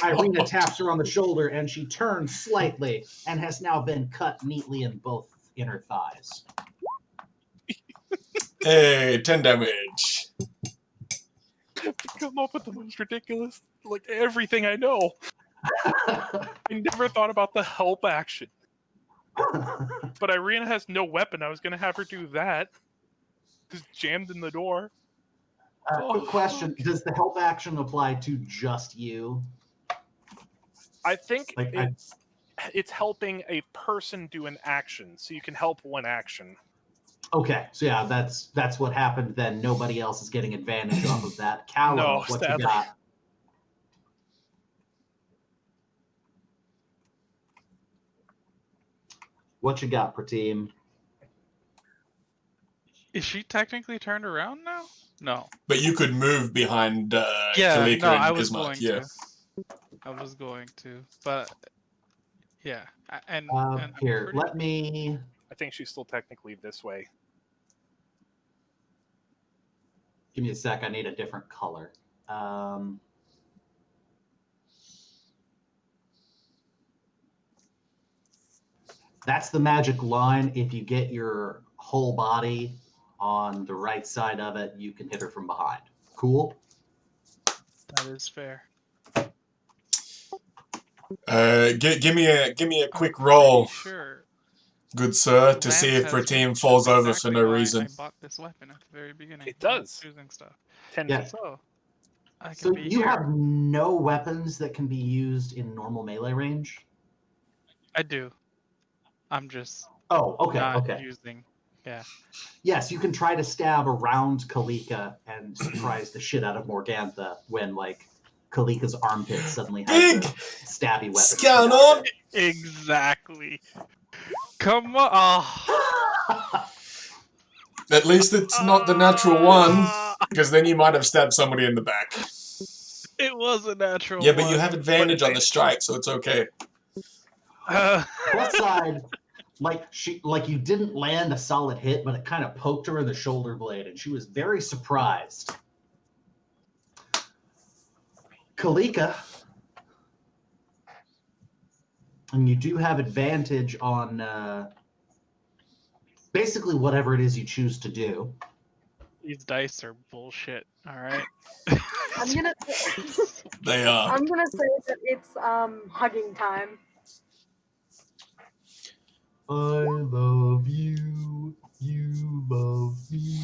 Irina taps her on the shoulder, and she turns slightly and has now been cut neatly in both inner thighs. Hey, 10 damage. Come up with the most ridiculous, like everything I know. I never thought about the help action. But Irina has no weapon. I was going to have her do that. Just jammed in the door. Quick question. Does the help action apply to just you? I think Like, it's helping a person do an action, so you can help one action. Okay, so yeah, that's what happened then. Nobody else is getting advantage off of that. Callum, No, what sadly. you got? What you got, Prateem? Is she technically turned around now? No. But you could move behind Yeah, Kalika no, and I was Ismark, going yeah. to. I was going to, but yeah, and Here, pretty- let me. I think she's still technically this way. Give me a sec. I need a different color. That's the magic line. If you get your whole body on the right side of it, you can hit her from behind. Cool? that is fair. Give me a quick I'm roll, pretty sure good sir, to see Lance if has Prateem reached falls that's over for exactly no why reason. I bought this weapon at the very beginning. It when I was does. choosing stuff. 10 Yeah. feet. So I can So be you here. have no weapons that can be used in normal melee range? I do. I'm just Oh, okay, not okay. using. Yeah. Yes, you can try to stab around Kalika and surprise the shit out of Morgantha when, like, Kalika's armpit suddenly has Big a stabby weapon. scan on! Exactly. Come on. Oh. At least it's not the natural one, because then you might have stabbed somebody in the back. It was a natural Yeah, but you one. have advantage on the strike, so it's okay. Plus side, like you didn't land a solid hit, but it kind of poked her in the shoulder blade, and she was very surprised. Kalika, and you do have advantage on basically whatever it is you choose to do. These dice are bullshit. All right. I'm gonna They are. I'm gonna say that it's hugging time. I love you, you love me.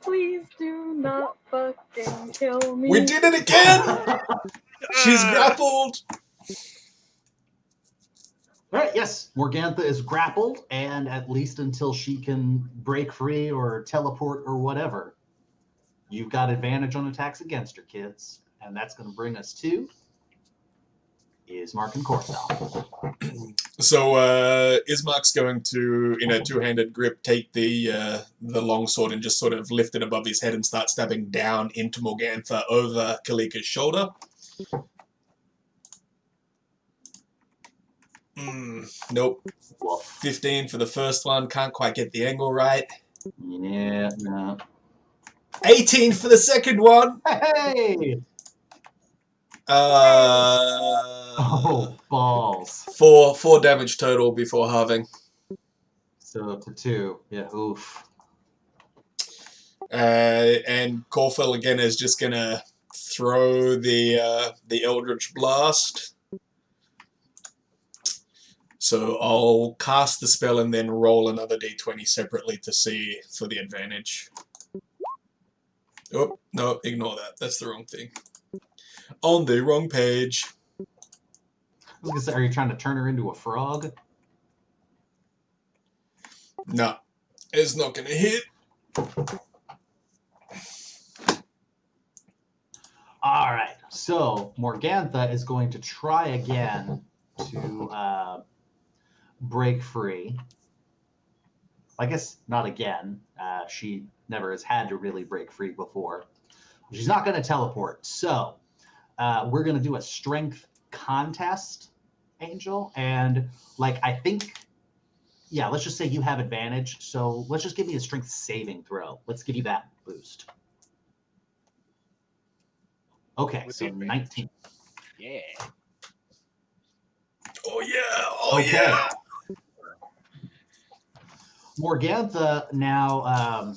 Please do not fucking kill me. We did it again! She's grappled! All right, yes, Morgantha is grappled, and at least until she can break free or teleport or whatever, you've got advantage on attacks against her, kids. And that's going to bring us to Ismark and Corthel. So Ismark's going to, in a two-handed grip, take the longsword and just sort of lift it above his head and start stabbing down into Morgantha over Kalika's shoulder. Nope. 15 for the first one. Can't quite get the angle right. Yeah, no. 18 for the second one. Hey! Oh, balls. Four damage total before halving. So up to 2. Yeah, oof. And Corfell again is just gonna throw the Eldritch Blast. So I'll cast the spell and then roll another d20 separately to see for the advantage. Oh, no, ignore that. That's the wrong thing. On the wrong page. I was gonna say, are you trying to turn her into a frog? No, it's not going to hit. All right, so Morgantha is going to try again to break free. I guess not again. She never has had to really break free before. She's not going to teleport. So we're going to do a strength contest, Angel. And I think, let's just say you have advantage. So let's just give me a strength saving throw. Let's give you that boost. Okay, With so the advantage. 19. Yeah. Oh, yeah. Oh, Okay. yeah. Morgantha now,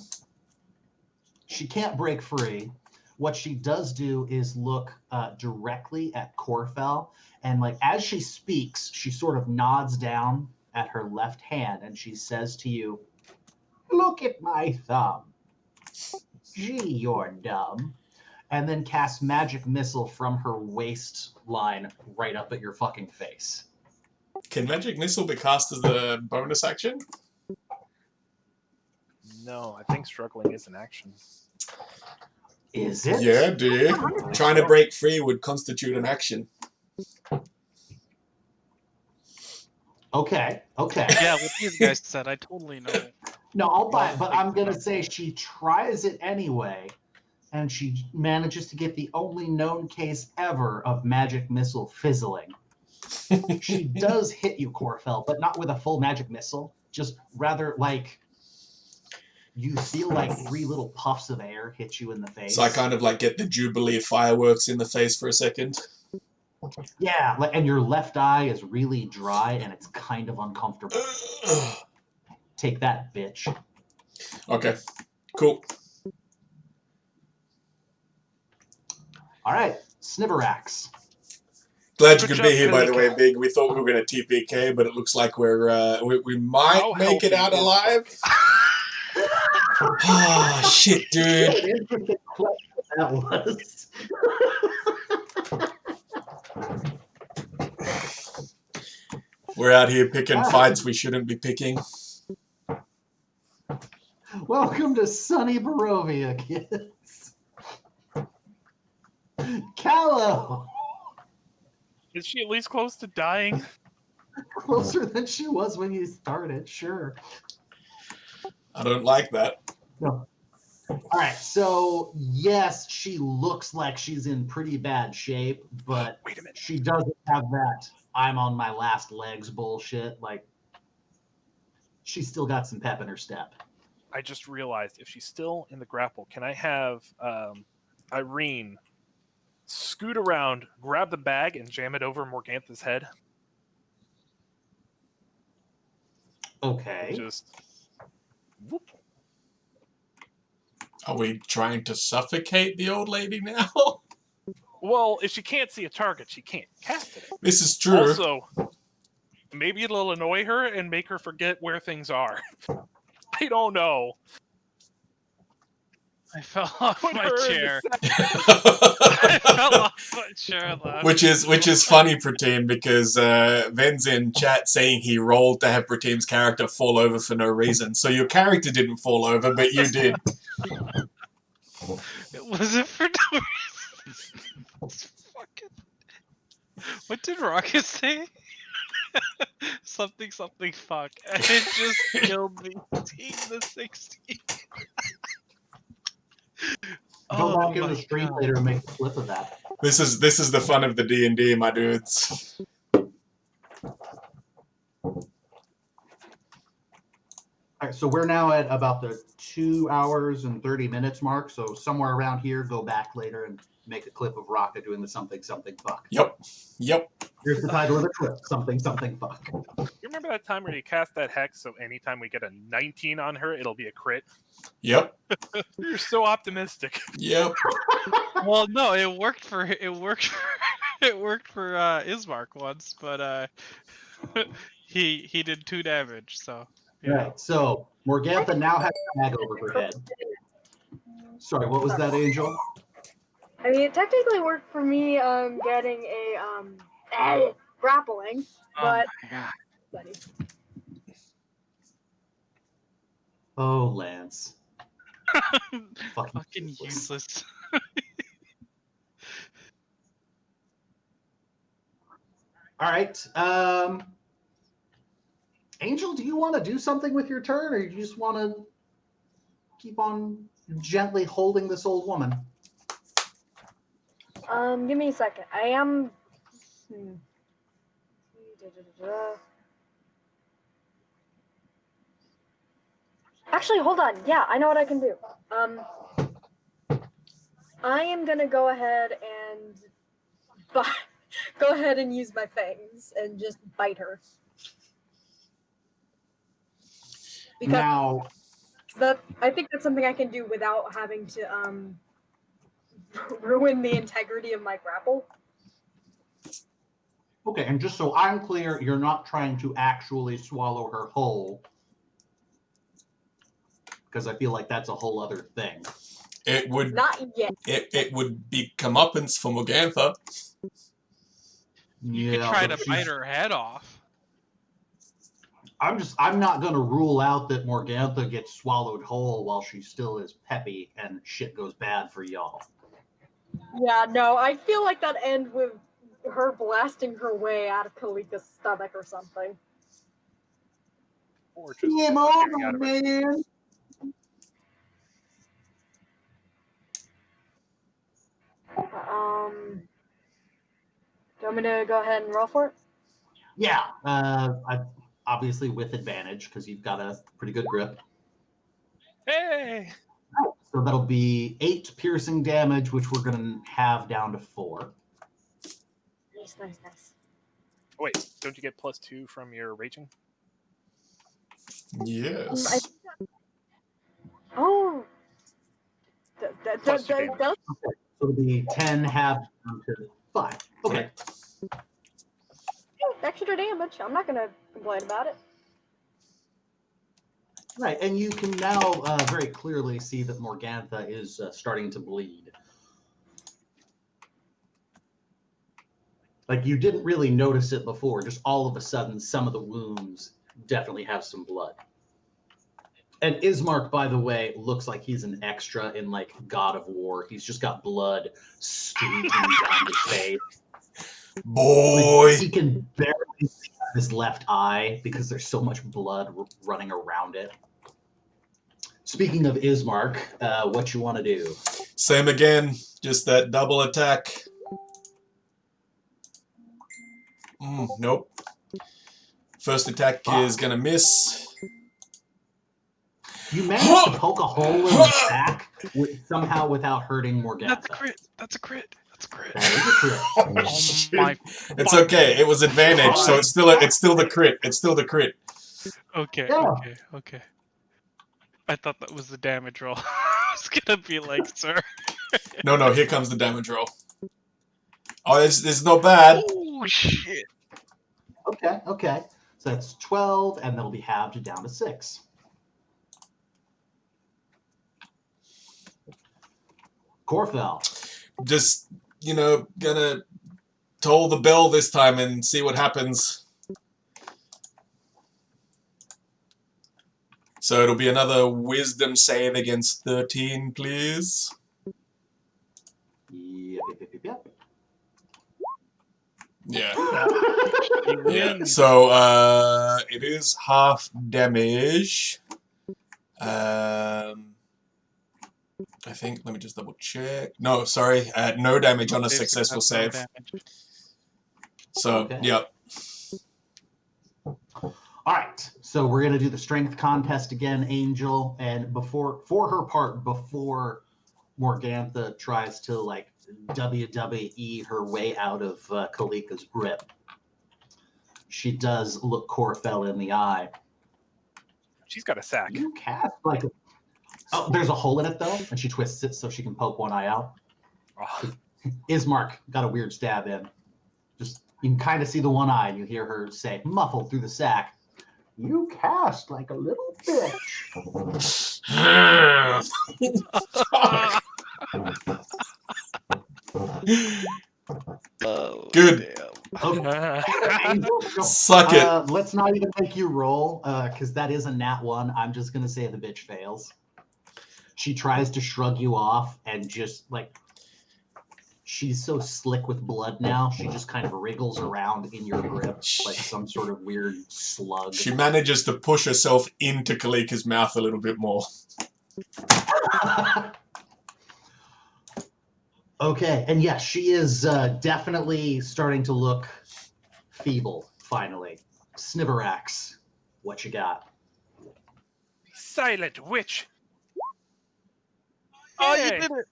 she can't break free. What she does do is look directly at Corfell, and as she speaks, she sort of nods down at her left hand, and she says to you, "Look at my thumb. Gee, you're dumb." And then casts magic missile from her waistline right up at your fucking face. Can Magic Missile be cast as a bonus action? No, I think struggling is an action. Is it? Yeah, dude. Trying to break free would constitute an action. Okay. Yeah, what these guys said, I totally know. No, I'll buy it, but I'm going to say she tries it anyway, and she manages to get the only known case ever of magic missile fizzling. She does hit you, Corfell, but not with a full magic missile. Just rather you feel like 3 little puffs of air hit you in the face. So I kind of get the Jubilee fireworks in the face for a second. Yeah, and your left eye is really dry, and it's kind of uncomfortable. Take that, bitch. Okay, cool. All right, Sniverax. Glad you Good could be job, here, by the way, Kalika. Big. We thought we were going to TPK, but it looks like we might How make it out healthy is alive. Ah, shit, dude. What an interesting question that was. We're out here picking fights we shouldn't be picking. Welcome to sunny Barovia, kids. Callow! Is she at least close to dying? Closer than she was when you started, sure. I don't like that. No. All right, so yes, she looks like she's in pretty bad shape, but Wait a minute. she doesn't have that I'm on my last legs bullshit. She's still got some pep in her step. I just realized if she's still in the grapple, can I have Irene scoot around, grab the bag, and jam it over Morgantha's head? Okay. Just whoop. Are we trying to suffocate the old lady now? Well, if she can't see a target, she can't cast it. This is true. Also, maybe it'll annoy her and make her forget where things are. I don't know. I fell off Put my her in the chair. sack. I fell off my chair last. Which is funny, Pratim, because Ven's in chat saying he rolled to have Pratim's character fall over for no reason. So your character didn't fall over, but you did. It wasn't for no reason. It's fucking... What did Rocket say? something fuck. And it just killed me. Team the 16. Go back in my the stream God. later and make a clip of that. This is the fun of the D&D, my dudes. All right, so we're now at about the 2 hours and 30 minutes mark. So somewhere around here, go back later and make a clip of Rocket doing the something fuck. Yep. Here's the title of the clip: something fuck. You remember that time where you cast that hex, so anytime we get a 19 on her, it'll be a crit? Yep. You're so optimistic. Yep. Well, no, it worked for Ismark once, but He did 2 damage, so yeah. Right. So Morgantha now has a bag over her head. Sorry, what was that, Angel? I mean, it technically worked for me getting a grappling, but Oh my god. buddy. Oh, Lance. Fucking useless. useless. All right. Angel, do you want to do something with your turn, or you just want to keep on gently holding this old woman? Give me a second. I am. Actually, hold on. Yeah, I know what I can do. I am gonna go ahead and go ahead and use my fangs and just bite her. Because Now, I think that's something I can do without having to ruin the integrity of my grapple. okay, and just so I'm clear, you're not trying to actually swallow her whole, because I feel like that's a whole other thing. It would Not yet. it would be comeuppance for Morgantha. You could try to bite her head off. I'm not going to rule out that Morgantha gets swallowed whole while she still is peppy and shit goes bad for y'all. Yeah, no, I feel like that end with her blasting her way out of Kalika's stomach or something. Or just Game disappearing out over, of it. man. Do you want me to go ahead and roll for it? Yeah, obviously with advantage because you've got a pretty good grip. Hey! So that'll be 8 piercing damage, which we're going to have down to 4. Nice. Wait, don't you get +2 from your raging? Yes. Oh. Plus 2 damage. So it'll be 10 halved down to 5. Okay. Extra damage. I'm not going to complain about it. Right, and you can now very clearly see that Morgantha is starting to bleed. Like, you didn't really notice it before. Just all of a sudden, some of the wounds definitely have some blood. And Ismark, by the way, looks like he's an extra in, like, God of War. He's just got blood streaking down his face. Boy! He can barely see out his left eye because there's so much blood running around it. Speaking of Ismark, what you want to do? Same again, just that double attack. Nope. First attack is gonna miss. You managed to poke a hole in the back somehow without hurting Morgantha. That's a crit. That's a crit. That is a crit. Oh my. It's okay. It was advantage, so it's still the crit. It's still the crit. Okay. Yeah. Okay. I thought that was the damage roll. I was gonna be like, sir. No. Here comes the damage roll. Oh, it's not bad. Oh shit. Okay. So that's 12, and that'll be halved down to 6. Corfell. Just, gonna toll the bell this time and see what happens. So it'll be another wisdom save against 13, please. Yep. Yeah. He Yeah. wins. So it is half damage. I think, let me just double check. No, sorry, no damage on a successful save. So, Okay. yep. All right, so we're gonna do the strength contest again, Angel, and before Morgantha tries to like WWE her way out of Kalika's grip, she does look Corfell in the eye. She's got a sack. You cast like there's a hole in it though, and she twists it so she can poke one eye out. Oh, Ismark got a weird stab in. Just You can kind of see the one eye, and you hear her say, muffled through the sack, "You cast like a little bitch." Fuck. Oh, Good. damn. Angel, go. Suck it. Let's not even make you roll, because that is a nat 1. I'm just going to say the bitch fails. She tries to shrug you off, and just, like, she's so slick with blood now, she just kind of wriggles around in your grip like some sort of weird slug. She manages to push herself into Kalika's mouth a little bit more. Okay, and yes, she is definitely starting to look feeble, finally. Sniverax, what you got? Silent witch. Oh, Hey, you did it!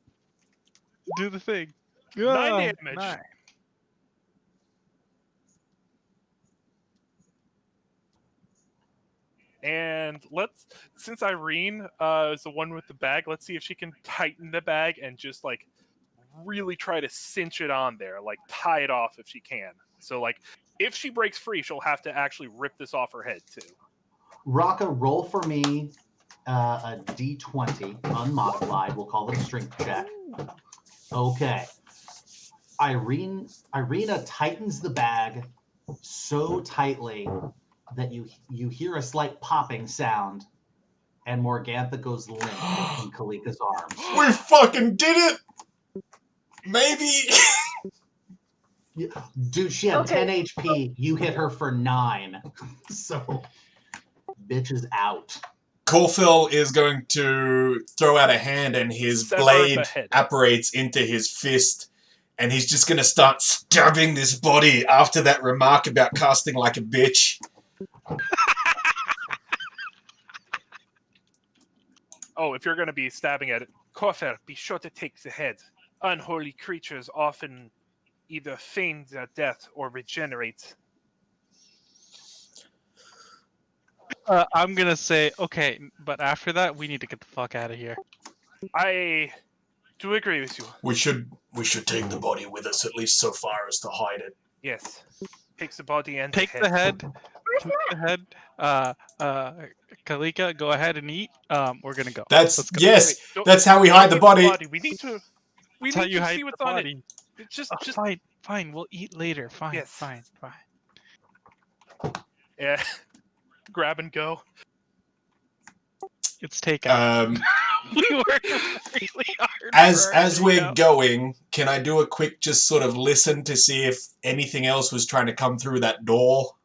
Do the thing. 9 damage. 9. And since Irene is the one with the bag, let's see if she can tighten the bag and just like really try to cinch it on there, like tie it off if she can. So like if she breaks free, she'll have to actually rip this off her head too. Raka, roll for me a d20, unmodified. We'll call it a strength check. Okay. Irina tightens the bag so tightly that you hear a slight popping sound, and Morgantha goes limp in Kalika's arms. We fucking did it! Maybe. Dude, she had Okay. 10 HP. You hit her for 9. So, bitch is out. Corfell is going to throw out a hand, and his Sever blade the head. apparates into his fist, and he's just going to start stabbing this body after that remark about casting like a bitch. Oh, if you're going to be stabbing at it, Koffer, be sure to take the head. Unholy creatures often either feign their death or regenerate. I'm gonna say, okay, but after that, we need to get the fuck out of here. I do agree with you. We should take the body with us, at least so far as to hide it. Yes. Take the body and Take the head. Take the head. Kalika, go ahead and eat. We're gonna go. That's Let's go. yes. Wait, don't- That's how we don't hide the eat body. We need to. We That's how need you to hide see the what's on it. body. Just Fine. We'll eat later. Fine. Yes. Fine. yeah. Grab and go. It's takeout. We worked really hard. As we're takeout. going, can I do a quick just sort of listen to see if anything else was trying to come through that door?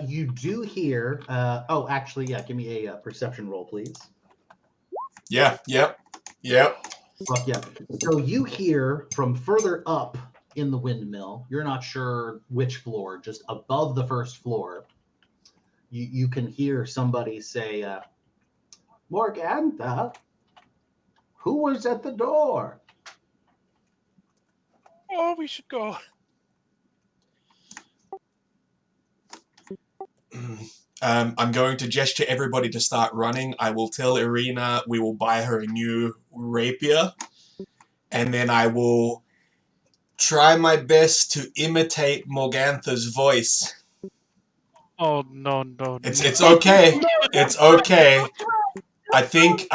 You do hear... actually, yeah, give me a perception roll, please. Yeah, yep. Fuck yeah. So you hear from further up in the windmill, you're not sure which floor, just above the first floor, you can hear somebody say, Morgantha, who was at the door? Oh, we should go. I'm going to gesture everybody to start running. I will tell Irina we will buy her a new rapier, and then I will try my best to imitate Morgantha's voice. Oh no! It's okay. It's okay. I think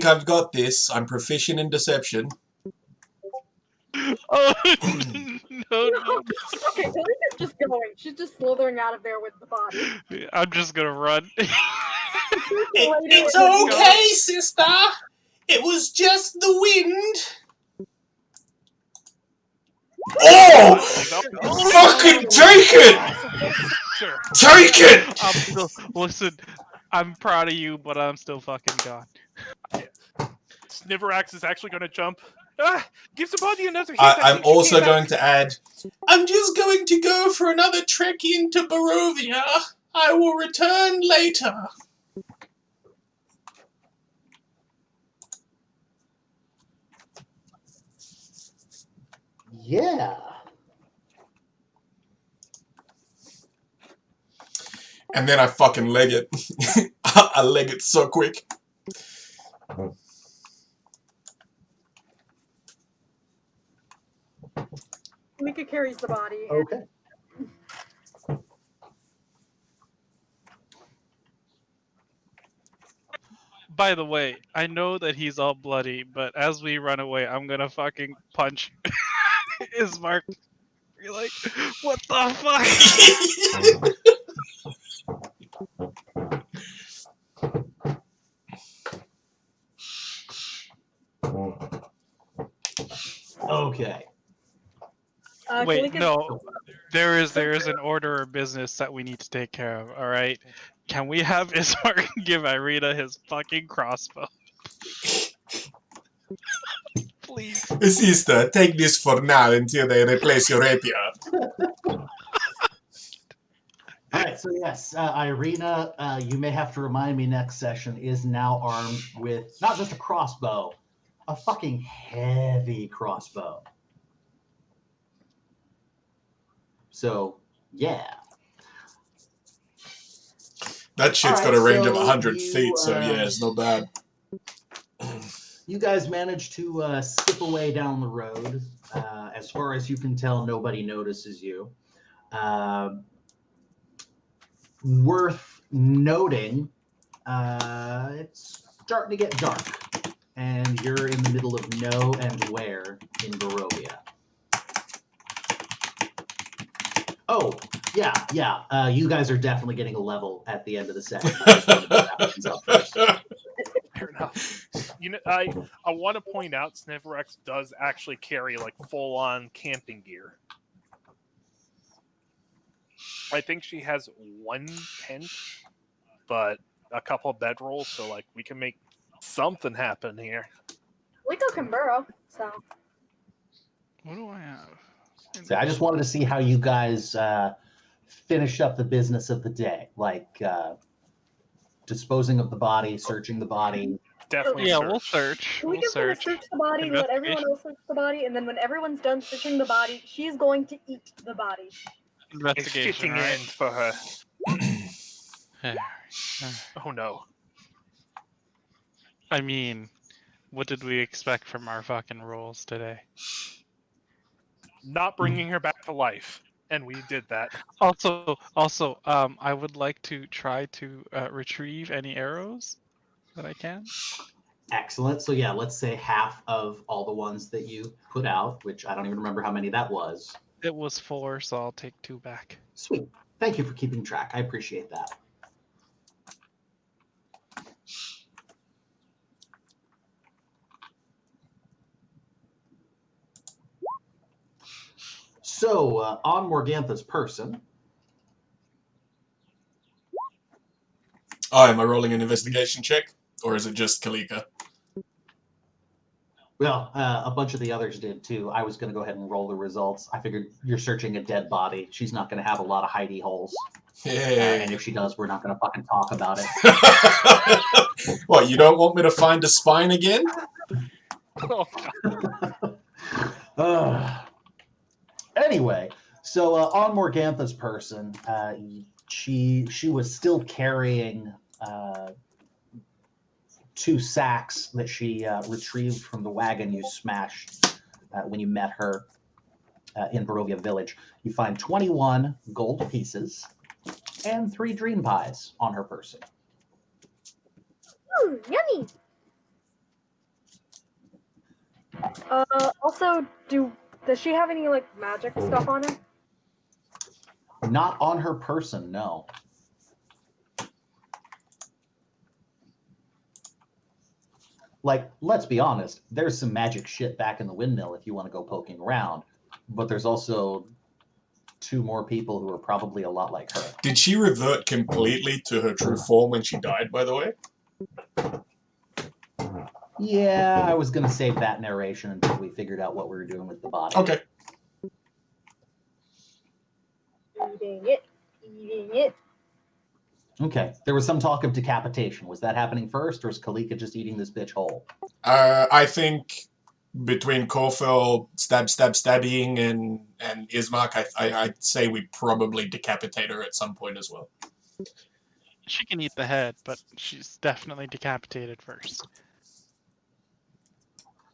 I've got this. I'm proficient in deception. Oh no! Okay, Kalika's just going. She's just slithering out of there with the body. I'm just gonna run. It's okay, sister. It was just the wind. Oh! Fucking take it! Sure. Take it! Listen, I'm proud of you, but I'm still fucking gone. Sniverax is actually going to jump. Gives the body another hit. I'm also going to add, I'm just going to go for another trek into Barovia. I will return later. Yeah. And then I fucking leg it. I leg it so quick. Kalika carries the body. Okay. By the way, I know that he's all bloody, but as we run away, I'm gonna fucking punch Ismark. You're like, what the fuck? Okay. Wait, Kalika's- no. There is an order of business that we need to take care of, alright? Can we have Ismark give Irina his fucking crossbow? Please. Sister, take this for now until they replace your rapier. All right, so yes, Irina, you may have to remind me next session, is now armed with not just a crossbow, a fucking heavy crossbow. So, yeah. That shit's got Alright, a range of so 100 you, feet, so yeah, it's not bad. You guys managed to skip away down the road. As far as you can tell, nobody notices you. Worth noting, it's starting to get dark, and you're in the middle of no and where in Barovia. Oh, yeah. You guys are definitely getting a level at the end of the session. I just wanted to wrap things up first. Fair enough. You know, I want to point out Sniverex does actually carry like full-on camping gear. I think she has one tent, but a couple of bedrolls, so like we can make something happen here. Kalika can burrow, so. What do I have? So I just wanted to see how you guys finish up the business of the day, like disposing of the body, searching the body. Definitely. Yeah, search. we'll search. Kalika's We'll gonna search. search the body, let everyone Investigation. else search the body, and then when everyone's done searching the body, she's going to eat the body. A Investigation, fitting right? end for her. Oh no. I mean, what did we expect from our fucking rolls today? Not bringing her back to life, and we did that. Also, I would like to try to retrieve any arrows that I can. Excellent. So yeah, let's say half of all the ones that you put out, which I don't even remember how many that was. It was 4, so I'll take 2 back. Sweet. Thank you for keeping track. I appreciate that. So on Morgantha's person. Oh, am I rolling an investigation check? Or is it just Kalika? Well, a bunch of the others did too. I was going to go ahead and roll the results. I figured you're searching a dead body. She's not going to have a lot of hidey holes. Hey. And if she does, we're not going to fucking talk about it. What, you don't want me to find a spine again? Oh, Anyway, so on Morgantha's person, she was still carrying 2 sacks that she retrieved from the wagon you smashed when you met her in Barovia Village. You find 21 gold pieces and 3 dream pies on her person. Ooh, yummy. Also, does she have any like magic stuff on her? Not on her person, no. Like, let's be honest, there's some magic shit back in the windmill if you want to go poking around, but there's also 2 more people who are probably a lot like her. Did she revert completely to her true form when she died, by the way? Yeah, I was going to save that narration until we figured out what we were doing with the body. Okay. Eating it. Okay, there was some talk of decapitation. Was that happening first, or is Kalika just eating this bitch whole? I think between Corfel stabbing and Ismark, I'd say we probably decapitate her at some point as well. She can eat the head, but she's definitely decapitated first.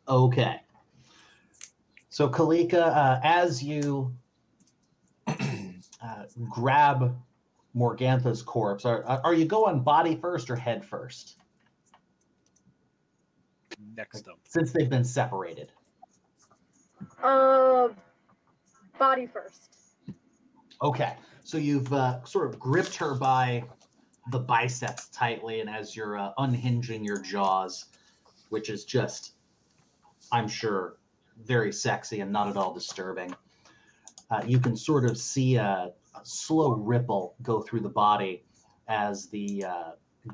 Okay. So Kalika, as you grab Morgantha's corpse, are you going body first or head first? Next up. Since they've been separated. Body first. Okay, so you've sort of gripped her by the biceps tightly, and as you're unhinging your jaws, which is just, I'm sure, very sexy and not at all disturbing, you can sort of see a slow ripple go through the body as the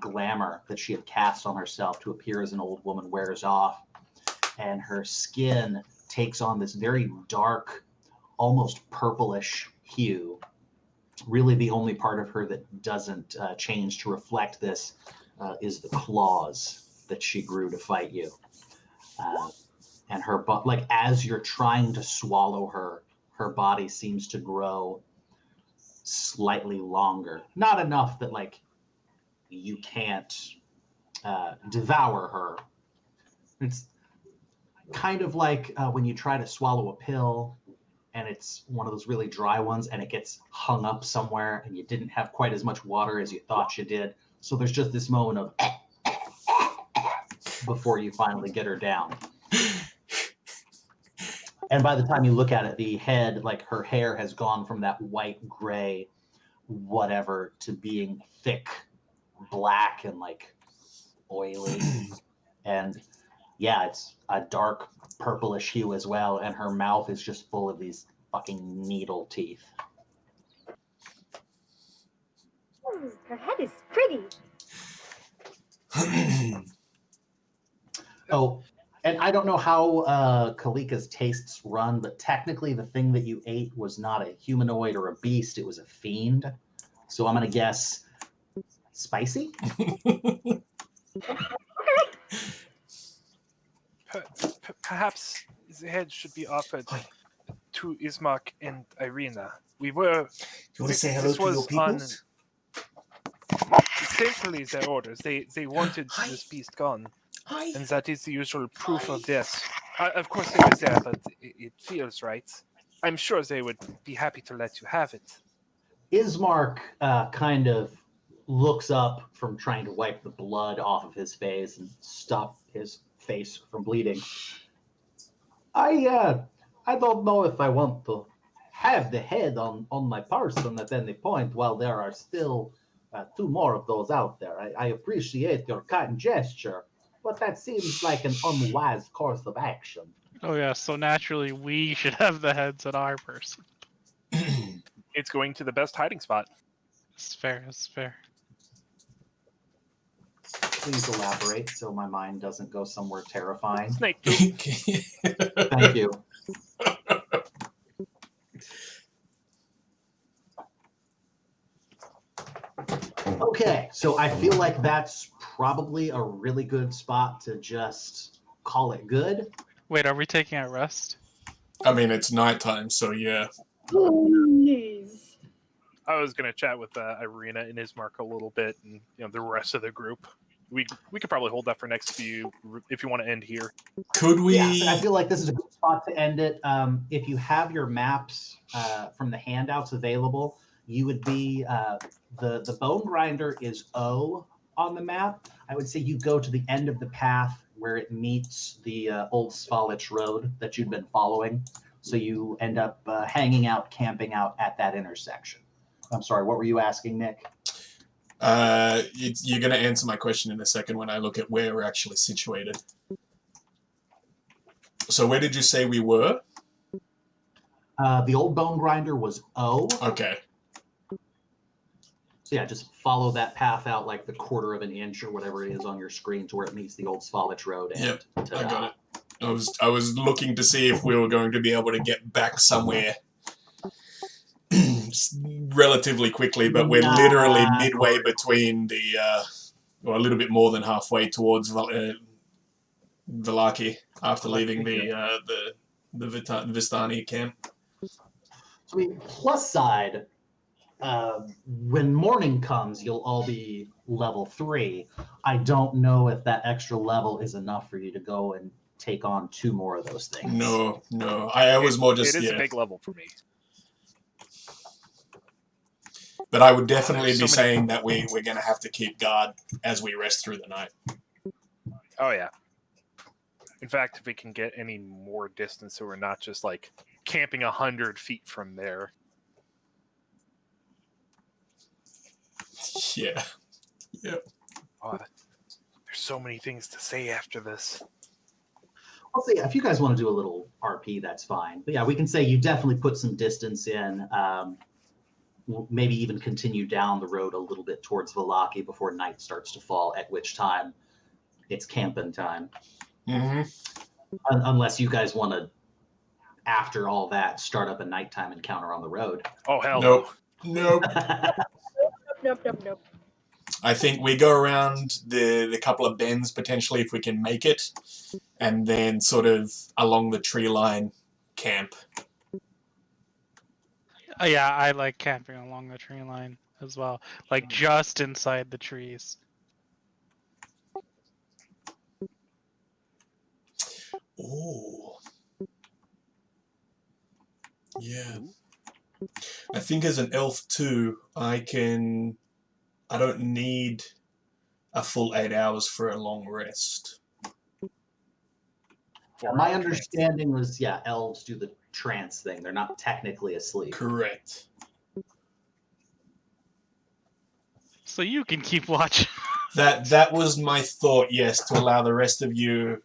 glamour that she had cast on herself to appear as an old woman wears off, and her skin takes on this very dark, almost purplish hue. Really, the only part of her that doesn't change to reflect this is the claws that she grew to fight you. And her, like, as you're trying to swallow her, her body seems to grow slightly longer. Not enough that, like, you can't devour her. It's kind of like when you try to swallow a pill and it's one of those really dry ones and it gets hung up somewhere and you didn't have quite as much water as you thought you did. So there's just this moment of before you finally get her down. And by the time you look at it, the head, like her hair has gone from that white, gray, whatever, to being thick, black, and like oily. And yeah, it's a dark purplish hue as well. And her mouth is just full of these fucking needle teeth. Her head is pretty. Oh, and I don't know how Kalika's tastes run, but technically the thing that you ate was not a humanoid or a beast, it was a fiend. So I'm going to guess spicy? Perhaps the head should be offered to Ismark and Irina. We were... You want to say hello this to your was peoples? Essentially their orders. They wanted Hi. this beast gone. Hi. And that is the usual proof of this. Of course it was there, but it feels right. I'm sure they would be happy to let you have it. Ismark kind of looks up from trying to wipe the blood off of his face and stop his face from bleeding. I don't know if I want to have the head on my person at any point while there are still 2 more of those out there. I appreciate your kind gesture, but that seems like an unwise course of action. Oh yeah, so naturally we should have the heads at our person. It's going to the best hiding spot. It's fair, it's fair. Please elaborate so my mind doesn't go somewhere terrifying. Snake poop. Thank you. Okay, so I feel like that's probably a really good spot to just call it good. Wait, are we taking a rest? I mean, it's nighttime, so yeah. Please. I was going to chat with Irina and Ismark a little bit, and the rest of the group. We could probably hold that for next few if you want to end here. Could we? Yeah, I feel like this is a good spot to end it. If you have your maps from the handouts available, you would be the bone grinder is O on the map. I would say you go to the end of the path where it meets the old Svalich road that you'd been following. So you end up hanging out, camping out at that intersection. I'm sorry, what were you asking, Nick? You're going to answer my question in a second when I look at where we're actually situated. So where did you say we were? The old bone grinder was O. Okay. So yeah, just follow that path out like the 1/4 of an inch or whatever it is on your screen to where it meets the old Svalich road. And Yep, I got it. I was looking to see if we were going to be able to get back somewhere relatively quickly, but we're literally midway between or a little bit more than halfway towards Vallaki after leaving the Vistani camp. So, I mean, plus side, when morning comes, you'll all be level 3. I don't know if that extra level is enough for you to go and take on 2 more of those things. No. I was more just It is yeah. a big level for me. But I would definitely There's be so many- saying that we're going to have to keep guard as we rest through the night. Oh yeah. In fact, if we can get any more distance, so we're not just like camping 100 feet from there. Yeah. Oh, there's so many things to say after this. I'll say, if you guys want to do a little RP, that's fine. But yeah, we can say you definitely put some distance in. Maybe even continue down the road a little bit towards Vallaki before night starts to fall, at which time it's camping time. Mm-hmm. Unless you guys want to, after all that, start up a nighttime encounter on the road. Oh hell Nope. no. Nope. I think we go around the couple of bends potentially if we can make it, and then sort of along the tree line camp. Yeah, I like camping along the tree line as well. Like just inside the trees. Ooh. Yeah. I think as an elf too, I don't need a full 8 hours for a long rest. My understanding was, yeah, elves do the trance thing. They're not technically asleep. Correct. So you can keep watch. That was my thought, yes, to allow the rest of you.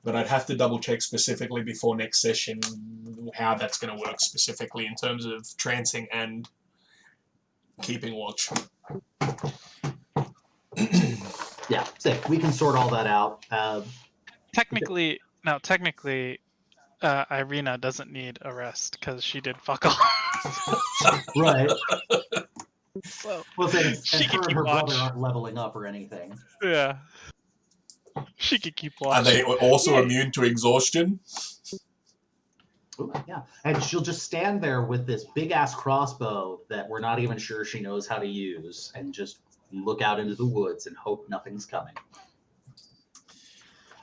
But I'd have to double check specifically before next session how that's going to work specifically in terms of trancing and keeping watch. Yeah, so we can sort all that out. Technically, Irina doesn't need a rest because she did fuck off. Right. So Well, say, she and can her and keep her watch. brother aren't leveling up or anything. Yeah. She could keep Are watching. they also Yeah. immune to exhaustion? Ooh, yeah, and she'll just stand there with this big ass crossbow that we're not even sure she knows how to use, and just look out into the woods and hope nothing's coming.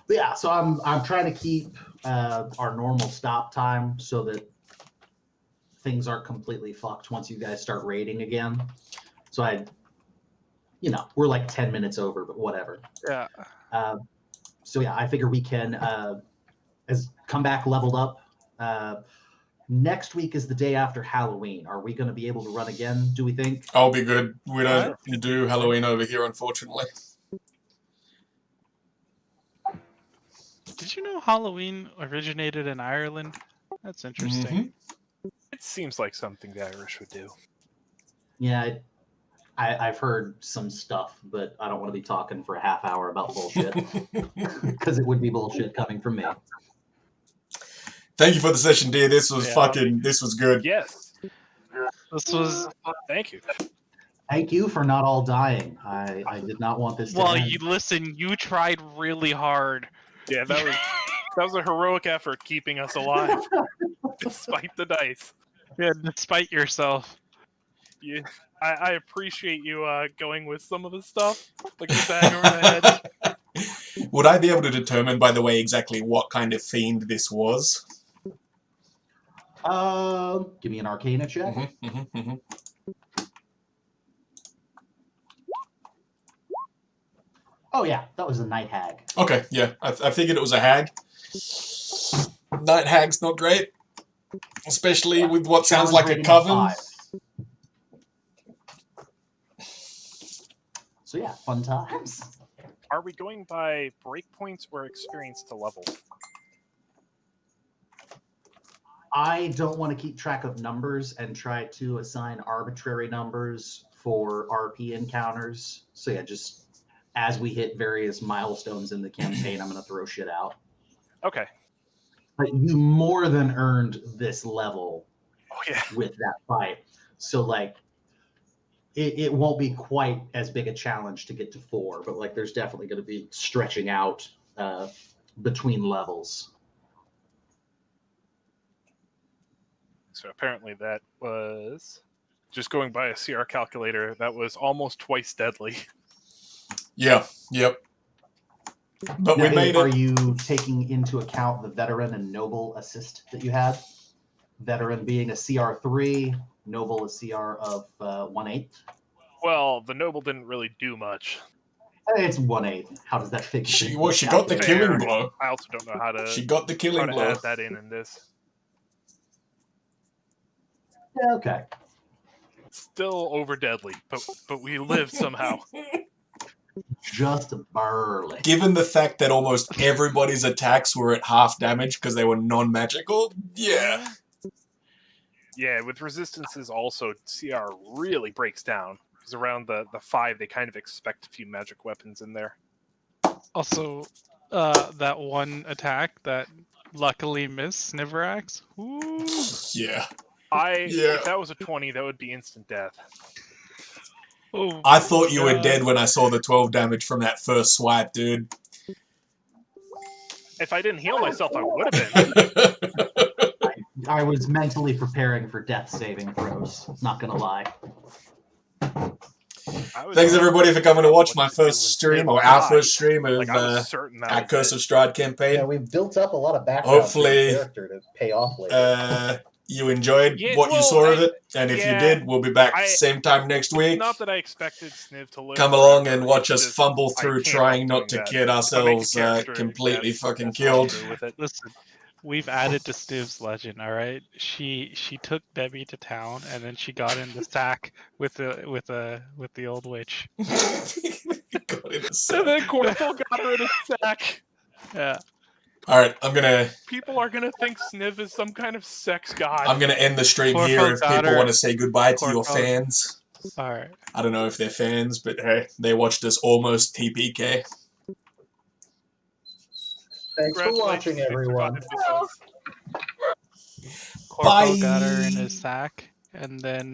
But yeah, so I'm trying to keep our normal stop time so that things aren't completely fucked once you guys start raiding again. So we're like 10 minutes over, but whatever. Yeah. So yeah, I figure we can come back leveled up. Next week is the day after Halloween. Are we going to be able to run again, do we think? I'll be good. We don't do Halloween over here, unfortunately. Did you know Halloween originated in Ireland? That's interesting. It seems like something the Irish would do. Yeah, I've heard some stuff, but I don't want to be talking for a half hour about bullshit because it would be bullshit coming from me. Thank you for the session, dear. This was this was good. Yes. This was. Thank you. Thank you for not all dying. I did not want this to Well, end. you tried really hard. Yeah, that was a heroic effort keeping us alive, despite the dice. Yeah, despite yourself. Yeah, I appreciate you going with some of the stuff, like the dagger in the head. Would I be able to determine, by the way, exactly what kind of fiend this was? Give me an Arcana check. Oh yeah, that was a night hag. Okay, yeah, I figured it was a hag. Night hag's not great, especially with what sounds like a coven. So yeah, fun times. Are we going by breakpoints or experience to level? I don't want to keep track of numbers and try to assign arbitrary numbers for RP encounters. So yeah, just as we hit various milestones in the campaign, I'm going to throw shit out. Okay. But you more than earned this level yeah. with that fight. So like, it won't be quite as big a challenge to get to 4, but like there's definitely going to be stretching out between levels. So apparently that was, just going by a CR calculator, that was almost twice deadly. Yeah, yep. But Now, we made are it. you taking into account the veteran and noble assist that you had? Veteran being a CR3, noble a CR of 1/8. Well, the noble didn't really do much. It's 1/8. How does that figure? She got the Fair. killing blow. I also don't know how to She got the killing blow. add that in this. Yeah, okay. Still over deadly, but we lived somehow. Just barely. Given the fact that almost everybody's attacks were at half damage because they were non-magical, yeah. Yeah, with resistances also, CR really breaks down. Because around the 5, they kind of expect a few magic weapons in there. Also, that one attack that luckily missed Sniverax. Ooh. Yeah. If that was a 20, that would be instant death. Oh, I thought you were God. dead when I saw the 12 damage from that first swipe, dude. If I didn't heal myself, I would have been. I was mentally preparing for death saving throws. Not gonna lie. Thanks everybody for coming to watch my first stream, or our first stream of I was certain that our was Curse it. of Strahd campaign. Yeah, we've built up a lot of background Hopefully, for the character to pay off later. You enjoyed what you saw of it, and if you did, we'll be back same time next week. Not that I expected Sniv to live. Come along and watch us just, fumble through trying not to get ourselves completely fucking killed. Listen, we've added to Sniv's legend. All right, she took Debbie to town, and then she got in the sack with the old witch. Got in the sack. And then Corporal got her in a sack. Yeah. All right, People are gonna think Sniv is some kind of sex god. I'm gonna end the stream Corporal here if got people her. want to say goodbye to your Corporal. fans. All right. I don't know if they're fans, but hey, they watched us almost TPK. Thanks for watching, everyone. Corporal got her in his sack, and then